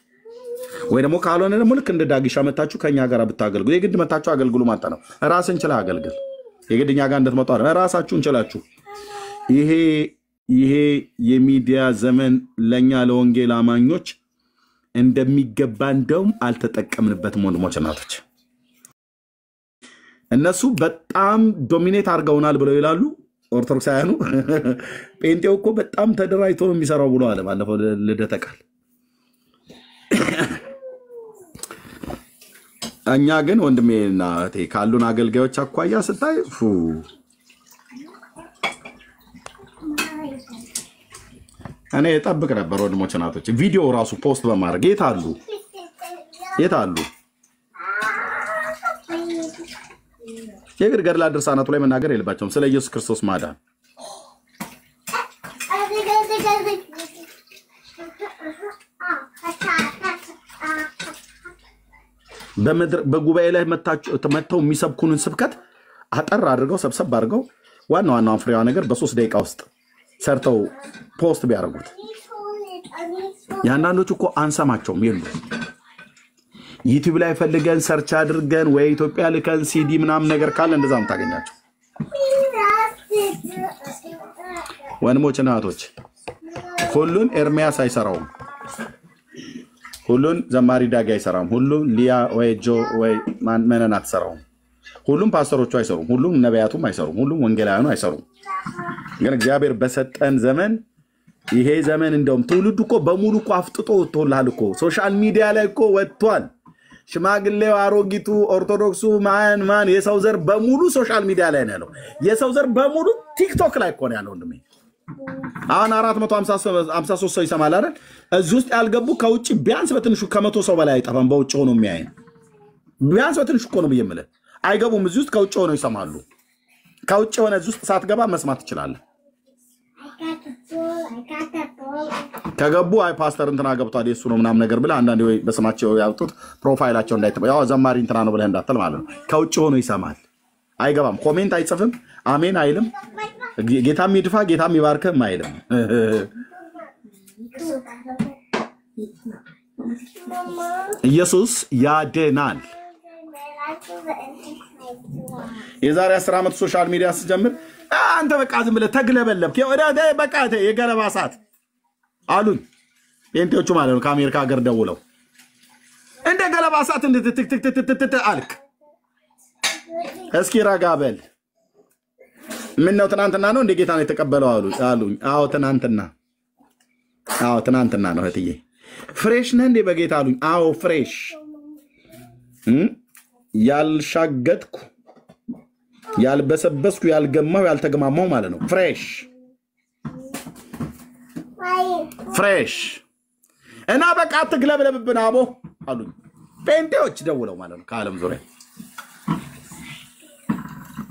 ወይ ደግሞ ካልሆነ ደግሞ ልክ እንደ ዳጊሻ መታችሁ ከኛ ጋር ብታገልግሉ፣ የግድ መታችሁ አገልግሉ ማለት ነው። ራስን ችላ አገልግል። የግድኛ ጋር እንደተመጣ ራሳችሁን ችላችሁ። ይሄ የሚዲያ ዘመን ለኛ ለወንጌል አማኞች እንደሚገባ እንደውም አልተጠቀምንበትም ወንድሞች እናቶች። እነሱ በጣም ዶሚኔት አድርገውናል ብለው ይላሉ ኦርቶዶክሳውያኑ። ጴንጤው እኮ በጣም ተደራጅቶ የሚሰራው ብሎ አለ ባለፈው ልደተ ቃል። እኛ ግን ወንድሜና እህቴ ካሉን አገልጋዮች አኳያ ስታይ እኔ እጠብቅ ነበር ወንድሞች እናቶች ቪዲዮ ራሱ ፖስት በማድረግ የት አሉ የግድ ገድላ ድርሳናቱ ላይ መናገር የለባቸውም ስለ ኢየሱስ ክርስቶስ ማዳን። በጉባኤ ላይ መተው የሚሰብኩንን ስብከት አጠር አድርገው ሰብሰብ አድርገው ዋናውን ፍሬዋ ነገር በ3 ደቂቃ ውስጥ ሰርተው ፖስት ቢያደርጉት ያንዳንዶቹ እኮ አንሰማቸውም የሉ። ዩቲዩብ ላይ ፈልገን ሰርች አድርገን ወይ ኢትዮጵያ ልከን ሲዲ ምናምን ነገር ካለ እንደዛም ታገኛቸው። ወንድሞች እናቶች ሁሉን ኤርሚያስ አይሰራውም፣ ሁሉን ዘማሪ ዳጊ አይሰራውም፣ ሁሉን ሊያ ወይ ጆ ወይ ማንመነን አትሰራውም፣ ሁሉም ፓስተሮቹ አይሰሩም፣ ሁሉም ነቢያቱም አይሰሩም፣ ሁሉም ወንጌላውያኑ አይሰሩም። ግን እግዚአብሔር በሰጠን ዘመን ይሄ ዘመን እንደውም ትውልዱ እኮ በሙሉ እኮ አፍጥጦ ወጥቶላል እኮ ሶሻል ሚዲያ ላይ እኮ ወጥቷል። ሽማግሌው፣ አሮጊቱ፣ ኦርቶዶክሱ ማን የሰው ዘር በሙሉ ሶሻል ሚዲያ ላይ ነው ያለው። የሰው ዘር በሙሉ ቲክቶክ ላይ እኮ ነው ያለው ወንድሜ። አሁን 453 ሰው ይሰማል አይደል? እዚህ ውስጥ ያልገቡ ከውጭ ቢያንስ በትንሹ ከ100 ሰው በላይ አይጠፋም በውጭ ሆኖ የሚያየን። ቢያንስ በትንሽ እኮ ነው ብየምለ አይገቡም እዚህ ውስጥ ከውጭ ሆነው ይሰማሉ ከውጭ ሆነ እዚህ ውስጥ ሳትገባ መስማት ትችላለህ ከገቡ አይ ፓስተር እንትና ገብቷል የሱ ነው ምናምን ነገር ብለ አንዳንዴ ወይ በስማቸው ያውጡት ፕሮፋይላቸው እንዳይተባ ያው ዘማሪ እንትና ነው ብለ እንዳትል ማለት ነው ከውጭ ሆኖ ይሰማል አይገባም ኮሜንት አይጽፍም አሜን አይልም ጌታም ይድፋ ጌታም ይባርከም አይልም ኢየሱስ ያድናል የዛሬ 10 ዓመት ሶሻል ሚዲያ ሲጀምር አንተ በቃ ዝም ብለህ ተግለበለብክ ወደ በቃ የገለባ ሰዓት አሉኝ ጴንጤዎቹ ማለት ነው ከአሜሪካ ሀገር ደውለው እንደ ገለባ ሰዓት እንደ ትክትክትክትክ አልክ እስኪ ረጋ በል ምን ነው ትናንትና ነው እንደ ጌታ ነው የተቀበለው አሉኝ አዎ ትናንትና ነው እህትዬ ፍሬሽ ነህ እንደ በጌታ አሉኝ አዎ ፍሬሽ ያልሻገትኩ ያልበሰበስኩ ያልገማው ያልተገማማው ማለት ነው ፍሬሽ እና በቃ አትግለብለብብን አቦ አሉኝ ጴንጤዎች ደውለው ማለት ነው ከዓለም ዙሪያ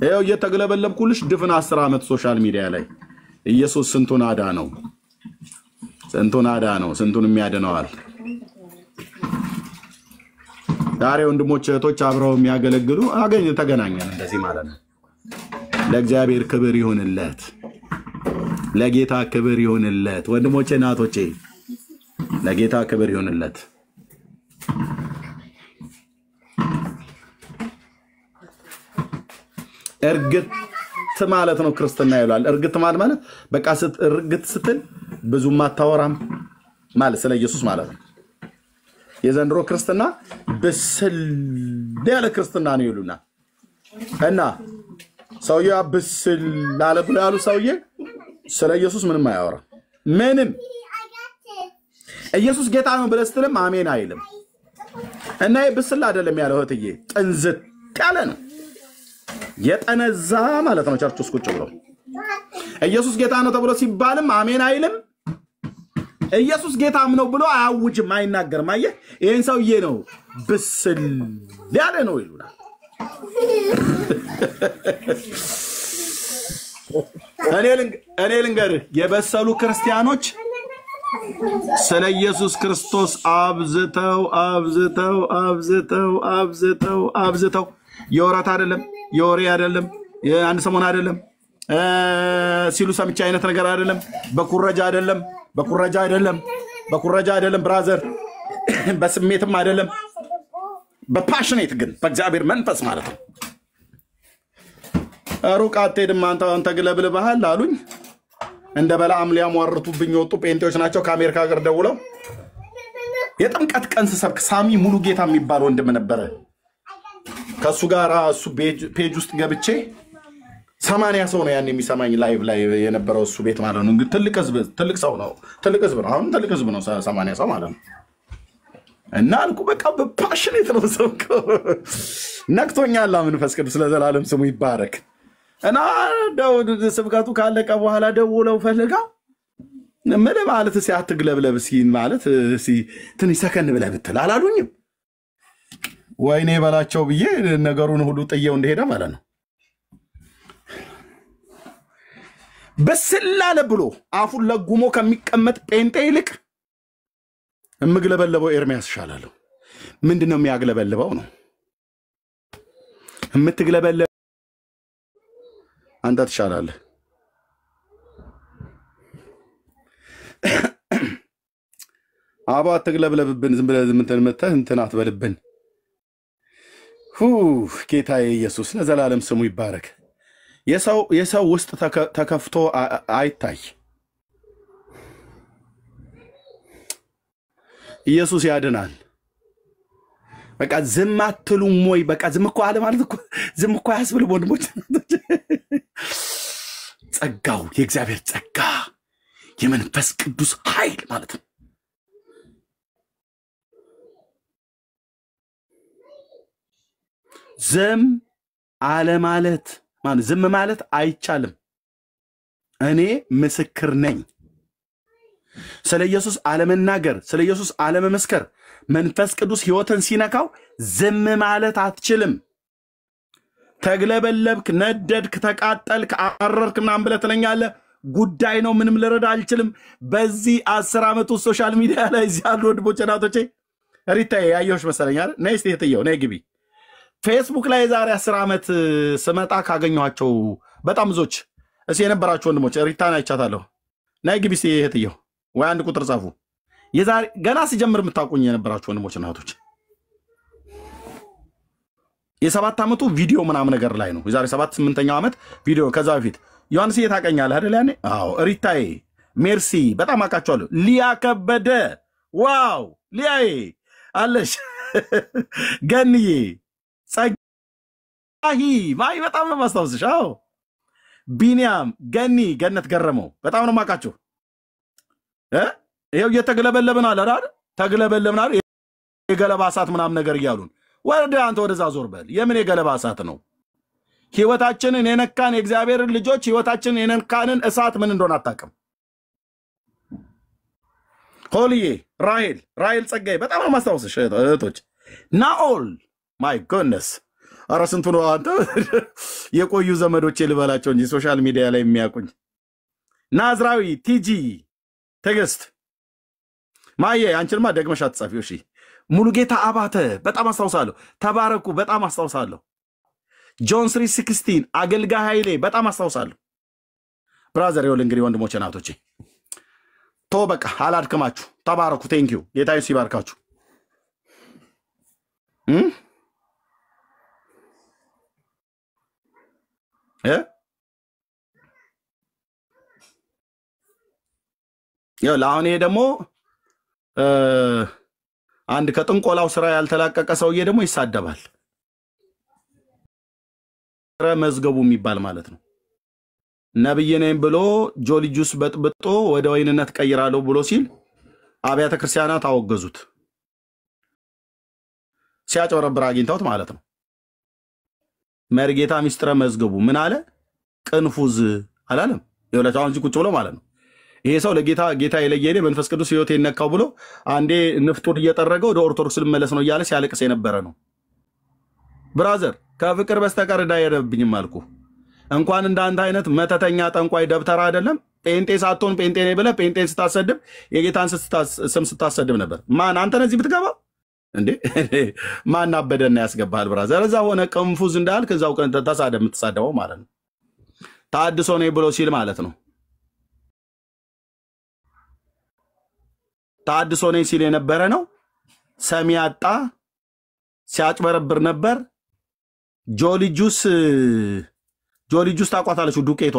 ይኸው እየተግለበለብኩልሽ ድፍን 10 ዓመት ሶሻል ሚዲያ ላይ ኢየሱስ ስንቱን አዳነው ስንቱን የሚያድነዋል ዛሬ ወንድሞች እህቶች አብረው የሚያገለግሉ ተገናኘን እንደዚህ ማለት ነው ለእግዚአብሔር ክብር ይሁንለት ለጌታ ክብር ይሁንለት ወንድሞቼ እናቶቼ ለጌታ ክብር ይሁንለት እርግጥ ማለት ነው ክርስትና ይላል እርግጥ ማለት በቃ እርግጥ ስትል ብዙም አታወራም ማለት ስለ ኢየሱስ ማለት ነው የዘንድሮ ክርስትና በስል ያለ ክርስትና ነው ይሉና እና ሰውዬው በስል አለ ብለው ያሉ ሰውዬ ስለ ኢየሱስ ምንም አያወራ ምንም ኢየሱስ ጌታ ነው ብለህ ስትልም አሜን አይልም እና በስል አይደለም ያለው እህትዬ ጥንዝት ያለ ነው የጠነዛ ማለት ነው ቸርች ውስጥ ቁጭ ብሎ ኢየሱስ ጌታ ነው ተብሎ ሲባልም አሜን አይልም ኢየሱስ ጌታም ነው ብሎ አያውጅም አይናገርም አየህ ይሄን ሰውዬ ነው በስል ያለ ነው ይሉናል እኔ ልንገርህ የበሰሉ ክርስቲያኖች ስለ ኢየሱስ ክርስቶስ አብዝተው የወራት አይደለም የወሬ አይደለም የአንድ ሰሞን አይደለም ሲሉ ሰምቼ አይነት ነገር አይደለም በኩረጃ አይደለም ብራዘር በስሜትም አይደለም በፓሽኔት ግን በእግዚአብሔር መንፈስ ማለት ነው ሩቅ አትሄድም አንተ ግለብልበሃል አሉኝ እንደ በላም ሊያሟርቱብኝ ወጡ ጴንጤዎች ናቸው ከአሜሪካ ሀገር ደውለው የጥምቀት ቀን ስሰብክ ሳሚ ሙሉ ጌታ የሚባል ወንድም ነበረ ከሱ ጋር እሱ ፔጅ ውስጥ ገብቼ 80 ሰው ነው ያን የሚሰማኝ ላይቭ ላይ የነበረው እሱ ቤት ማለት ነው እንግዲህ ትልቅ ሰው ነው አሁን ትልቅ ህዝብ ነው 80 ሰው ማለት ነው እና አልኩ በቃ በፓሽኔት ነው ሰው ነክቶኛል መንፈስ ቅዱስ ለዘላለም ስሙ ይባረክ እና ዳውድ ስብከቱ ካለቀ በኋላ ደውለው ፈልጋው ምን ማለት ሲያትግለብለብ ሲን ማለት ትንሽ ሰከን ብለህ ብትል አላሉኝም ወይኔ በላቸው ብዬ ነገሩን ሁሉ ጥየው እንደሄደ ማለት ነው በስላለ ብሎ አፉን ለጉሞ ከሚቀመጥ ጴንጤ ይልቅ እምግለበለበው ኤርሚያስ ይሻላል ምንድነው የሚያግለበልበው ነው እምትግለበለብ አንተ ትሻላለህ አባ ተግለብለብብን ዝም ብለህ እንትን አትበልብን ጌታዬ ኢየሱስ ለዘላለም ስሙ ይባረክ የሰው ውስጥ ተከፍቶ አይታይ ኢየሱስ ያድናል በቃ ዝም አትሉም ወይ በቃ ዝም እኮ አለ ማለት እኮ ዝም እኮ ያስብል ወንድሞች ጸጋው የእግዚአብሔር ጸጋ የመንፈስ ቅዱስ ኃይል ማለት ነው ዝም አለ ማለት ማን ዝም ማለት አይቻልም እኔ ምስክር ነኝ ስለ ኢየሱስ አለመናገር ስለ ኢየሱስ አለመመስከር መንፈስ ቅዱስ ህይወትን ሲነካው ዝም ማለት አትችልም። ተግለበለብክ፣ ነደድክ፣ ተቃጠልክ፣ አረርክ ምናምን ብለህ ትለኛለህ። ጉዳይ ነው፣ ምንም ልረዳ አልችልም። በዚህ 10 ዓመት ውስጥ ሶሻል ሚዲያ ላይ እዚህ ያሉ ወንድሞቼ እናቶቼ ሪታዬ ያየሁሽ መሰለኝ አይደል? ነይ እስቲ እህትየው ነይ ግቢ። ፌስቡክ ላይ የዛሬ 10 ዓመት ስመጣ ካገኘኋቸው በጣም ብዙዎች እስኪ የነበራችሁ ወንድሞቼ ሪታን አይቻታለሁ። ነይ ግቢ እስቲ እህትየው ወይ አንድ ቁጥር ጻፉ። የዛሬ ገና ሲጀምር የምታውቁኝ የነበራችሁ ወንድሞቼ እናቶች የ7 ዓመቱ ቪዲዮ ምናምን ነገር ላይ ነው። የዛሬ 7-8ኛው ዓመት ቪዲዮ ከዛ በፊት ዮሐንስ ታውቀኛለህ አይደል? ያኔ አዎ ሪታዬ ሜርሲ በጣም አውቃቸዋለሁ። ሊያ ከበደ ዋው ሊያዬ አለሽ ገንዬ ጸጋሂ ማይ በጣም ነው ማስታወስሽ። አዎ ቢኒያም ገኒ ገነት ገረመው በጣም ነው ማውቃቸው። ይሄው እየተገለበለብን አለ አይደል? ተገለበለብን አይደል? የገለባ እሳት ምናምን ነገር እያሉን ወደ አንተ ወደዛ ዞር በል። የምን የገለባ እሳት ነው? ህይወታችንን የነካን የእግዚአብሔርን ልጆች ህይወታችንን የነካንን እሳት ምን እንደሆነ አታውቅም። ሆልዬ ራሄል ጸጋዬ በጣም ነው ማስታወስሽ እህቶች። ናኦል ማይ ጎድነስ ኧረ ስንቱ ነው አንተ የቆዩ ዘመዶቼ ልበላቸው እንጂ ሶሻል ሚዲያ ላይ የሚያውቁኝ። ናዝራዊ ቲጂ ትዕግስት ማየ አንቺንማ ደግመሽ አትጻፊው እሺ። ሙሉጌታ አባተ በጣም አስታውሳለሁ። ተባረኩ በጣም አስታውሳለሁ። ጆን 316 አገልጋይ ኃይሌ በጣም አስታውሳለሁ። ብራዘር ይኸውልህ እንግዲህ ወንድሞቼ እናቶቼ ቶ በቃ አላድክማችሁ። ተባረኩ። ቴንኪው ጌታ ኢየሱስ ይባርካችሁ። አሁን ይሄ ደግሞ አንድ ከጥንቆላው ስራ ያልተላቀቀ ሰውዬ ደግሞ ይሳደባል። መዝገቡ የሚባል ማለት ነው። ነብይ ነኝ ብሎ ጆሊ ጁስ በጥብጦ ወደ ወይንነት ቀይራለሁ ብሎ ሲል አብያተ ክርስቲያናት አወገዙት። ሲያጨበረብር አግኝተውት ማለት ነው። መርጌታ ሚስጥረ መዝገቡ ምን አለ? ቅንፉዝ አላለም። ይኸውላችሁ አሁን እዚህ ቁጭ ብሎ ማለት ነው ይሄ ሰው ጌታ የለየኔ መንፈስ ቅዱስ ህይወት የነካው ብሎ አንዴ ንፍጡን እየጠረገ ወደ ኦርቶዶክስ ልመለስ ነው እያለ ሲያለቅስ የነበረ ነው። ብራዘር ከፍቅር በስተቀር እንዳይረብኝም አልኩ። እንኳን እንዳንተ አይነት መተተኛ ጠንቋይ ደብተራ አይደለም ጴንጤ ሳትሆን ጴንጤ ነኝ ብለህ ጴንጤን ስታሰድብ የጌታን ስም ስታሰድብ ነበር። ማን አንተ ነዚህ ብትገባ እንዴ? ማን አበደና ያስገባል? ብራዘር እዛ ሆነ ቅንፉዝ እንዳልክ እዛው ተሳደብ የምትሳደበው ማለት ነው። ታድሶ ነኝ ብሎ ሲል ማለት ነው። ታድሶ ነኝ ሲል የነበረ ነው። ሰሚ ያጣ ሲያጭበረብር ነበር። ጆሊ ጁስ ታቋታለች ዱቄቷ።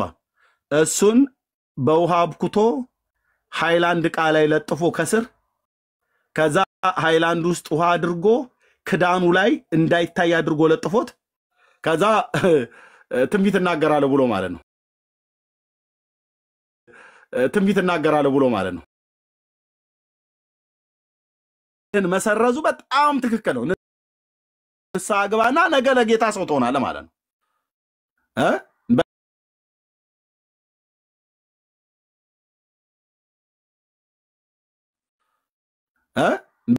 እሱን በውሃ አብኩቶ ሃይላንድ ዕቃ ላይ ለጥፎ ከስር ከዛ ሃይላንድ ውስጥ ውሃ አድርጎ ክዳኑ ላይ እንዳይታይ አድርጎ ለጥፎት ከዛ ትንቢት እናገራለሁ ብሎ ማለት ነው። ትንቢት እናገራለሁ ብሎ ማለት ነው። መሰረዙ በጣም ትክክል ነው። ንስሐ ግባና ነገ ለጌታ ሰው ትሆናለህ ማለት ነው።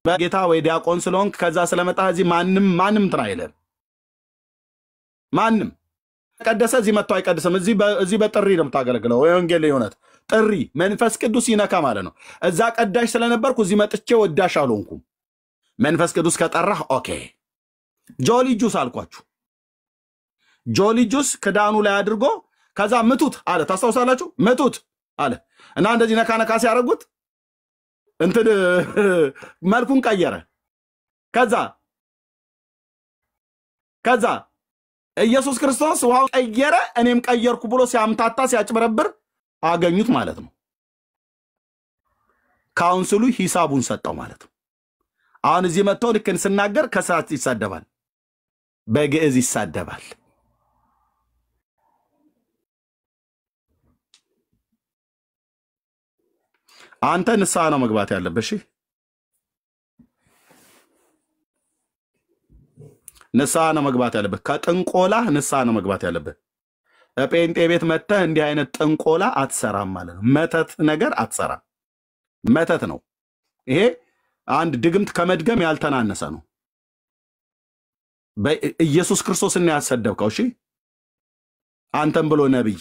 በጌታ ወይ ዲያቆን ስለሆንክ ከዛ ስለመጣ እዚህ ማንም እንትን አይልም። ማንም ቀደሰ እዚህ መጥቶ አይቀድስም። እዚህ በጥሪ ነው የምታገለግለው። ወንጌል የሆነት ጥሪ መንፈስ ቅዱስ ይነካ ማለት ነው። እዛ ቀዳሽ ስለነበርኩ እዚህ መጥቼ ወዳሽ አልሆንኩም። መንፈስ ቅዱስ ከጠራህ ኦኬ። ጆሊ ጁስ አልኳችሁ። ጆሊ ጁስ ክዳኑ ላይ አድርጎ ከዛ ምቱት አለ። ታስታውሳላችሁ? ምቱት አለ እና እንደዚህ ነካ ነካ ሲያደርጉት እንትን መልኩን ቀየረ። ከዛ ኢየሱስ ክርስቶስ ውሃው ቀየረ እኔም ቀየርኩ ብሎ ሲያምታታ ሲያጭበረብር አገኙት ማለት ነው። ካውንስሉ ሂሳቡን ሰጠው ማለት ነው። አሁን እዚህ መጥተው ልክ ስናገር ከሰዓት ይሳደባል፣ በግዕዝ ይሳደባል። አንተ ንስሐ ነው መግባት ያለብህ። እሺ ንስሐ ነው መግባት ያለብህ። ከጥንቆላ ንስሐ ነው መግባት ያለብህ። ጴንጤ ቤት መጥተህ እንዲህ አይነት ጥንቆላ አትሰራም ማለት ነው። መተት ነገር አትሰራም። መተት ነው ይሄ። አንድ ድግምት ከመድገም ያልተናነሰ ነው። በኢየሱስ ክርስቶስን ያሰደብከው እሺ አንተም ብሎ ነብይ